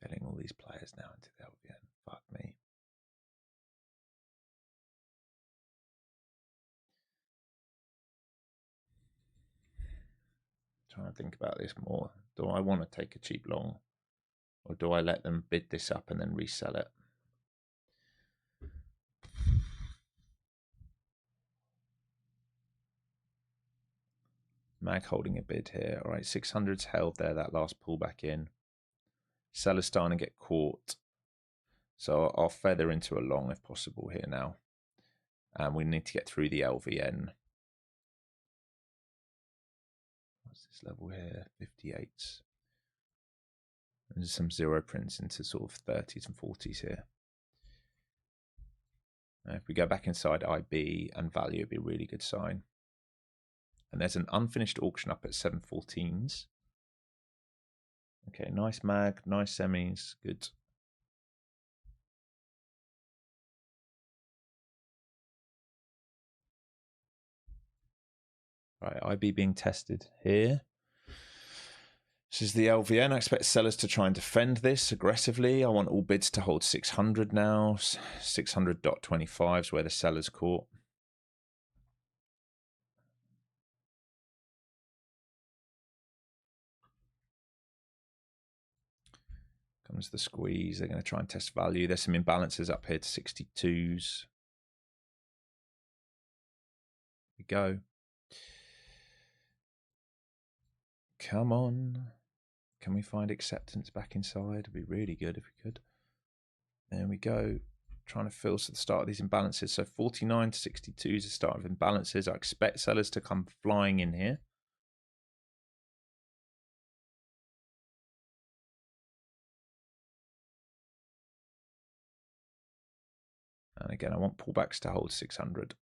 Filling all these players now into the LVN. Fuck me. Trying to think about this more. Do I want to take a cheap long? Or do I let them bid this up and then resell it? Mag holding a bid here. All right, 600's held there, that last pullback in. Seller's starting to get caught. So I'll feather into a long if possible here now. And we need to get through the LVN. What's this level here? 58s. There's some zero prints into sort of 30s and 40s here. Now if we go back inside IB and value, it'd be a really good sign. And there's an unfinished auction up at 714s. Okay, nice mag, nice semis, good. Right, IB being tested here. This is the LVN. I expect sellers to try and defend this aggressively. I want all bids to hold 600 now. 600.25 is where the seller's caught. Comes the squeeze. They're going to try and test value. There's some imbalances up here to 62s. Here we go. Come on. Can we find acceptance back inside? It'd be really good if we could. There we go. Trying to fill to the start of these imbalances. So 49 to 62 is the start of imbalances. I expect sellers to come flying in here. And again, I want pullbacks to hold 600.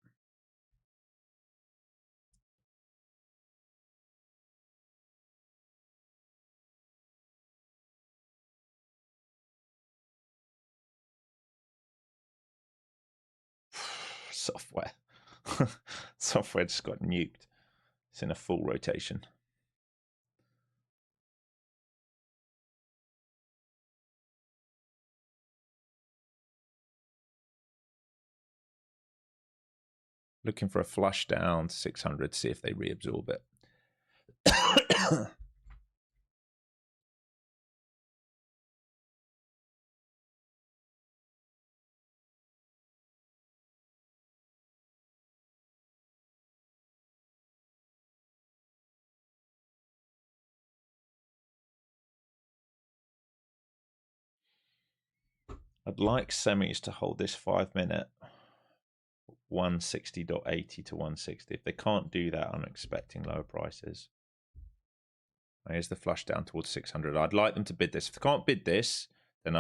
Software. Software just got nuked. It's in a full rotation. Looking for a flush down to 600, see if they reabsorb it. I'd like semis to hold this 5 minute 160.80 to 160. If they can't do that, I'm expecting lower prices. Here's the flush down towards 600. I'd like them to bid this. If they can't bid this, then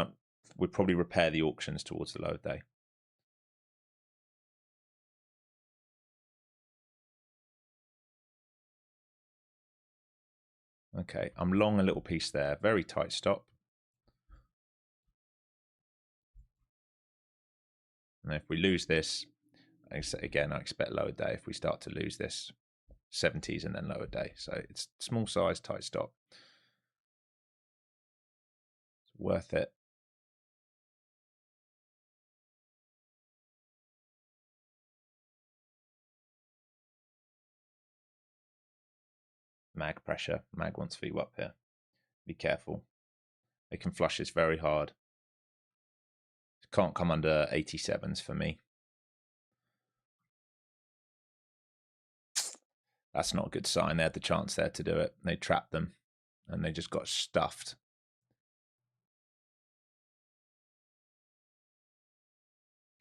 we'd probably repair the auctions towards the lower day. Okay, I'm long a little piece there. Very tight stop. And if we lose this, again, I expect lower day if we start to lose this. 70s and then lower day. So it's small size, tight stop. It's worth it. Mag pressure. Mag wants VWAP here. Be careful. They can flush this very hard. It can't come under 87s for me. That's not a good sign. They had the chance there to do it. They trapped them and they just got stuffed.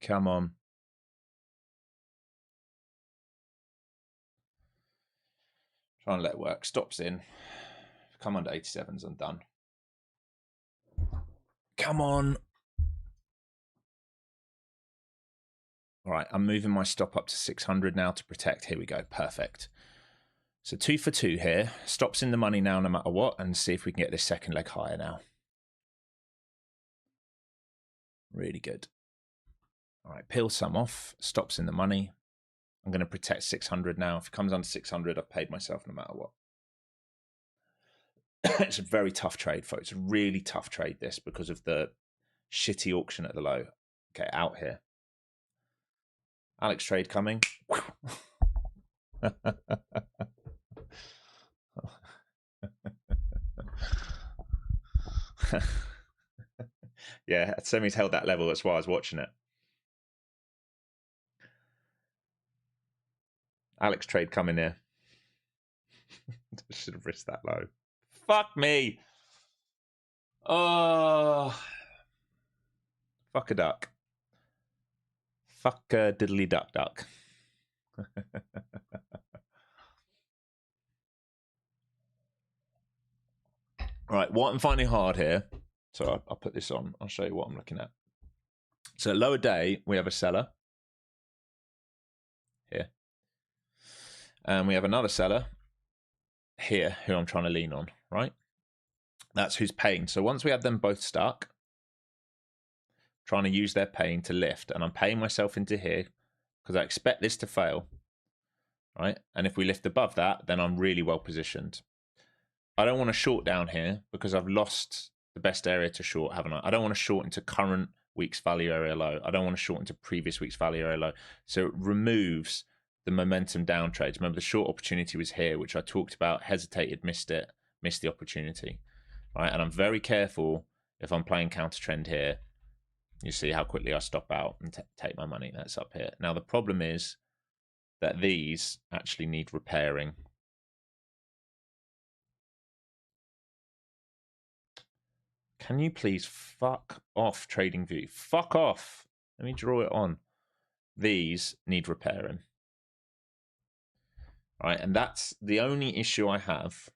Come on. Try and let it work. Stops in. Come under 87s, I'm done. Come on. All right, I'm moving my stop up to 600 now to protect. Here we go. Perfect. So 2 for 2 here. Stops in the money now no matter what, and see if we can get this second leg higher now. Really good. All right, peel some off. Stops in the money. I'm going to protect 600 now. If it comes under 600, I've paid myself no matter what. It's a very tough trade, folks. Really tough trade, this, because of the shitty auction at the low. Okay, out here. Alex trade coming. Yeah, Semi's held that level. That's why I was watching it. Alex trade coming here. Should have risked that low. Fuck me. Oh. Fuck a duck. Fuck a diddly duck duck. Right, what I'm finding hard here. So I'll put this on. I'll show you what I'm looking at. So lower day, we have a seller. Here. And we have another seller here who I'm trying to lean on, right? That's who's paying. So once we have them both stuck, trying to use their pain to lift, and I'm paying myself into here because I expect this to fail, right? And if we lift above that, then I'm really well positioned. I don't want to short down here because I've lost the best area to short, haven't I? I don't want to short into current week's value area low. I don't want to short into previous week's value area low. So it removes the momentum down trades. Remember, the short opportunity was here, which I talked about, hesitated, missed it, missed the opportunity, right? And I'm very careful if I'm playing counter trend here. You see how quickly I stop out and take my money. That's up here. Now, the problem is that these actually need repairing. Can you please fuck off, TradingView? Fuck off. Let me draw it on. These need repairing. All right, and that's the only issue I have,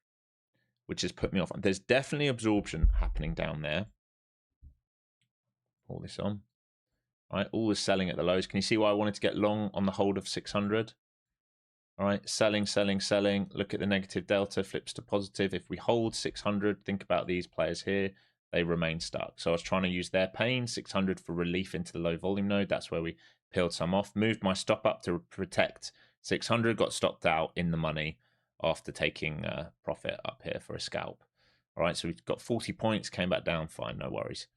which has put me off. There's definitely absorption happening down there. Pull this on. All right, all the selling at the lows. Can you see why I wanted to get long on the hold of 600? All right, selling, selling, selling. Look at the negative delta, flips to positive. If we hold 600, think about these players here. They remain stuck. So I was trying to use their pain, 600 for relief into the low volume node. That's where we peeled some off. Moved my stop up to protect 600. Got stopped out in the money after taking profit up here for a scalp. All right, so we've got 40 points. Came back down. Fine, no worries.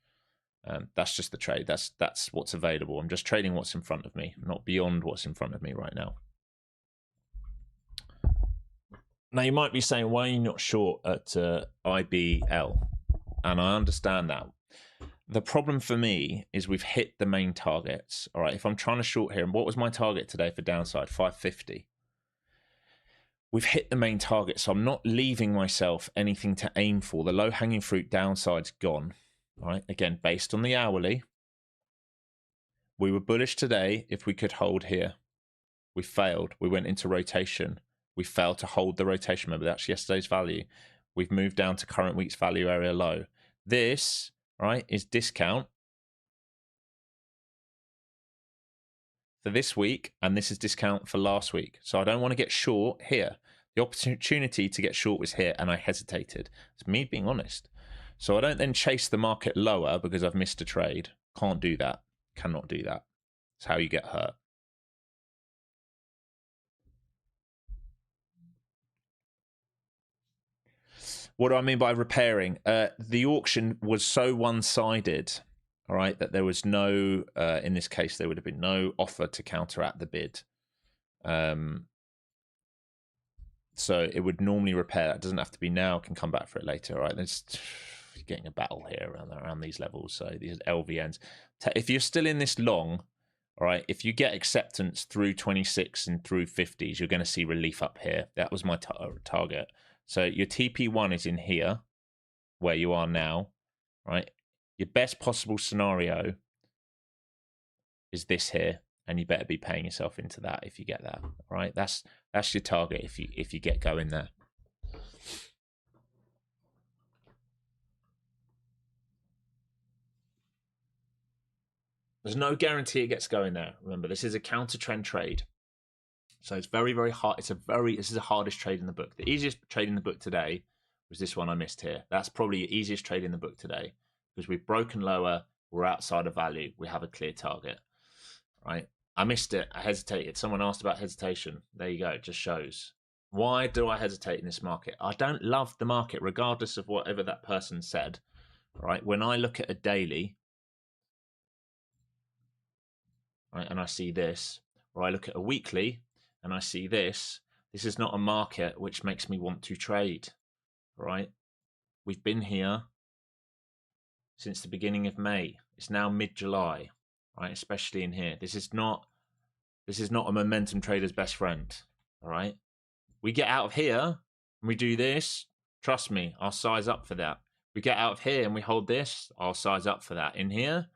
That's just the trade. That's what's available. I'm just trading what's in front of me, not beyond what's in front of me right now. Now, you might be saying, why are you not short at IBL? And I understand that. The problem for me is we've hit the main targets. All right, if I'm trying to short here, and what was my target today for downside? 550. We've hit the main target, so I'm not leaving myself anything to aim for. The low-hanging fruit downside's gone. All right, again, based on the hourly, we were bullish today if we could hold here. We failed. We went into rotation. We failed to hold the rotation. Remember, that's yesterday's value. We've moved down to current week's value area low. This, right, is discount for this week, and this is discount for last week. So I don't want to get short here. The opportunity to get short was here, and I hesitated. It's me being honest. So I don't then chase the market lower because I've missed a trade. Can't do that. Cannot do that. It's how you get hurt. What do I mean by repairing? The auction was so one-sided, all right, that there was no, in this case, there would have been no offer to counteract the bid. So it would normally repair. It doesn't have to be now. Can come back for it later, all right? There's getting a battle here around these levels. So these LVNs. If you're still in this long, all right, if you get acceptance through 26 and through 50s, you're going to see relief up here. That was my target. So your TP1 is in here, where you are now, right? Your best possible scenario is this here, and you better be paying yourself into that if you get that, right? That's your target if you get going there. There's no guarantee it gets going there. Remember, this is a counter trend trade. So it's very, very hard. This is the hardest trade in the book. The easiest trade in the book today was this one I missed here. That's probably the easiest trade in the book today because we've broken lower. We're outside of value. We have a clear target, right? I missed it. I hesitated. Someone asked about hesitation. There you go. It just shows. Why do I hesitate in this market? I don't love the market, regardless of whatever that person said, right? When I look at a daily, right, and I see this, or I look at a weekly, and I see this is not a market which makes me want to trade, right? We've been here since the beginning of May. It's now mid-July, right? Especially in here. This is not a momentum trader's best friend, all right? We get out of here and we do this, trust me, I'll size up for that. We get out of here and we hold this, I'll size up for that. In here,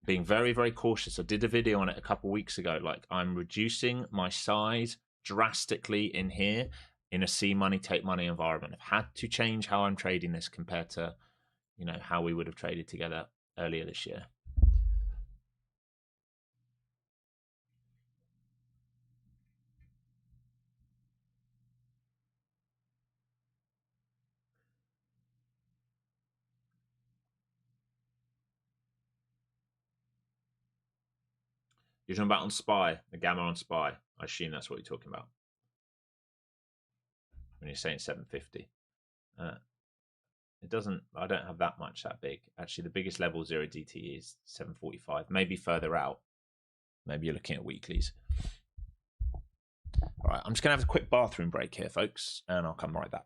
being very, very cautious. I did a video on it a couple of weeks ago. Like, I'm reducing my size drastically in here in a see money, take money environment. I've had to change how I'm trading this compared to, you know, how we would have traded together earlier this year. You're talking about on SPY, the gamma on SPY. I assume that's what you're talking about when you're saying 750. It doesn't, I don't have that much that big. Actually, the biggest level 0 DT is 745, maybe further out. Maybe you're looking at weeklies. All right, I'm just going to have a quick bathroom break here, folks, and I'll come right back.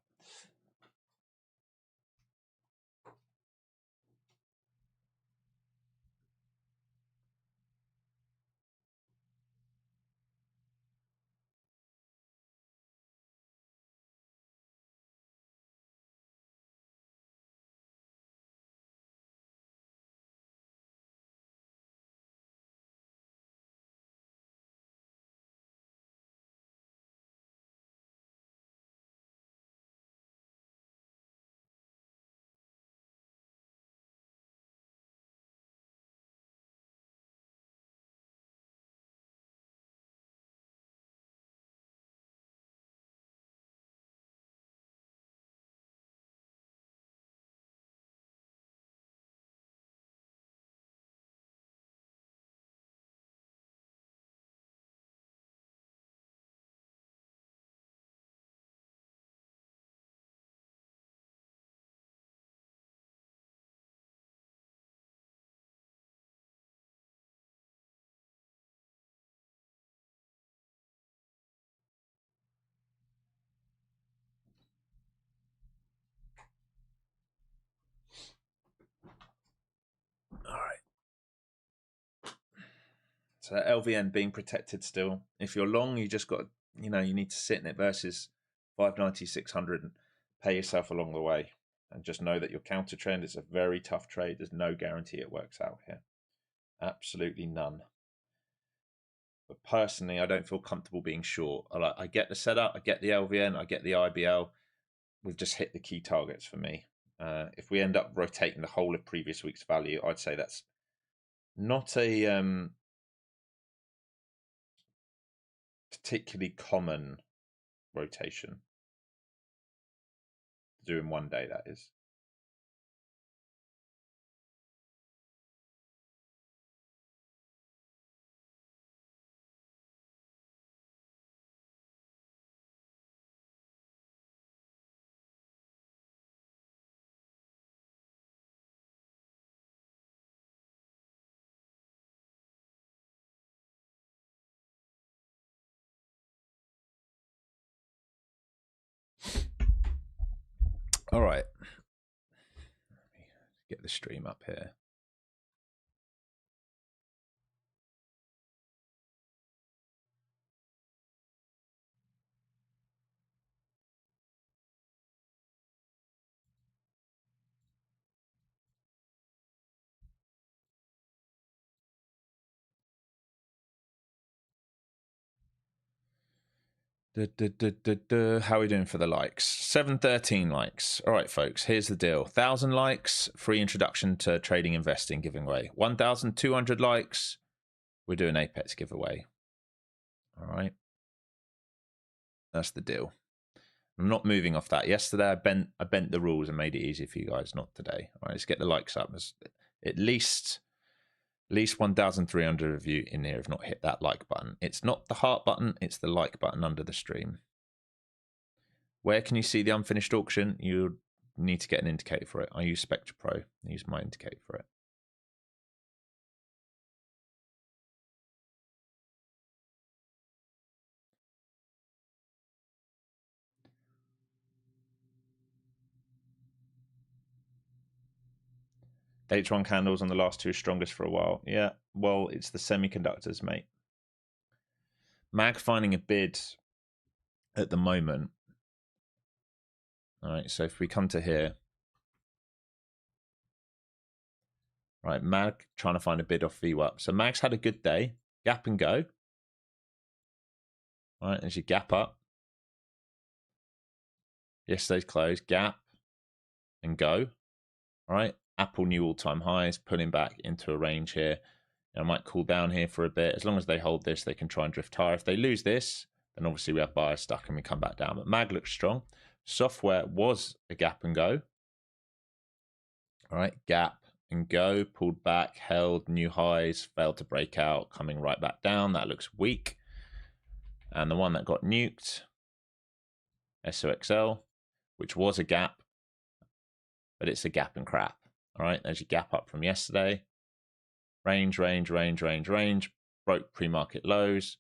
So LVN being protected still. If you're long, you just got, you need to sit in it versus 590, 600 and pay yourself along the way. And just know that your counter trend is a very tough trade. There's no guarantee it works out here. Absolutely none. But personally, I don't feel comfortable being short. I get the setup, I get the LVN, I get the IBL. We've just hit the key targets for me. If we end up rotating the whole of previous week's value, I'd say that's not a particularly common rotation to do in one day, that is. All right. Let me get the stream up here. How are we doing for the likes? 713 likes. All right, folks, here's the deal. 1,000 likes, free introduction to trading investing giving away. 1,200 likes, we're doing Apex giveaway. All right. That's the deal. I'm not moving off that. Yesterday, I bent the rules and made it easier for you guys, not today. All right, let's get the likes up. There's at least 1,300 of you in here have not hit that like button. It's not the heart button, it's the like button under the stream. Where can you see the unfinished auction? You need to get an indicator for it. I use Spectra Pro. I use my indicator for it. H1 candles on the last two strongest for a while. Yeah, well, it's the semiconductors, mate. Mag finding a bid at the moment. All right, so if we come to here. Right, Mag trying to find a bid off VWAP. So Mag's had a good day. Gap and go. All right, as you gap up. Yesterday's close, gap and go. All right, Apple new all-time highs, pulling back into a range here. I might cool down here for a bit. As long as they hold this, they can try and drift higher. If they lose this, then obviously we have buyers stuck and we come back down. But Mag looks strong. Software was a gap and go. All right, gap and go, pulled back, held new highs, failed to break out, coming right back down. That looks weak. And the one that got nuked, SOXL, which was a gap, but it's a gap and crap. All right, there's your gap up from yesterday. Range, broke pre-market lows,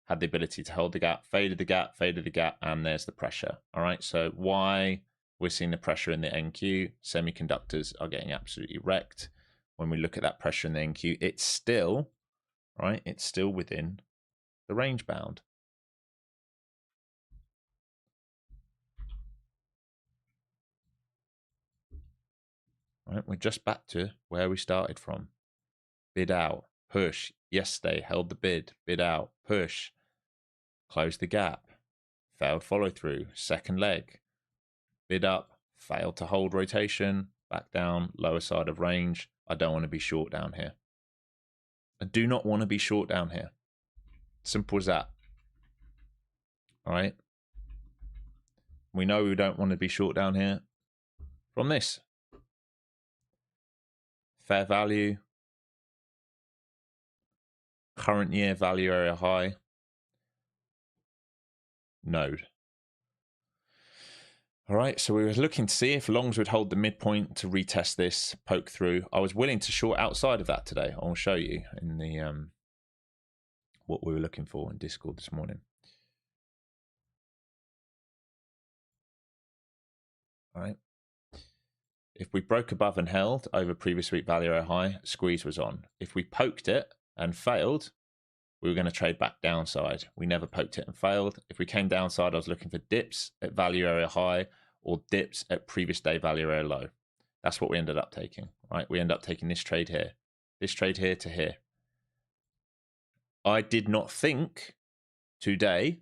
had the ability to hold the gap, faded the gap, and there's the pressure. All right, so why we're seeing the pressure in the NQ, semiconductors are getting absolutely wrecked. When we look at that pressure in the NQ, it's still, right, it's still within the range bound. All right, we're just back to where we started from. Bid out, push. Yesterday held the bid out, push. Closed the gap, failed follow through, second leg, bid up, failed to hold rotation, back down, lower side of range. I don't want to be short down here. I do not want to be short down here. Simple as that. All right. We know we don't want to be short down here from this. Fair value. Current year value area high. Node. All right, so we were looking to see if longs would hold the midpoint to retest this, poke through. I was willing to short outside of that today. I'll show you in the what we were looking for in Discord this morning. All right. If we broke above and held over previous week value area high, squeeze was on. If we poked it and failed, we were going to trade back downside. We never poked it and failed. If we came downside, I was looking for dips at value area high or dips at previous day value area low. That's what we ended up taking, right? We ended up taking this trade here to here. I did not think today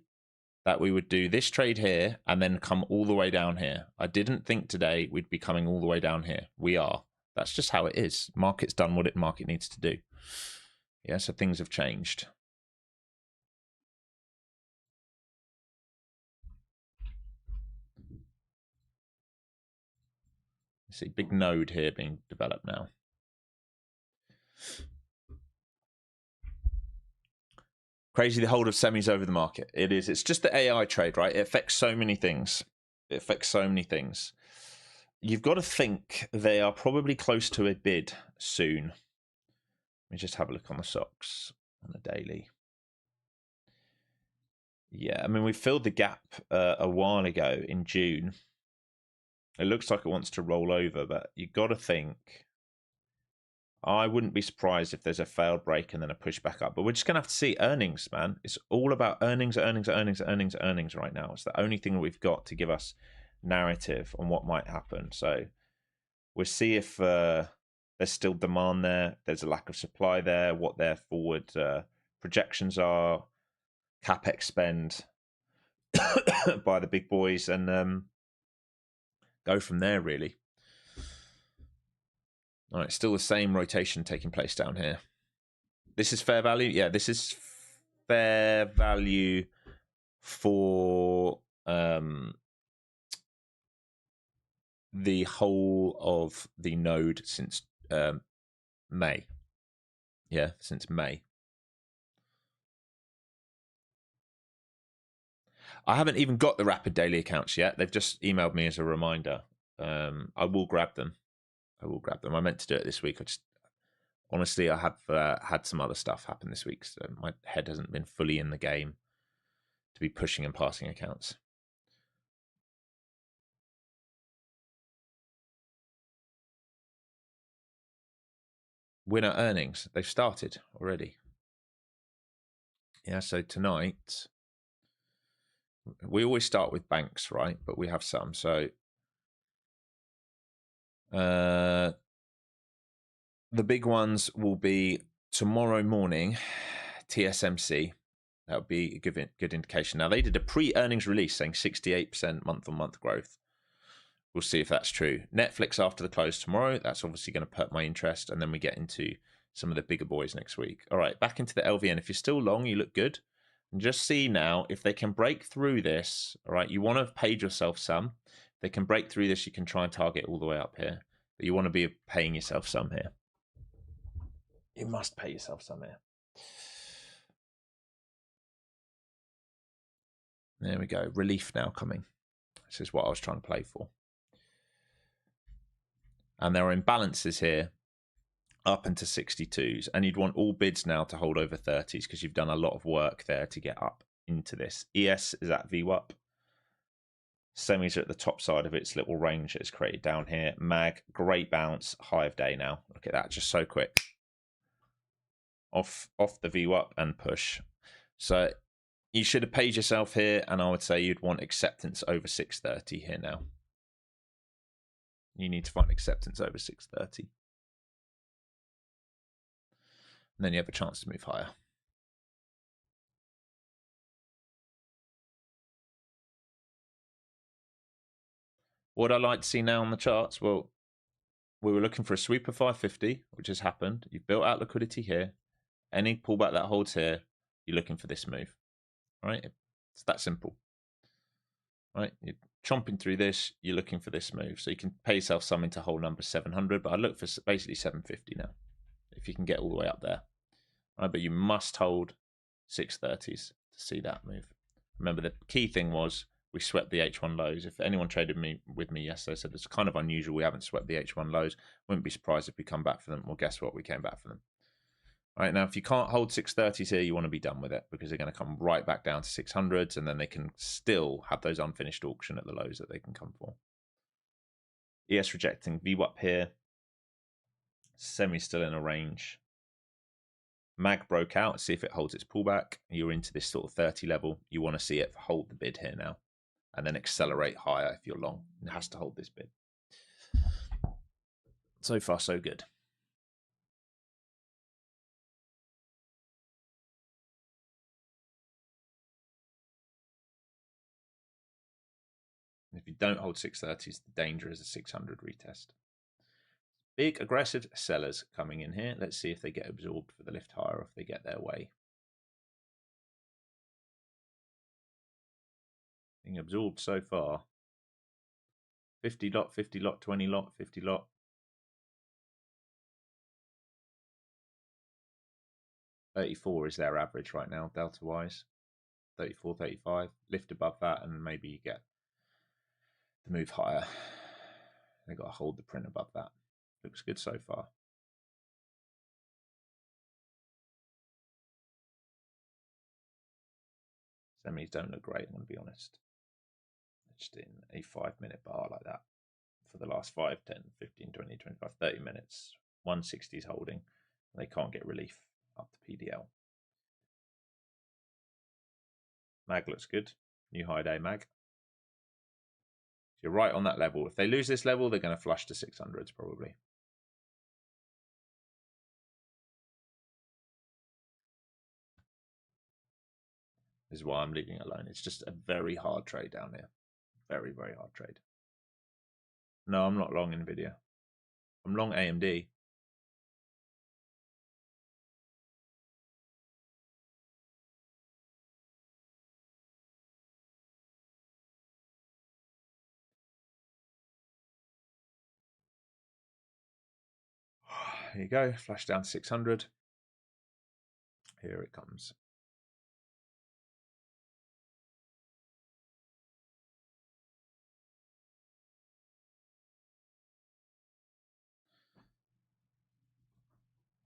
that we would do this trade here and then come all the way down here. I didn't think today we'd be coming all the way down here. We are. That's just how it is. Market's done what market needs to do. Yeah, so things have changed. You see, big node here being developed now. Crazy the hold of semis over the market. It is. It's just the AI trade, right? It affects so many things. It affects so many things. You've got to think they are probably close to a bid soon. Let me just have a look on the stocks on the daily. Yeah, I mean, we filled the gap a while ago in June. It looks like it wants to roll over, but you've got to think. I wouldn't be surprised if there's a failed break and then a push back up. But we're just going to have to see earnings, man. It's all about earnings right now. It's the only thing that we've got to give us narrative on what might happen. So we'll see if there's still demand there. There's a lack of supply there. What their forward projections are. CapEx spend by the big boys. And go from there, really. All right, still the same rotation taking place down here. This is fair value. Yeah, this is fair value for the whole of the node since May. Yeah, since May. I haven't even got the rapid daily accounts yet. They've just emailed me as a reminder. I will grab them. I meant to do it this week. Honestly, I have had some other stuff happen this week, so my head hasn't been fully in the game to be pushing and passing accounts. Winner earnings, they've started already. Yeah, so tonight, we always start with banks, right? But we have some. So the big ones will be tomorrow morning, TSMC. That would be a good indication. Now, they did a pre-earnings release saying 68% month-on-month growth. We'll see if that's true. Netflix after the close tomorrow. That's obviously going to perk my interest. And then we get into some of the bigger boys next week. All right, back into the LVN. If you're still long, you look good. And just see now, if they can break through this, all right, you want to have paid yourself some. If they can break through this, you can try and target all the way up here. But you want to be paying yourself some here. You must pay yourself some here. There we go. Relief now coming. This is what I was trying to play for. And there are imbalances here up into 62s. And you'd want all bids now to hold over 30s because you've done a lot of work there to get up into this. ES is at VWAP. Semis are at the top side of its little range that is created down here. MAG, great bounce, high of day now. Look at that, just so quick. Off the VWAP and push. So you should have paid yourself here, and I would say you'd want acceptance over 630 here now. You need to find acceptance over 630. And then you have a chance to move higher. What I like to see now on the charts, well, we were looking for a sweep of 550, which has happened. You've built out liquidity here. Any pullback that holds here, you're looking for this move. All right? It's that simple. All right? You're chomping through this, you're looking for this move. So you can pay yourself some into whole number 700, but I look for basically 750 now, if you can get all the way up there. All right? But you must hold 630s to see that move. Remember, the key thing was we swept the H1 lows. If anyone traded with me yesterday, said it's kind of unusual we haven't swept the H1 lows. Wouldn't be surprised if we come back for them. Well, guess what? We came back for them. All right, now if you can't hold 630s here, you want to be done with it because they're going to come right back down to 600s, and then they can still have those unfinished auction at the lows that they can come for. ES rejecting VWAP here. Semi still in a range. Mag broke out. See if it holds its pullback. You're into this sort of 30 level. You want to see it hold the bid here now, and then accelerate higher if you're long. It has to hold this bid. So far, so good. If you don't hold 630s, the danger is a 600 retest. Big aggressive sellers coming in here. Let's see if they get absorbed for the lift higher or if they get their way. Being absorbed so far. 50 lot, 50 lot, 20 lot, 50 lot. $34 is their average right now, delta wise. 34, 35. Lift above that and maybe you get the move higher. They got to hold the print above that. Looks good so far. Semis don't look great, I'm going to be honest. Just in a 5-minute bar like that for the last 5, 10, 15, 20, 25, 30 minutes. 160 is holding. They can't get relief up to PDL. Mag looks good. New high day mag. So you're right on that level. If they lose this level, they're going to flush to 600s probably. This is why I'm leaving it alone. It's just a very hard trade down here. Very, very hard trade. No, I'm not long Nvidia. I'm long AMD. Here you go. Flash down to 600. Here it comes.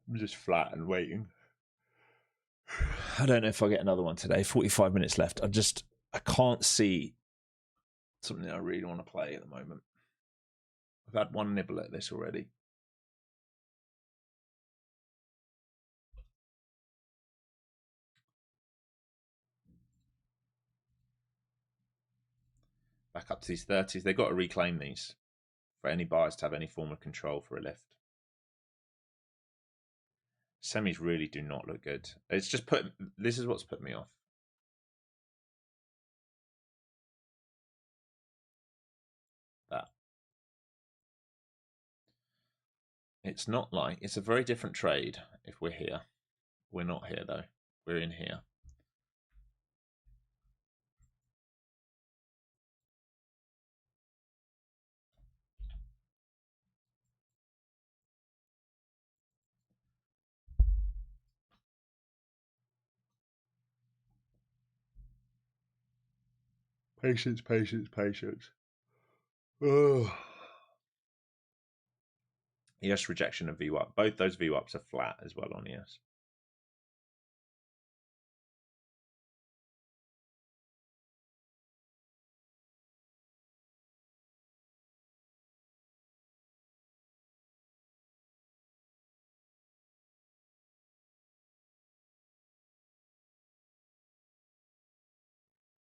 I'm just flat and waiting. I don't know if I get another one today. 45 minutes left. I can't see something I really want to play at the moment. I've had one nibble at this already. Back up to these 30s. They've got to reclaim these for any buyers to have any form of control for a lift. Semis really do not look good. It's just this is what's put me off. That. It's not like, it's a very different trade if we're here. We're not here though. We're in here. Patience, patience, patience. Oh. ES rejection of VWAP. Both those VWAPs are flat as well on ES.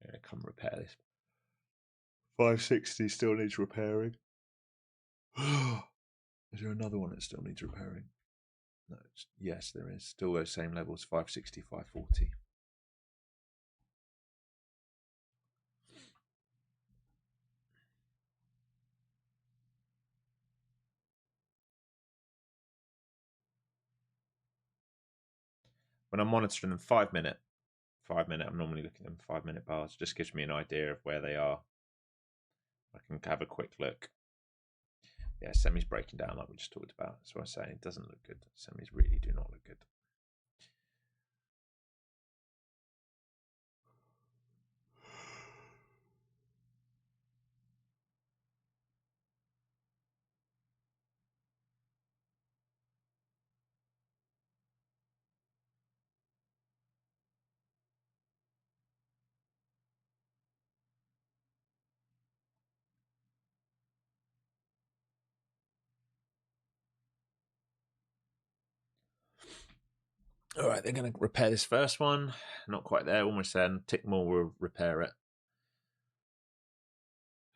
Yeah, come repair this. 560 still needs repairing. Is there another one that still needs repairing? No, yes, there is. Still those same levels, 560, 540. When I'm monitoring them 5 minute, I'm normally looking at them 5-minute bars. Just gives me an idea of where they are. I can have a quick look. Yeah, semis breaking down like we just talked about. That's what I'm saying. It doesn't look good. Semis really do not look good. All right, they're going to repair this first one. Not quite there, almost there. Tick more will repair it.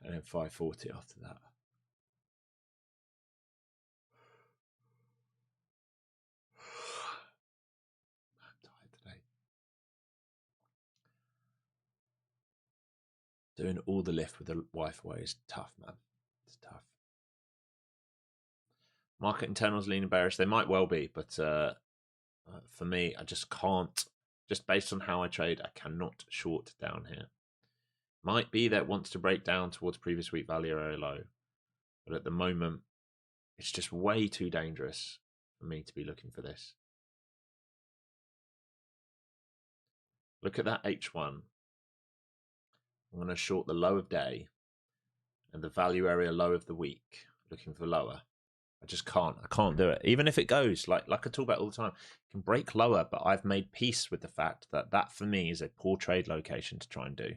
And then 540 after that. I'm tired today. Doing all the lift with the Wi-Fi is tough, man. It's tough. Market internals leaning bearish. They might well be, but for me, I just can't. Just based on how I trade, I cannot short down here. Might be that it wants to break down towards previous week value area low, but at the moment, it's just way too dangerous for me to be looking for this. Look at that H1. I'm going to short the low of day and the value area low of the week, looking for lower. I just can't. I can't do it. Even if it goes, like I talk about all the time, it can break lower, but I've made peace with the fact that that for me is a poor trade location to try and do.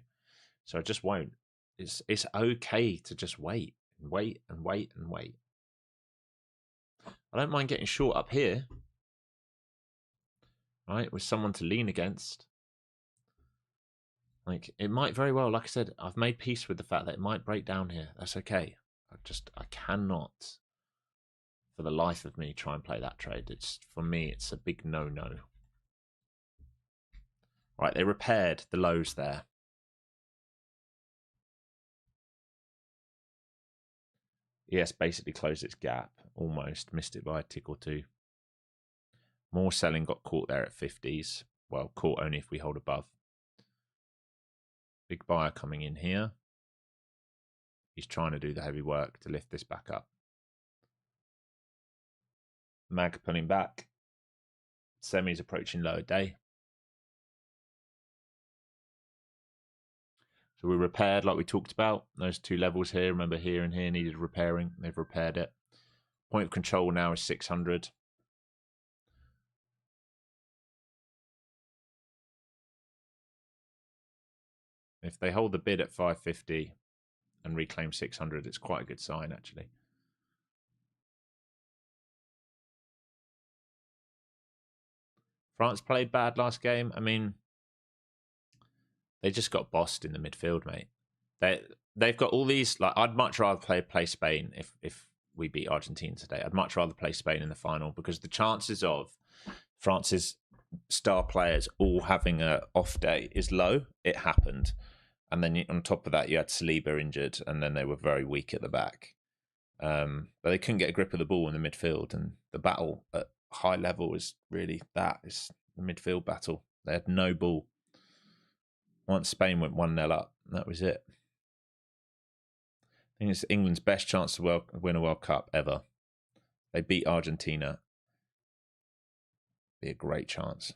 So I just won't. It's okay to just wait and wait and wait and wait. I don't mind getting short up here, right, with someone to lean against. Like, it might very well, like I said, I've made peace with the fact that it might break down here. That's okay. I cannot, for the life of me, try and play that trade. It's, for me, it's a big no-no. Right, they repaired the lows there. ES basically closed its gap, almost. Missed it by a tick or two. More selling got caught there at 50s. Well, caught only if we hold above. Big buyer coming in here. He's trying to do the heavy work to lift this back up. Mag pulling back. Semi's approaching lower day. So we repaired like we talked about. Those two levels here, remember here and here needed repairing. They've repaired it. Point of control now is 600. If they hold the bid at 550 and reclaim 600, it's quite a good sign, actually. France played bad last game. I mean, they just got bossed in the midfield, mate. They've got all these, like, I'd much rather play Spain if we beat Argentina today. I'd much rather play Spain in the final, because the chances of France's star players all having a off day is low. It happened. And then on top of that, you had Saliba injured, and then they were very weak at the back. But they couldn't get a grip of the ball in the midfield, and the battle at high level is really that. It's the midfield battle. They had no ball. Once Spain went 1-0 up, that was it. I think it's England's best chance to win a World Cup ever. They beat Argentina. Be a great chance.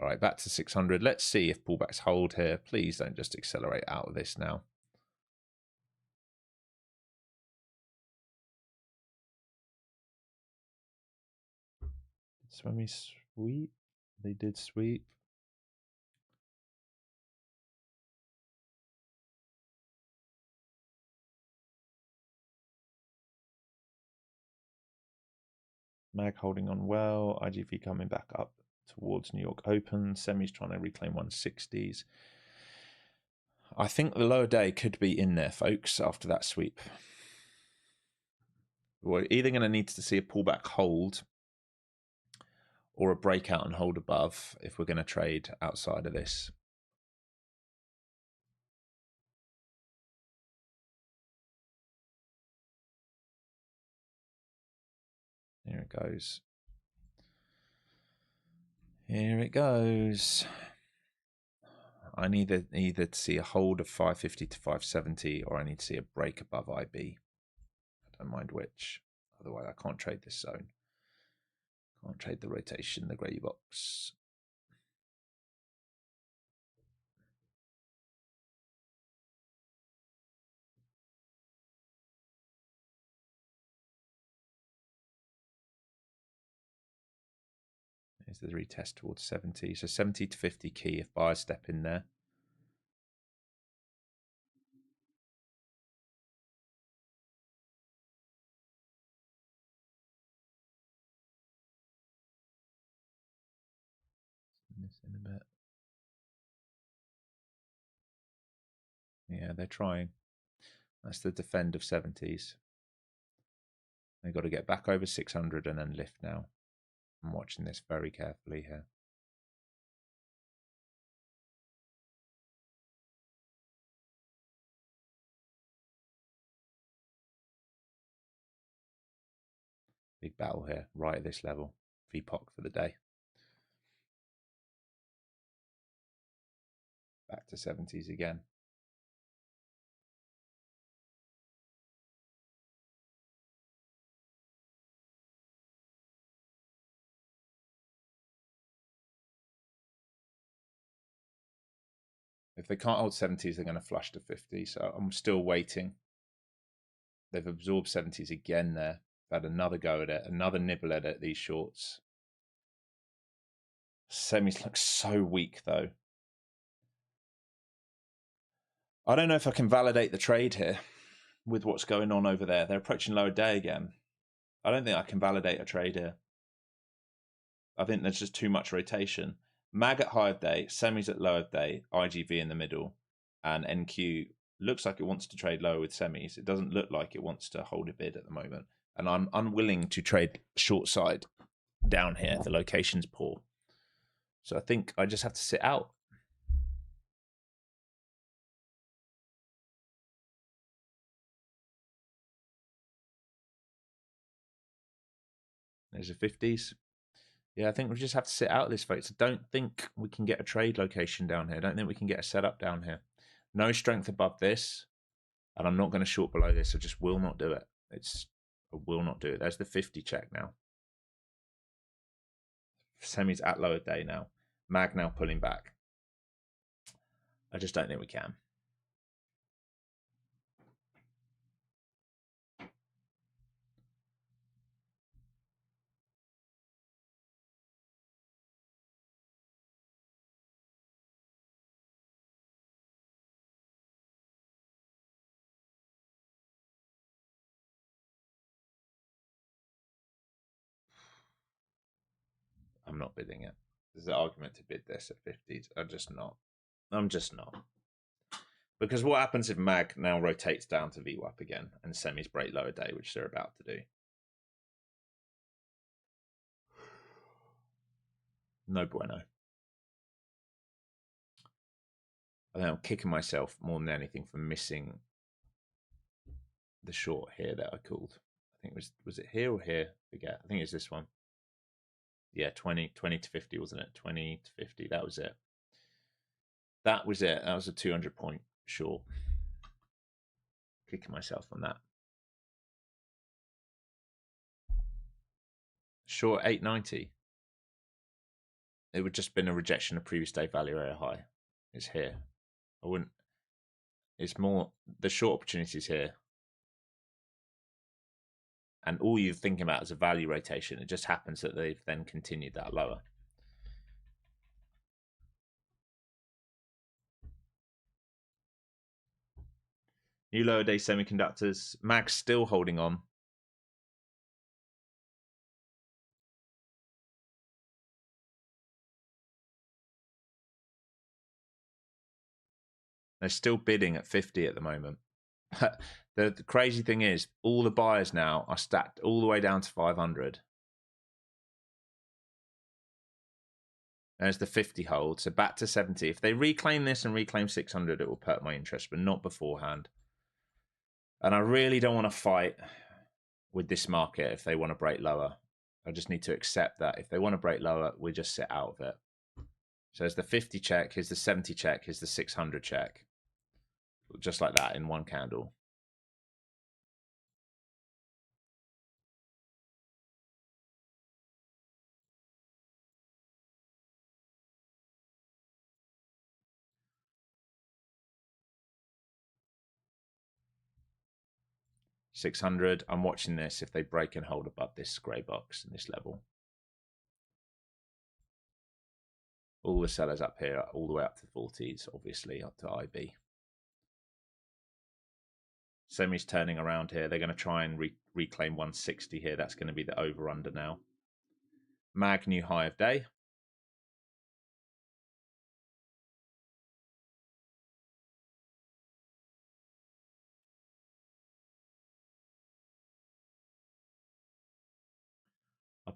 All right, back to 600. Let's see if pullbacks hold here. Please don't just accelerate out of this now. Swemmy sweep. They did sweep. Mag holding on well. IGV coming back up towards New York Open. Semi's trying to reclaim 160s. I think the lower day could be in there, folks, after that sweep. We're either going to need to see a pullback hold or a breakout and hold above if we're going to trade outside of this. Here it goes. Here it goes. I need either to see a hold of 550 to 570, or I need to see a break above IB. I don't mind which. Otherwise, I can't trade this zone. Can't trade the rotation, the grey box. Here's the retest towards 70. So 70 to 50 key if buyers step in there. this in a bit. Yeah, they're trying. That's the defend of 70s. They've got to get back over 600 and then lift now. I'm watching this very carefully here. Big battle here, right at this level. VPOC for the day. Back to 70s again. If they can't hold 70s, they're going to flush to 50. So I'm still waiting. They've absorbed 70s again there. Had another go at it, another nibble at it, these shorts. Semis look so weak though. I don't know if I can validate the trade here with what's going on over there. They're approaching lower day again. I don't think I can validate a trade here. I think there's just too much rotation. MAG at higher day, semis at lower day, IGV in the middle, and NQ looks like it wants to trade lower with semis. It doesn't look like it wants to hold a bid at the moment. And I'm unwilling to trade short side down here. The location's poor. So I think I just have to sit out. There's a 50s. Yeah, I think we just have to sit out this, folks. I don't think we can get a trade location down here. I don't think we can get a setup down here. No strength above this. And I'm not going to short below this. I just will not do it. I will not do it. There's the 50 check now. Semis at lower day now. MAG now pulling back. I just don't think we can. I'm not bidding it. There's an argument to bid this at 50s. I'm just not. Because what happens if MAG now rotates down to VWAP again and semis break lower day, which they're about to do? No bueno. I think I'm kicking myself more than anything for missing the short here that I called. I think was it here or here? Forget. I think it's this one. Yeah, 20 to 50, wasn't it? 20 to 50. That was it. That was it. That was a 200-point short. Kicking myself on that. Short 890. It would just been a rejection of previous day value area high. It's here. I wouldn't. It's more the short opportunities here. And all you're thinking about is a value rotation. It just happens that they've then continued that lower. New lower day semiconductors. MAG's still holding on. They're still bidding at 50 at the moment. The crazy thing is, all the buyers now are stacked all the way down to 500. There's the 50 hold, so back to 70. If they reclaim this and reclaim 600, it will perk my interest, but not beforehand. And I really don't want to fight with this market if they want to break lower. I just need to accept that if they want to break lower, we just sit out of it. So there's the 50 check, here's the 70 check, here's the 600 check. Just like that in one candle. $600. I'm watching this if they break and hold above this grey box and this level. All the sellers up here, all the way up to 40s, obviously up to IB. Semi's turning around here. They're going to try and reclaim 160 here. That's going to be the over-under now. MAG new high of day.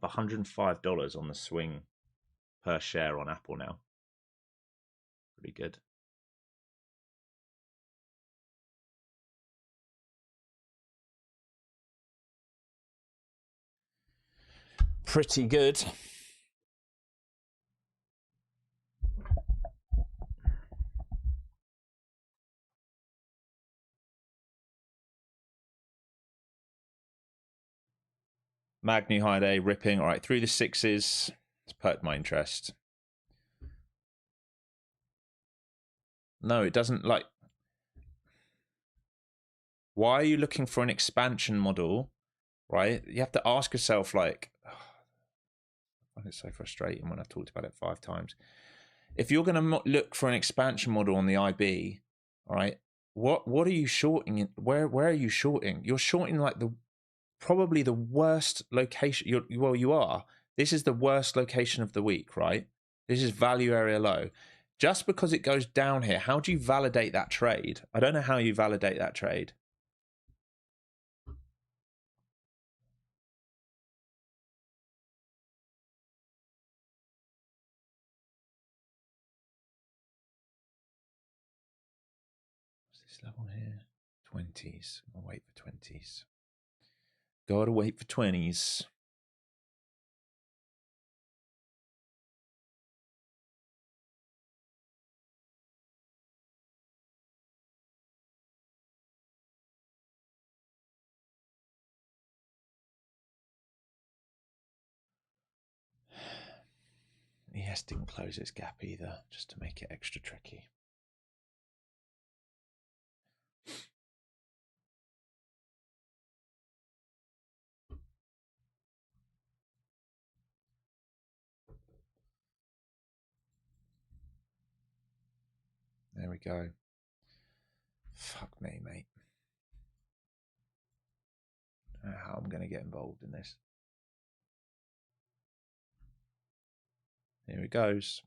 Up $105 on the swing per share on Apple now. Pretty good. Pretty good. Mag new high day, ripping. All right, through the sixes. It's perked my interest. No, it doesn't. Like, why are you looking for an expansion model, right? You have to ask yourself, like, I find it so frustrating when I've talked about it 5 times. If you're going to look for an expansion model on the IB, all right, what are you shorting? Where are you shorting? You're shorting like probably the worst location. You are. This is the worst location of the week, right? This is value area low. Just because it goes down here, how do you validate that trade? I don't know how you validate that trade. What's this level here? 20s. I'll wait for 20s. Gotta wait for 20s. ES didn't close its gap either, just to make it extra tricky. There we go. Fuck me, mate. I don't know how I'm going to get involved in this. Here it goes.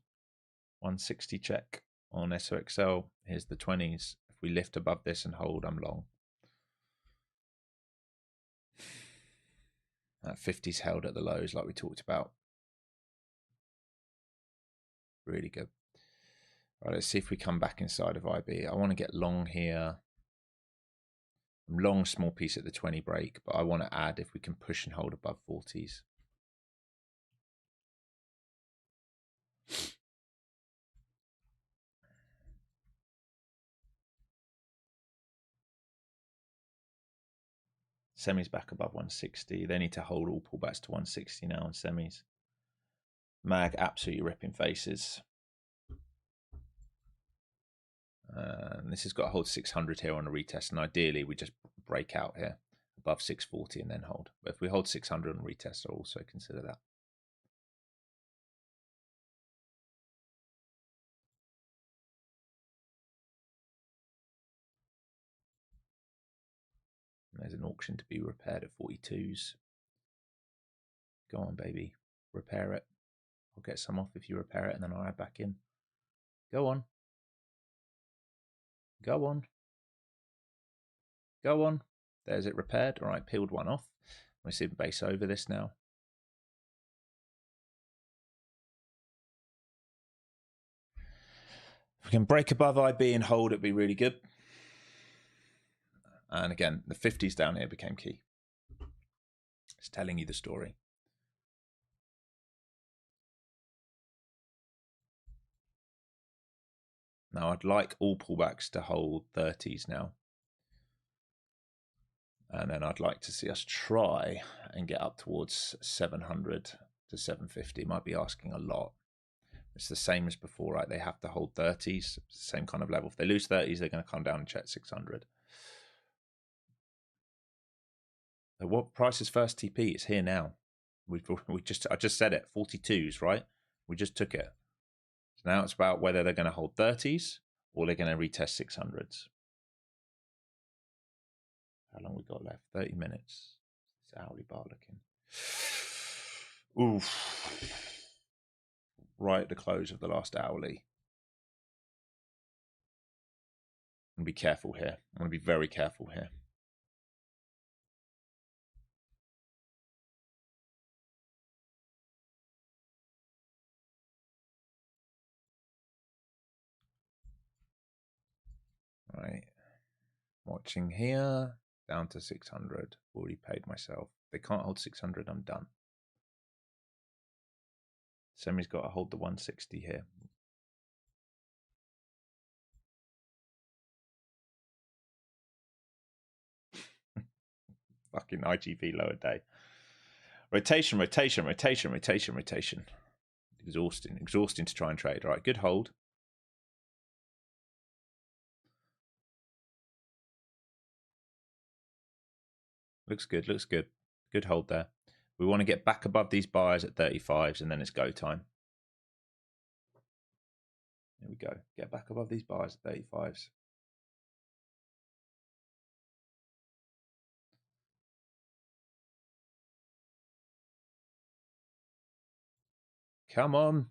160 check on SOXL. Here's the 20s. If we lift above this and hold, I'm long. That 50's held at the lows like we talked about. Really good. All right, let's see if we come back inside of IB. I want to get long here. I'm long small piece at the 20 break, but I want to add if we can push and hold above 40s. Semis back above 160. They need to hold all pullbacks to 160 now on semis. Mag absolutely ripping faces. This has got to hold 600 here on a retest, and ideally we just break out here above 640 and then hold. But if we hold 600 on retest, I'll also consider that. There's an auction to be repaired at 42s. Go on, baby. Repair it. I'll get some off if you repair it, and then I'll add back in. Go on. Go on. Go on. There's it repaired. All right, peeled one off. We're seeing base over this now. If we can break above IB and hold, it'd be really good. And again, the 50s down here became key. It's telling you the story. Now, I'd like all pullbacks to hold 30s now. And then I'd like to see us try and get up towards 700 to 750. Might be asking a lot. It's the same as before, right? They have to hold 30s, same kind of level. If they lose 30s, they're going to come down and check 600. So what price is first TP? It's here now. I just said it, 42s, right? We just took it. So now it's about whether they're going to hold 30s or they're going to retest 600s. How long we got left? 30 minutes. It's hourly bar looking. Oof. Right at the close of the last hourly. I'm going to be careful here. I'm going to be very careful here. Watching here, down to 600. Already paid myself. They can't hold 600, I'm done. Semi's got to hold the 160 here. Fucking IGV lower day. Rotation, rotation, rotation, rotation, rotation. Exhausting, exhausting to try and trade. All right, good hold. Looks good, looks good. Good hold there. We want to get back above these buyers at 35s and then it's go time. There we go. Get back above these buyers at 35s. Come on.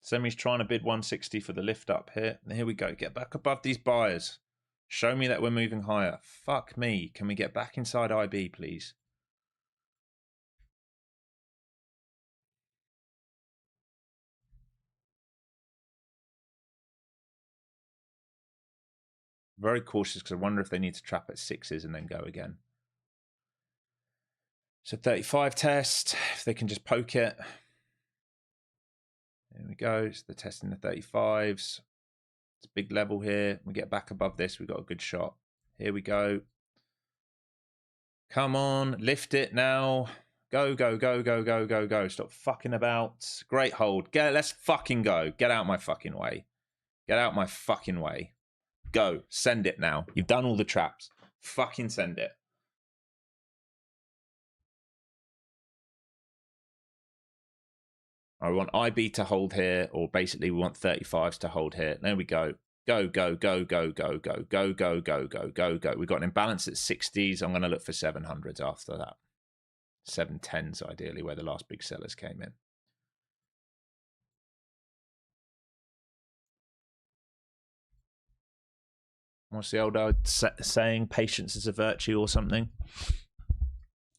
Semi's trying to bid 160 for the lift up here. And here we go. Get back above these buyers. Show me that we're moving higher. Fuck me. Can we get back inside IB, please? Very cautious because I wonder if they need to trap at 6s and then go again. So 35 test. If they can just poke it. There we go. So they're testing the 35s. It's a big level here. We get back above this. We've got a good shot. Here we go. Come on. Lift it now. Go, go, go, go, go, go, go. Stop fucking about. Great hold. Let's fucking go. Get out my fucking way. Get out my fucking way. Go. Send it now. You've done all the traps. Fucking send it. I want IB to hold here, or basically we want 35s to hold here. There we go. Go, go, go, go, go, go, go, go, go, go, go, go. We've got an imbalance at 60s. I'm going to look for 700s after that. 710s, ideally, where the last big sellers came in. What's the old saying? Patience is a virtue or something?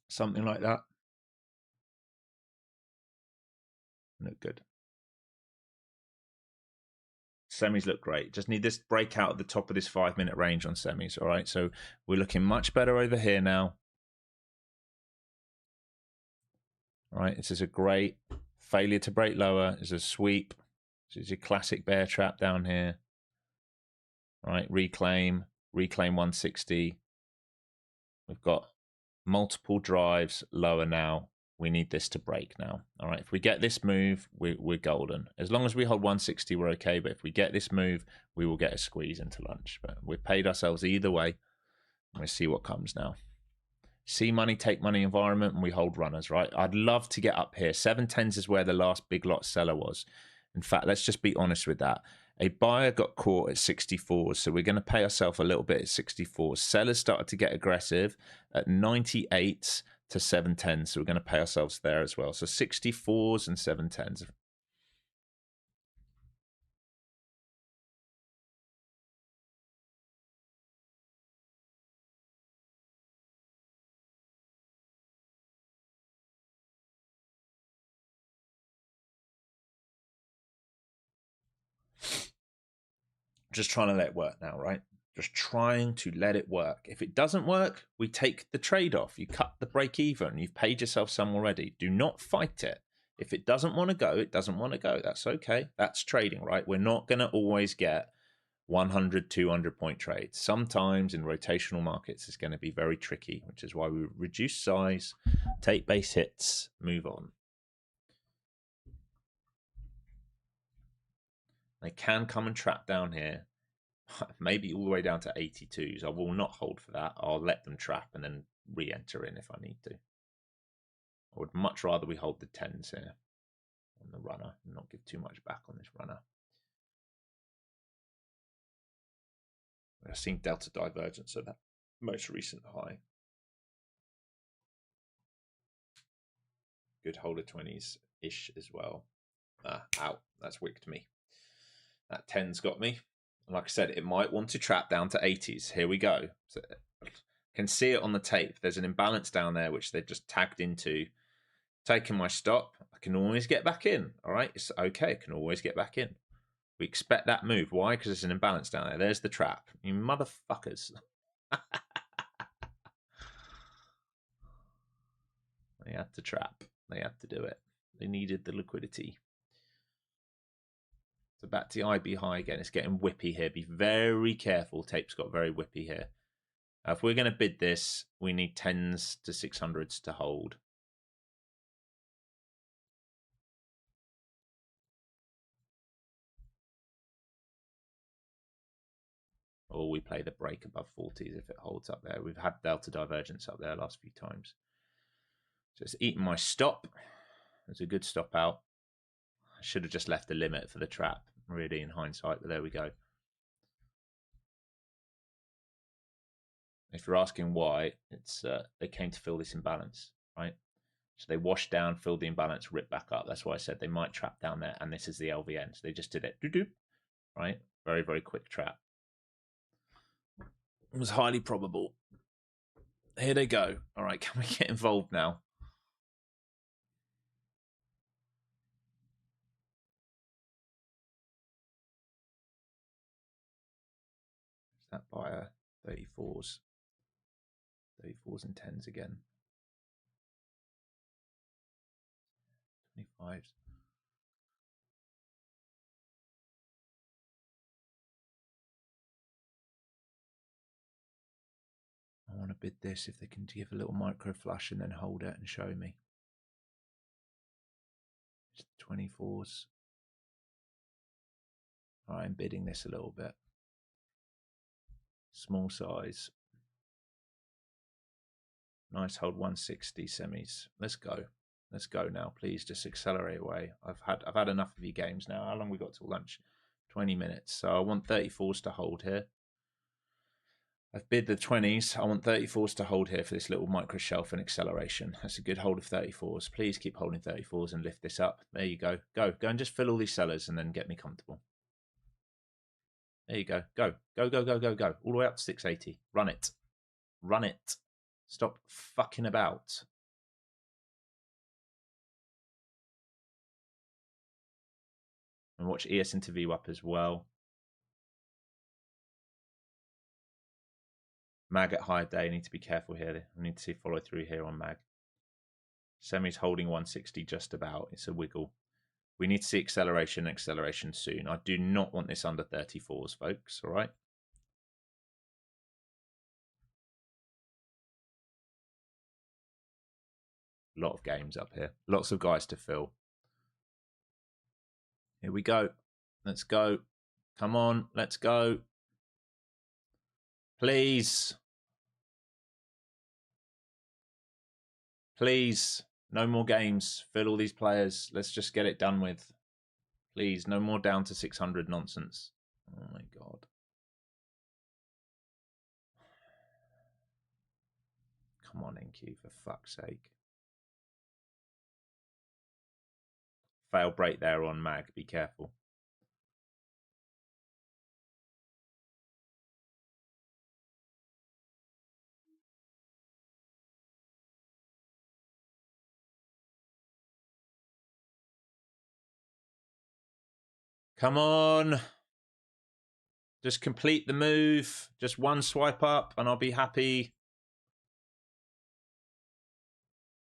Something like that. Look good. Semis look great. Just need this breakout at the top of this 5-minute range on semis. All right, so we're looking much better over here now. All right, this is a great failure to break lower. Is a sweep. This is your classic bear trap down here. All right, reclaim 160. We've got multiple drives lower now. We need this to break now. All right, if we get this move, we're golden. As long as we hold 160, we're okay. But if we get this move, we will get a squeeze into lunch. But we've paid ourselves either way. We'll see what comes now. See money, take money environment, and we hold runners, right? I'd love to get up here. 710s is where the last big lot seller was. In fact, let's just be honest with that. A buyer got caught at 64s, so we're going to pay ourselves a little bit at 64s. Sellers started to get aggressive at 98s to 710s, so we're going to pay ourselves there as well. So 64s and 710s. Just trying to let it work now, right? Just trying to let it work. If it doesn't work, we take the trade off. You cut the break even. You've paid yourself some already. Do not fight it. If it doesn't want to go, it doesn't want to go. That's okay. That's trading, right? We're not going to always get 100, 200 point trades. Sometimes in rotational markets, it's going to be very tricky, which is why we reduce size, take base hits, move on. They can come and trap down here, maybe all the way down to 82s. I will not hold for that. I'll let them trap and then re-enter in if I need to. I would much rather we hold the 10s here on the runner and not give too much back on this runner. I've seen delta divergence at that most recent high. Good hold of 20s-ish as well. Out. That's wicked me. That 10's got me. And like I said, it might want to trap down to 80s. Here we go. So, can see it on the tape. There's an imbalance down there, which they've just tagged into. Taking my stop. I can always get back in. All right. It's okay. I can always get back in. We expect that move. Why? Because it's an imbalance down there. There's the trap. You motherfuckers. They had to trap. They had to do it. They needed the liquidity. So back to the IB high again. It's getting whippy here. Be very careful. Tape's got very whippy here. If we're going to bid this, we need 10s to 600s to hold. Or we play the break above 40s if it holds up there. We've had delta divergence up there last few times. So it's eating my stop. It's a good stop out. I should have just left the limit for the trap, really, in hindsight, but there we go. If you're asking why, it's they came to fill this imbalance, right? So they washed down, filled the imbalance, ripped back up. That's why I said they might trap down there, and this is the LVN. So they just did it, right? Very, very quick trap. It was highly probable. Here they go. All right, can we get involved now? Is that buyer 34s? 34s and 10s again. 25s. I want to bid this if they can give a little micro flush and then hold it and show me. 24s. All right, I'm bidding this a little bit. Small size. Nice hold 160 semis. Let's go. Let's go now, please. Just accelerate away. I've had enough of your games now. How long we got till lunch? 20 minutes. So I want 34s to hold here. I've bid the 20s. I want 34s to hold here for this little micro shelf and acceleration. That's a good hold of 34s. Please keep holding 34s and lift this up. There you go. Go and just fill all these sellers and then get me comfortable. There you go. Go. All the way up to 680. Run it. Run it. Stop fucking about. And watch ES into VWAP as well. Mag at higher day. Need to be careful here. I need to see follow through here on mag. Semi's holding 160 just about. It's a wiggle. We need to see acceleration soon. I do not want this under 34s, folks. All right. A lot of games up here. Lots of guys to fill. Here we go. Let's go. Come on. Let's go. Please. Please. No more games. Fill all these players. Let's just get it done with. Please. No more down to 600 nonsense. Oh my God. Come on, NQ, for fuck's sake. Fail break there on mag. Be careful. Come on. Just complete the move. Just one swipe up and I'll be happy.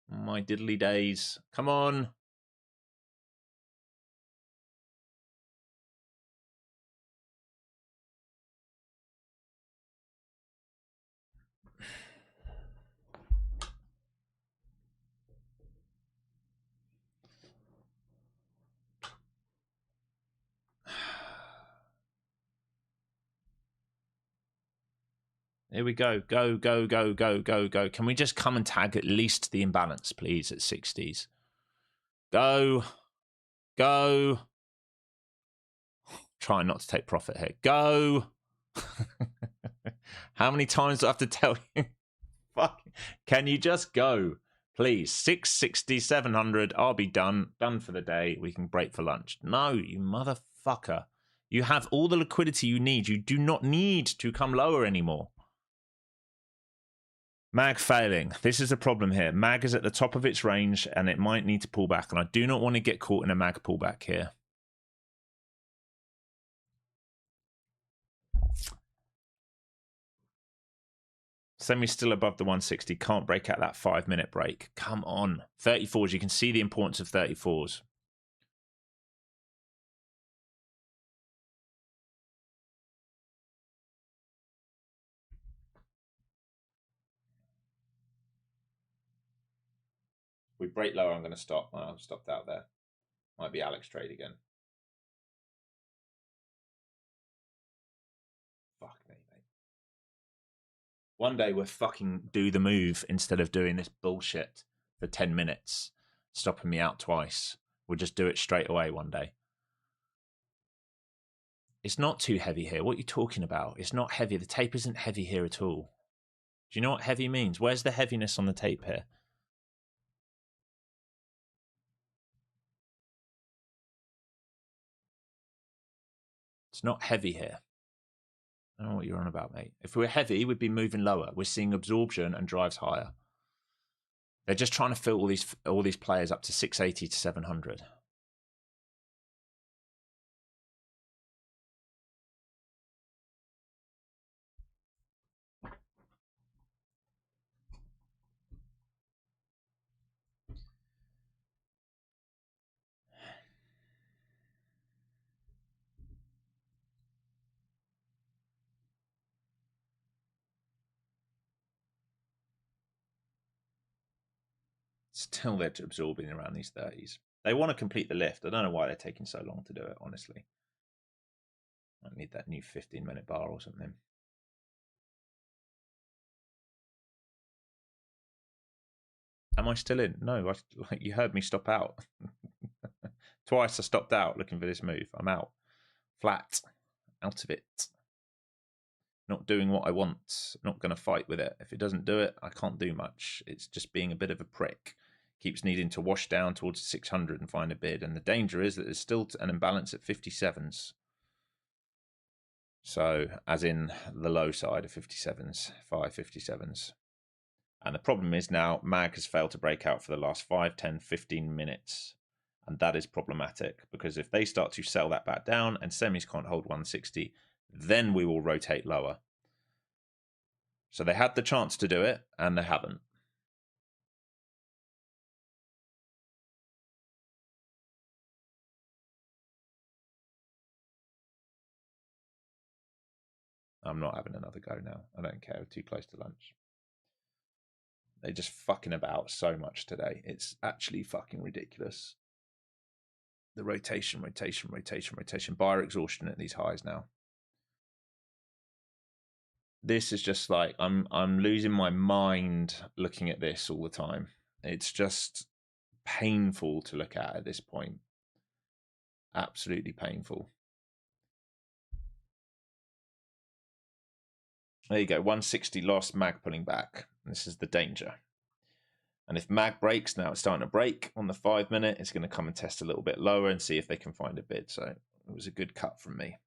My diddly days. Come on. Here we go. Go. Can we just come and tag at least the imbalance, please, at 60s? Go. Try not to take profit here. Go. How many times do I have to tell you? Fuck. Can you just go, please? 660, 700. I'll be done. Done for the day. We can break for lunch. No, you motherfucker. You have all the liquidity you need. You do not need to come lower anymore. Mag failing. This is a problem here. Mag is at the top of its range and it might need to pull back. And I do not want to get caught in a mag pullback here. Semi's still above the 160. Can't break out that 5-minute break. Come on. 34s. You can see the importance of 34s. We break lower, I'm going to stop. I've stopped out there. Might be Alex trade again. Fuck me, mate. One day we'll fucking do the move instead of doing this bullshit for 10 minutes, stopping me out twice. We'll just do it straight away one day. It's not too heavy here. What are you talking about? It's not heavy. The tape isn't heavy here at all. Do you know what heavy means? Where's the heaviness on the tape here? It's not heavy here. I don't know what you're on about, mate. If we were heavy, we'd be moving lower. We're seeing absorption and drives higher. They're just trying to fill all these players up to 680 to 700. Still, they're absorbing around these 30s. They want to complete the lift. I don't know why they're taking so long to do it, honestly. I need that new 15-minute bar or something. Am I still in? No, like you heard me stop out. Twice I stopped out looking for this move. I'm out. Flat. Out of it. Not doing what I want. Not going to fight with it. If it doesn't do it, I can't do much. It's just being a bit of a prick. Keeps needing to wash down towards 600 and find a bid. And the danger is that there's still an imbalance at 57s. So, as in the low side of 57s, 557s. And the problem is now MAG has failed to break out for the last 5, 10, 15 minutes. And that is problematic because if they start to sell that back down and semis can't hold 160, then we will rotate lower. So they had the chance to do it and they haven't. I'm not having another go now. I don't care. We're too close to lunch. They're just fucking about so much today. It's actually fucking ridiculous. The rotation. Buyer exhaustion at these highs now. This is just like I'm losing my mind looking at this all the time. It's just painful to look at this point. Absolutely painful. There you go, 160 lost, MAG pulling back. This is the danger. And if MAG breaks, now it's starting to break on the 5-minute, it's going to come and test a little bit lower and see if they can find a bid. So it was a good cut from me.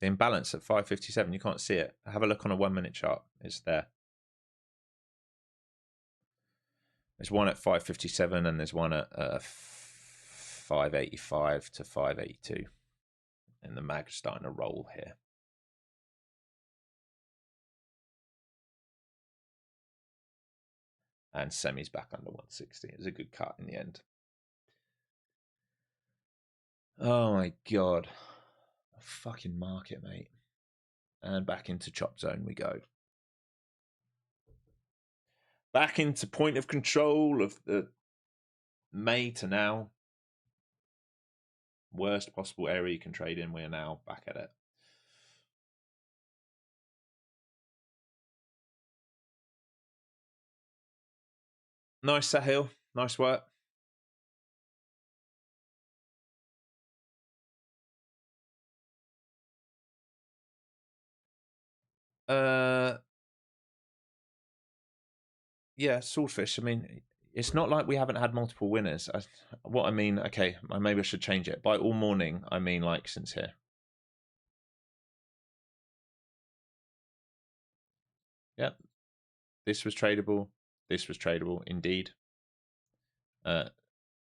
The imbalance at 557, you can't see it. Have a look on a 1-minute chart. It's there. There's one at 557 and there's one at 585 to 582. And the MAG is starting to roll here. And semi's back under 160. It was a good cut in the end. Oh my God. A fucking market, mate. And back into chop zone we go. Back into point of control of the May to now. Worst possible area you can trade in. We are now back at it. Nice, Sahil. Nice work. Yeah, swordfish. I mean, it's not like we haven't had multiple winners. What I mean, okay, maybe I should change it. By all morning, I mean like since here. Yep. This was tradable. This was tradable, indeed.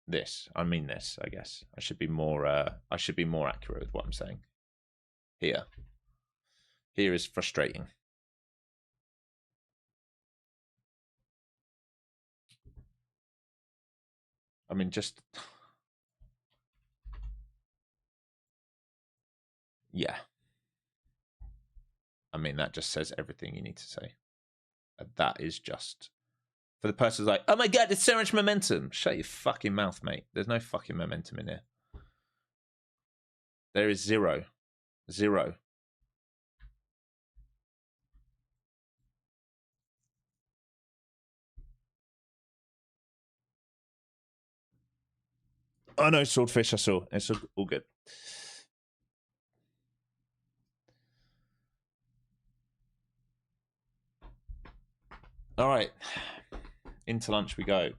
This, I mean this, I guess. I should be more accurate with what I'm saying. Here is frustrating. I mean, just yeah. I mean, that just says everything you need to say. That is just for the person who's like, oh my god, there's so much momentum. Shut your fucking mouth, mate. There's no fucking momentum in here. There is zero. Zero. Oh no, swordfish, I saw. It's all good. All right. Into lunch we go.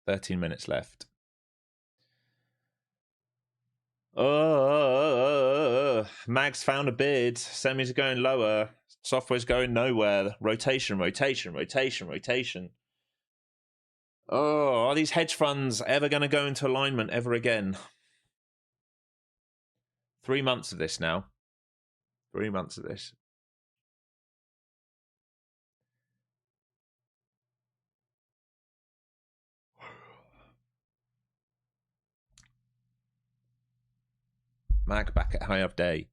13 minutes left. Mag's found a bid. Semis are going lower. Software's going nowhere. Rotation. Oh, are these hedge funds ever going to go into alignment ever again? 3 months of this now. 3 months of this. Mag back at high of day.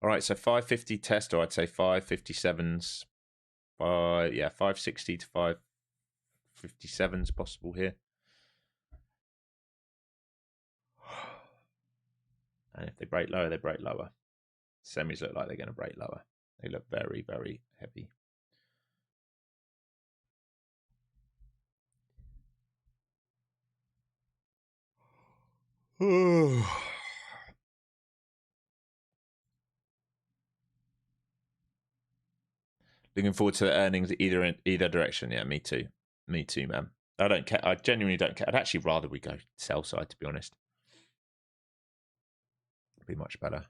All right, so 550 test, or I'd say 557s. 560 to 557s possible here. And if they break lower, they break lower. Semis look like they're going to break lower. They look very, very heavy. Looking forward to the earnings either direction. Yeah, me too. Me too, man. I don't care. I genuinely don't care. I'd actually rather we go sell side, to be honest. It'd be much better.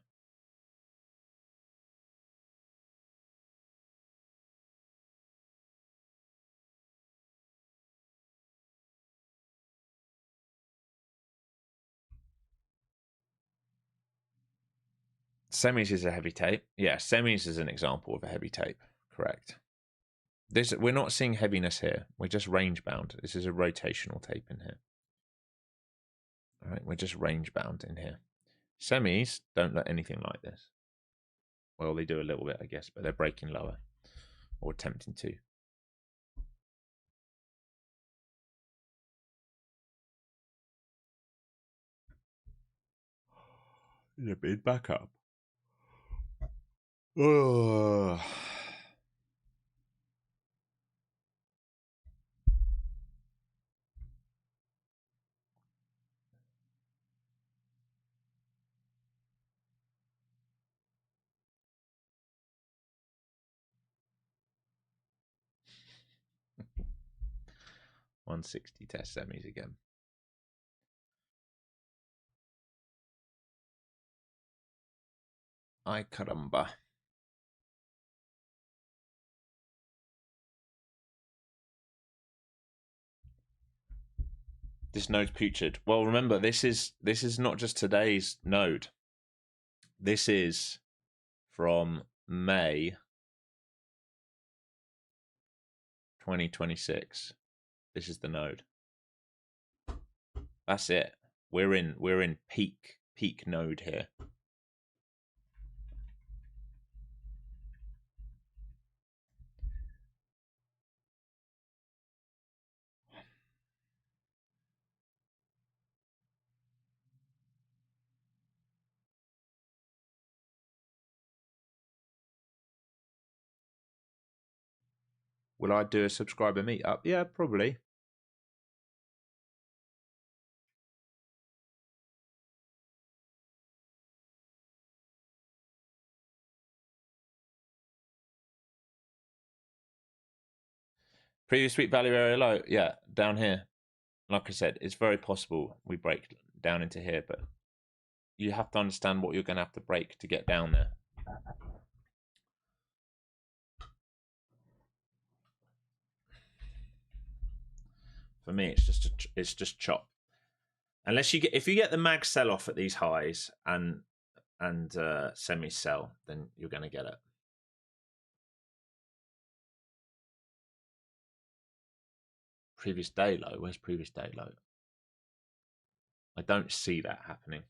Semis is a heavy tape. Yeah, semis is an example of a heavy tape. Correct. We're not seeing heaviness here. We're just range bound. This is a rotational tape in here. All right, we're just range bound in here. Semis don't look anything like this. Well, they do a little bit, I guess, but they're breaking lower or attempting to. A bit back up. Oh. $160 test semis again. Ay caramba. This node's putrid. Well, remember, this is not just today's node. This is from May 2026. This is the node. That's it. We're in peak node here. Will I do a subscriber meetup? Yeah, probably. Previous week value area low. Yeah, down here. Like I said, it's very possible we break down into here, but you have to understand what you're going to have to break to get down there. For me, it's just chop. Unless you get, if you get the mag sell off at these highs and semi sell, then you're going to get it. Previous day low. Where's previous day low? I don't see that happening,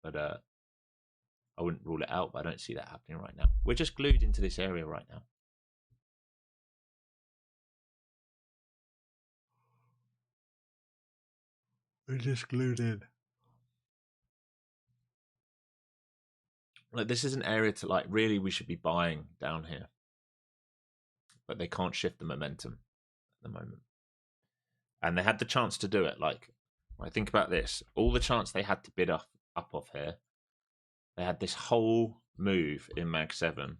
but I wouldn't rule it out. But I don't see that happening right now. We're just glued into this area right now. We're just glued in. Like, this is an area to, like, really we should be buying down here, but they can't shift the momentum at the moment. And they had the chance to do it. Like, think about this: all the chance they had to bid up off here. They had this whole move in Mag 7,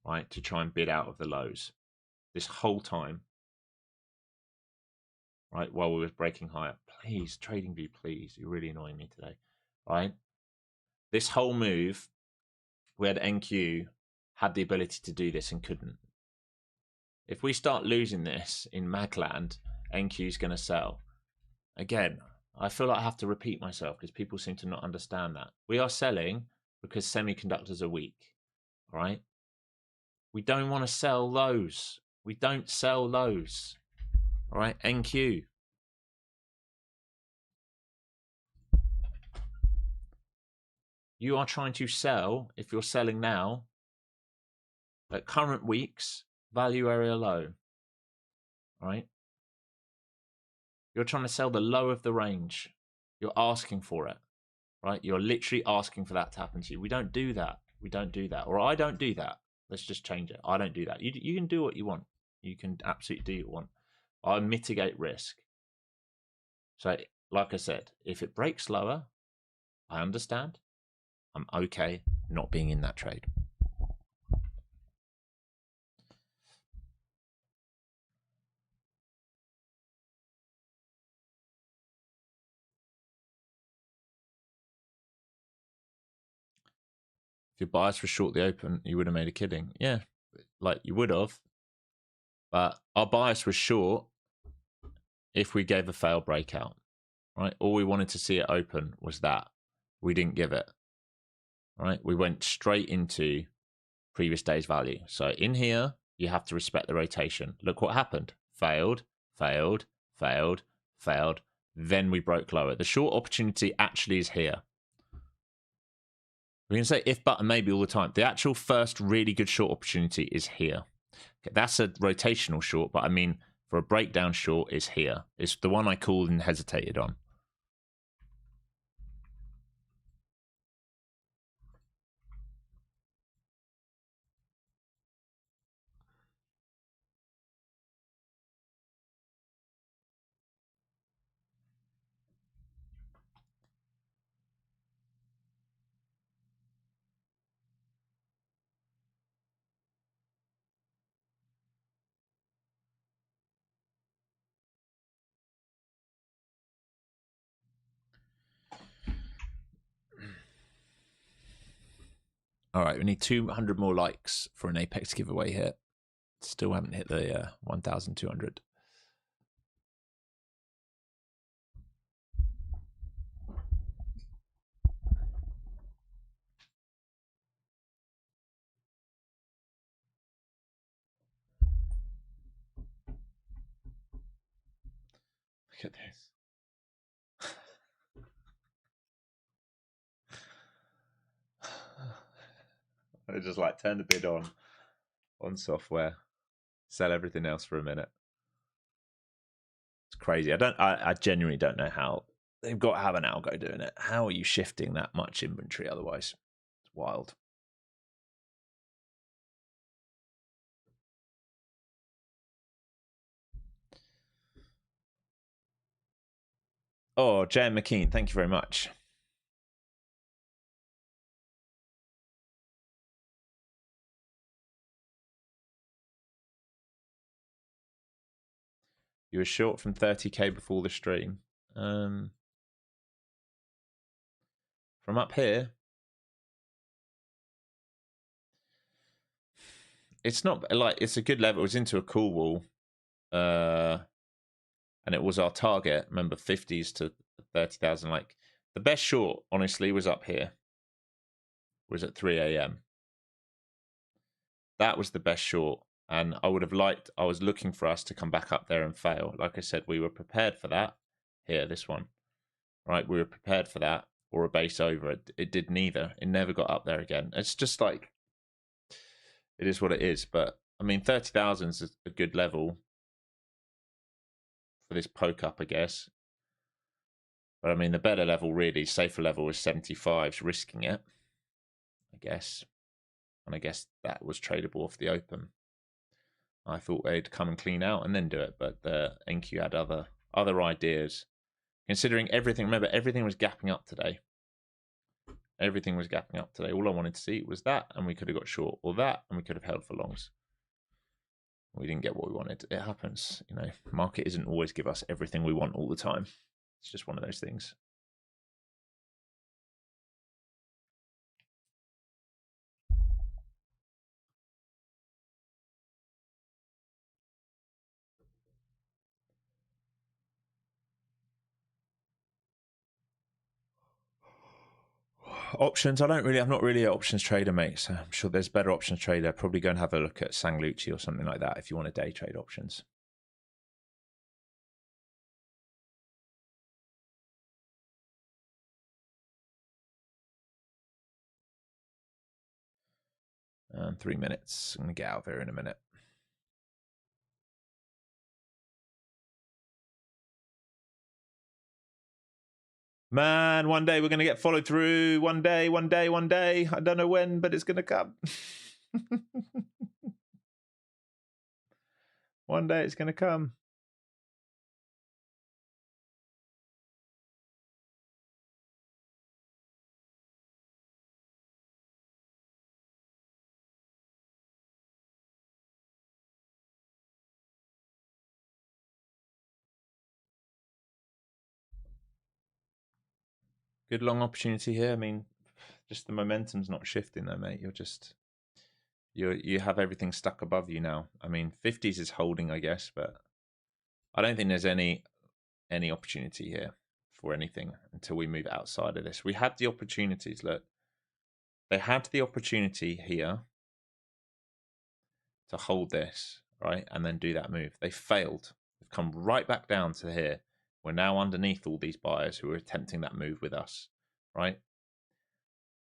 right, to try and bid out of the lows. This whole time, right, while we were breaking higher. Please, TradingView, please. You're really annoying me today, right? This whole move, we had NQ had the ability to do this and couldn't. If we start losing this in Magland, NQ is going to sell. Again, I feel like I have to repeat myself because people seem to not understand that. We are selling because semiconductors are weak, right? We don't want to sell those. We don't sell those, all right? NQ. You are trying to sell, if you're selling now, at current week's value area low, right? You're trying to sell the low of the range. You're asking for it, right? You're literally asking for that to happen to you. We don't do that. We don't do that. Or I don't do that. Let's just change it. I don't do that. You can do what you want. You can absolutely do what you want. I mitigate risk. So, like I said, if it breaks lower, I understand. I'm okay not being in that trade. If your bias was short the open, you would have made a killing. Yeah, like you would have. But our bias was short if we gave a fail breakout, right? All we wanted to see it open was that. We didn't give it, right? We went straight into previous day's value. So in here, you have to respect the rotation. Look what happened. Failed, failed, failed, failed. Then we broke lower. The short opportunity actually is here. We can say if, but, and maybe all the time. The actual first really good short opportunity is here. Okay, that's a rotational short, but I mean, for a breakdown short is here. It's the one I called and hesitated on. All right, we need 200 more likes for an Apex giveaway here. Still haven't hit the 1,200. Look at this. I just like turn the bid on software, sell everything else for a minute. It's crazy. I genuinely don't know how they've got to have an algo doing it. How are you shifting that much inventory otherwise? It's wild. Oh, Jan McKean, thank you very much. You were short from 30k before the stream. From up here, it's not like it's a good level. It was into a cool wall. and it was our target. Remember, 50s to 30,000. Like the best short, honestly, was up here. Was at 3 a.m. That was the best short, and I would have liked. I was looking for us to come back up there and fail. Like I said, we were prepared for that. Here, this one, right? We were prepared for that, or a base over it. It did neither. It never got up there again. It's just like it is what it is. But I mean, 30,000 is a good level for this poke up, I guess. But I mean, the better level, really, safer level is 75s, risking it, I guess. And I guess that was tradable off the open. I thought they'd come and clean out and then do it, but the NQ had other ideas. Considering everything, remember, everything was gapping up today. Everything was gapping up today. All I wanted to see was that, and we could have got short, or that, and we could have held for longs. We didn't get what we wanted. It happens, you know. Market isn't always give us everything we want all the time. It's just one of those things. Options, I'm not really an options trader, mate, so I'm sure there's better options trader. Probably go and have a look at Lucid or something like that if you want to day trade options. And 3 minutes. I'm going to get out of here in a minute. Man, one day we're going to get followed through. One day. I don't know when, but it's going to come. One day it's going to come. Good long opportunity here. I mean, just the momentum's not shifting though, mate. You have everything stuck above you now. I mean, 50s is holding, I guess, but I don't think there's any opportunity here for anything until we move outside of this. We had the opportunities. Look, they had the opportunity here to hold this, right, and then do that move. They failed. They've come right back down to here. We're now underneath all these buyers who are attempting that move with us, right?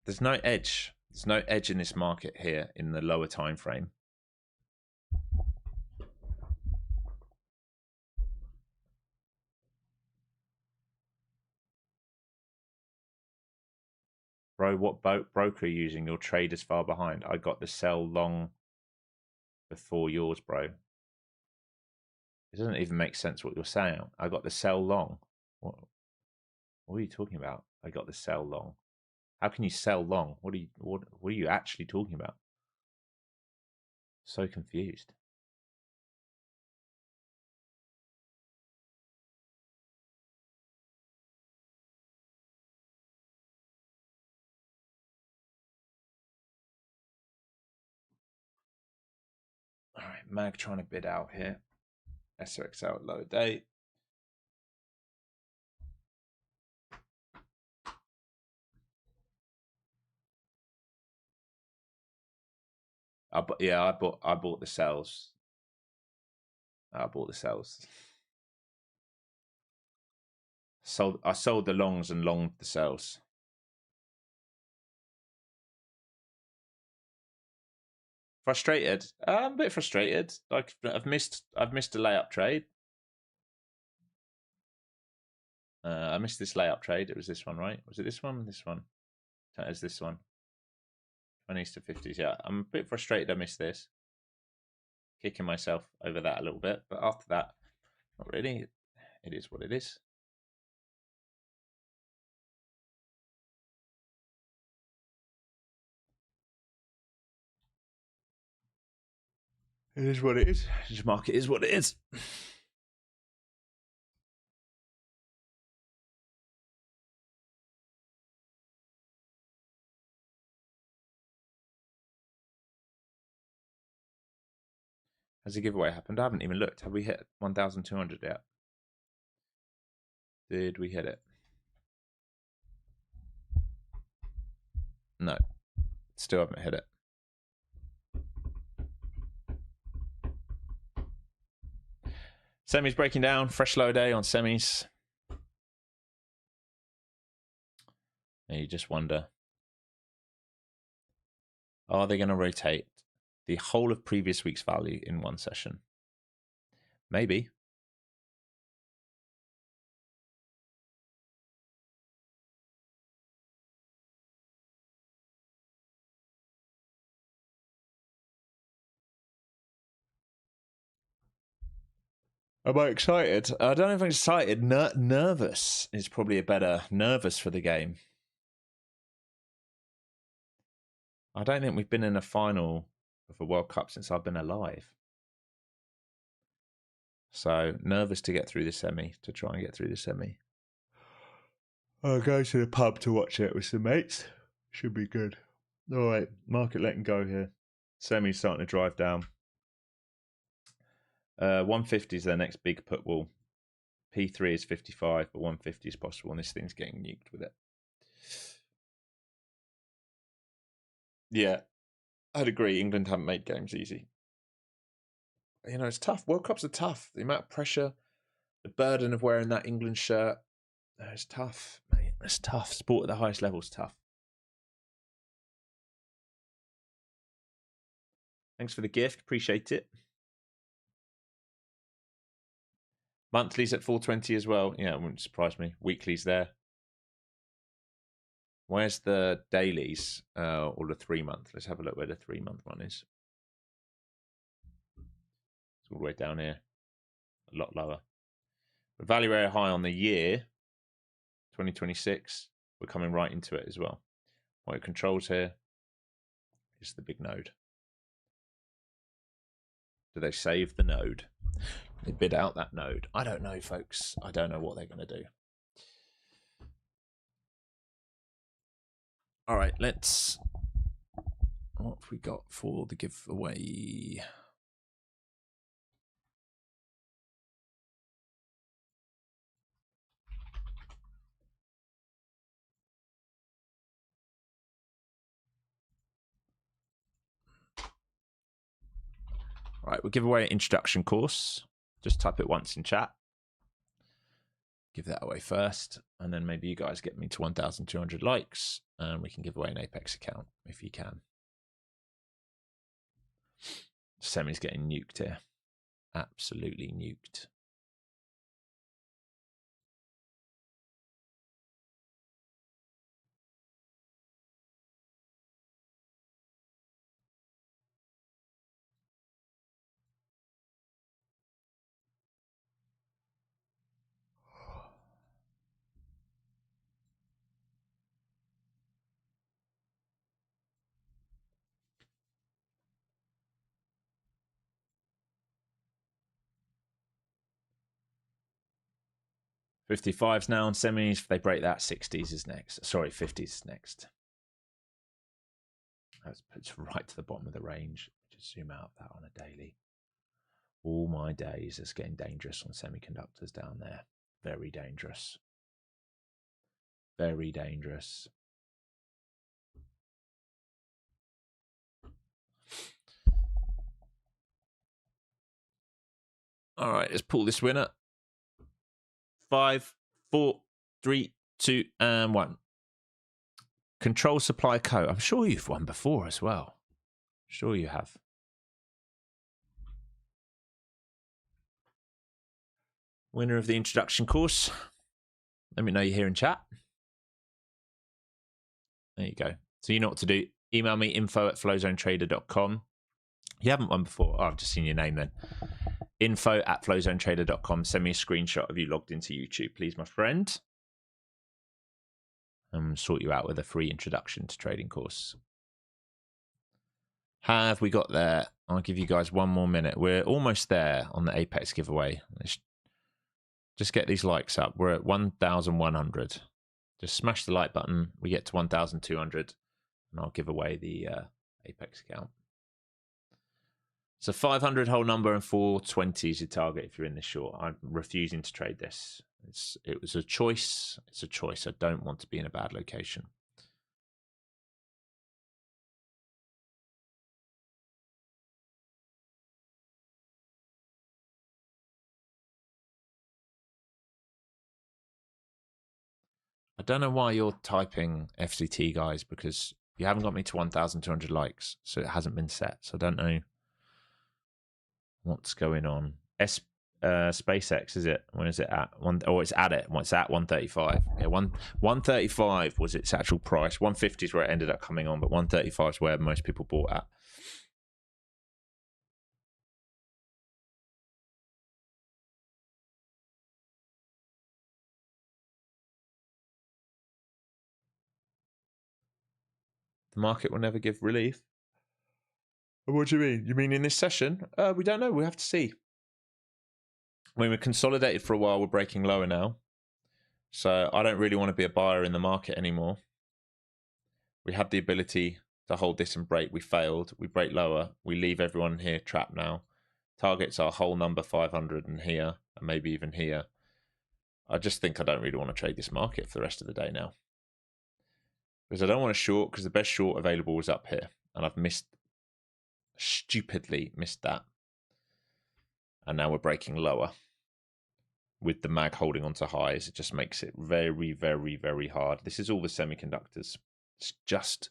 There's no edge. There's no edge in this market here in the lower time frame. Bro, what broker are you using? Your trade is far behind. I got the sell long before yours, bro. It doesn't even make sense what you're saying. I got the sell long. What are you talking about? I got the sell long. How can you sell long? What are you actually talking about? So confused. All right, Mag trying to bid out here. SRX out low date. I bought the sells. I bought the sells. I sold the longs and longed the sells. Frustrated. I'm a bit frustrated. Like I've missed a layup trade. I missed this layup trade. It was this one, right? Was it this one? This one. It's this one. 20s to 50s. Yeah, I'm a bit frustrated I missed this. Kicking myself over that a little bit. But after that, not really. It is what it is. It is what it is. This market is what it is. Has a giveaway happened? I haven't even looked. Have we hit 1,200 yet? Did we hit it? No, still haven't hit it. Semis breaking down, fresh low day on semis. And you just wonder, are they going to rotate the whole of previous week's value in one session? Maybe. Am I excited? I don't know if I'm excited. Nervous is probably a better. Nervous for the game. I don't think we've been in a final of a World Cup since I've been alive. So nervous to get through the semi, to try and get through the semi. I'll go to the pub to watch it with some mates. Should be good. All right, market letting go here. Semi's starting to drive down. 150 is their next big put wall. P3 is 55, but 150 is possible, and this thing's getting nuked with it. Yeah, I'd agree. England haven't made games easy. You know, it's tough. World Cups are tough. The amount of pressure, the burden of wearing that England shirt, it's tough, mate. It's tough. Sport at the highest level is tough. Thanks for the gift. Appreciate it. Monthlies at 420 as well. Yeah, it wouldn't surprise me. Weeklies there. Where's the dailies or the 3 month? Let's have a look where the 3 month one is. It's all the way down here. A lot lower. But value area high on the year, 2026. We're coming right into it as well. What it controls here is the big node. Do they save the node? They bid out that node. I don't know, folks. I don't know what they're going to do. All right, let's... What have we got for the giveaway? All right, we'll give away an introduction course. Just type it once in chat. Give that away first, and then maybe you guys get me to 1,200 likes, and we can give away an Apex account if you can. Semi's getting nuked here. Absolutely nuked. $55s now on semis. If they break that, 60s is next. Sorry, 50s is next. It's right to the bottom of the range. Just zoom out of that on a daily. All my days, it's getting dangerous on semiconductors down there. Very dangerous. Very dangerous. All right, let's pull this winner. 5, 4, 3, 2, and 1. Control Supply Co. I'm sure you've won before as well. Sure you have. Winner of the introduction course. Let me know you're here in chat. There you go. So you know what to do. Email me info@flowzonetrader.com. You haven't won before. Oh, I've just seen your name then. info@flowzonetrader.com. Send me a screenshot of you logged into YouTube, please, my friend. And sort you out with a free introduction to trading course. Have we got there? I'll give you guys one more minute. We're almost there on the Apex giveaway. Let's just get these likes up. We're at 1,100. Just smash the like button. We get to 1,200, and I'll give away the Apex account. So 500 whole number and 420 is your target if you're in this short. I'm refusing to trade this. It was a choice. It's a choice. I don't want to be in a bad location. I don't know why you're typing FZT, guys, because you haven't got me to 1,200 likes, so it hasn't been set. So I don't know what's going on. SpaceX, is it? When is it at? Oh, it's at it. It's at 135. Yeah, 135 was its actual price. 150 is where it ended up coming on, but 135 is where most people bought at. The market will never give relief. What do you mean? You mean in this session? We don't know. We have to see. I mean, we're consolidated for a while. We're breaking lower now. So I don't really want to be a buyer in the market anymore. We have the ability to hold this and break. We failed. We break lower. We leave everyone here trapped now. Targets are whole number 500 and here, and maybe even here. I just think I don't really want to trade this market for the rest of the day now. Because I don't want to short, because the best short available was up here. And I've stupidly missed that. And now we're breaking lower. With the mag holding onto highs, it just makes it very, very, very hard. This is all the semiconductors. It's just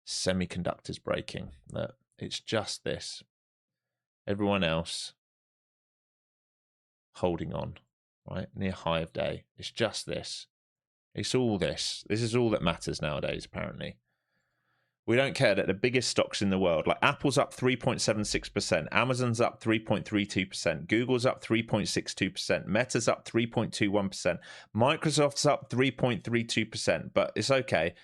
semiconductors breaking. Look, it's just this. Everyone else holding on, right? Near high of day. It's just this. It's all this. This is all that matters nowadays, apparently. We don't care that the biggest stocks in the world, like Apple's up 3.76%, Amazon's up 3.32%, Google's up 3.62%, Meta's up 3.21%, Microsoft's up 3.32%, but it's okay.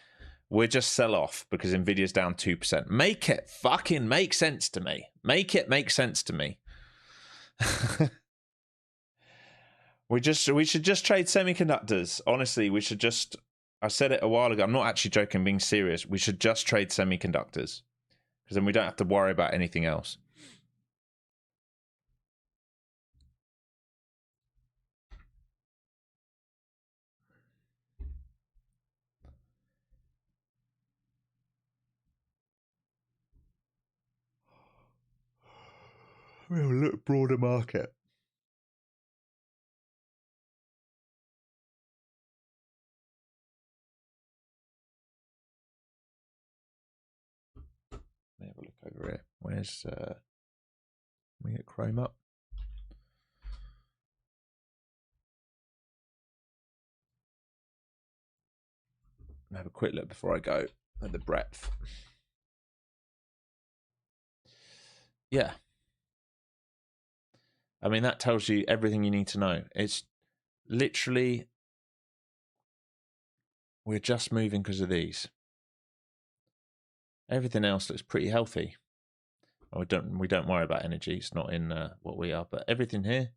We'll just sell off because Nvidia's down 2%. Make it fucking make sense to me. Make it make sense to me. We should just trade semiconductors. Honestly, we should just... I said it a while ago. I'm not actually joking, I'm being serious. We should just trade semiconductors because then we don't have to worry about anything else. We'll look broader market. Let me have a look over here. Where's let me get Chrome up. Have a quick look before I go at the breadth. Yeah. I mean, that tells you everything you need to know. It's literally, we're just moving because of these. Everything else looks pretty healthy. We don't worry about energy. It's not in what we are, but everything here.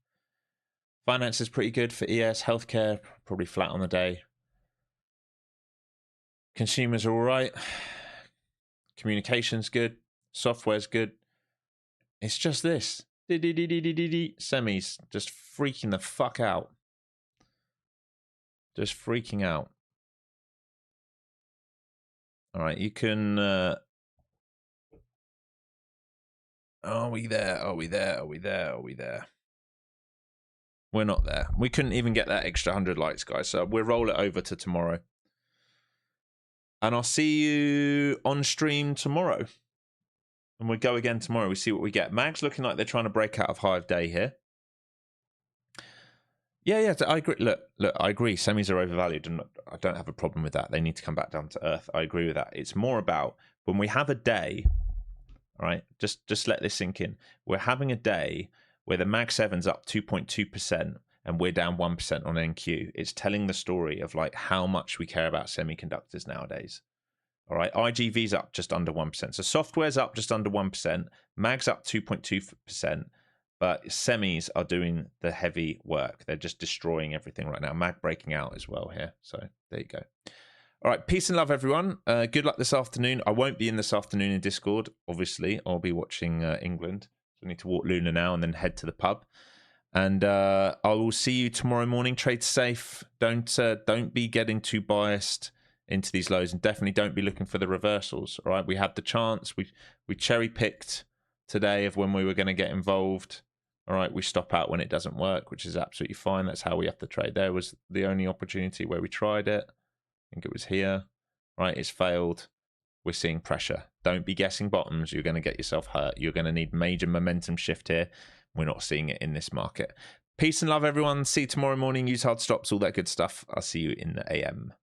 Finance is pretty good for ES. Healthcare, probably flat on the day. Consumers are all right. Communication's good. Software's good. It's just this. Semis just freaking the fuck out. Just freaking out. All right, you can... Are we there? Are we there? Are we there? Are we there? We're not there. We couldn't even get that extra 100 likes, guys. So we'll roll it over to tomorrow. And I'll see you on stream tomorrow. And we'll go again tomorrow. We see what we get. Mag's looking like they're trying to break out of high of day here. Yeah, I agree. Look, I agree. Semis are overvalued, and I don't have a problem with that. They need to come back down to earth. I agree with that. It's more about when we have a day, all right, just let this sink in. We're having a day where the Mag 7's up 2.2% and we're down 1% on NQ. It's telling the story of like how much we care about semiconductors nowadays. All right, IGV's up just under 1%. So software's up just under 1%. Mag's up 2.2%. But semis are doing the heavy work. They're just destroying everything right now. Mag breaking out as well here. So there you go. All right, peace and love, everyone. Good luck this afternoon. I won't be in this afternoon in Discord, obviously. I'll be watching England. So I need to walk Luna now and then head to the pub. And I will see you tomorrow morning. Trade safe. Don't be getting too biased into these lows, and definitely don't be looking for the reversals. All right, we had the chance. We cherry picked today of when we were going to get involved. All right, we stop out when it doesn't work, which is absolutely fine. That's how we have to trade. There was the only opportunity where we tried it. I think it was here. Right, it's failed. We're seeing pressure. Don't be guessing bottoms. You're going to get yourself hurt. You're going to need major momentum shift here. We're not seeing it in this market. Peace and love, everyone. See you tomorrow morning. Use hard stops, all that good stuff. I'll see you in the AM.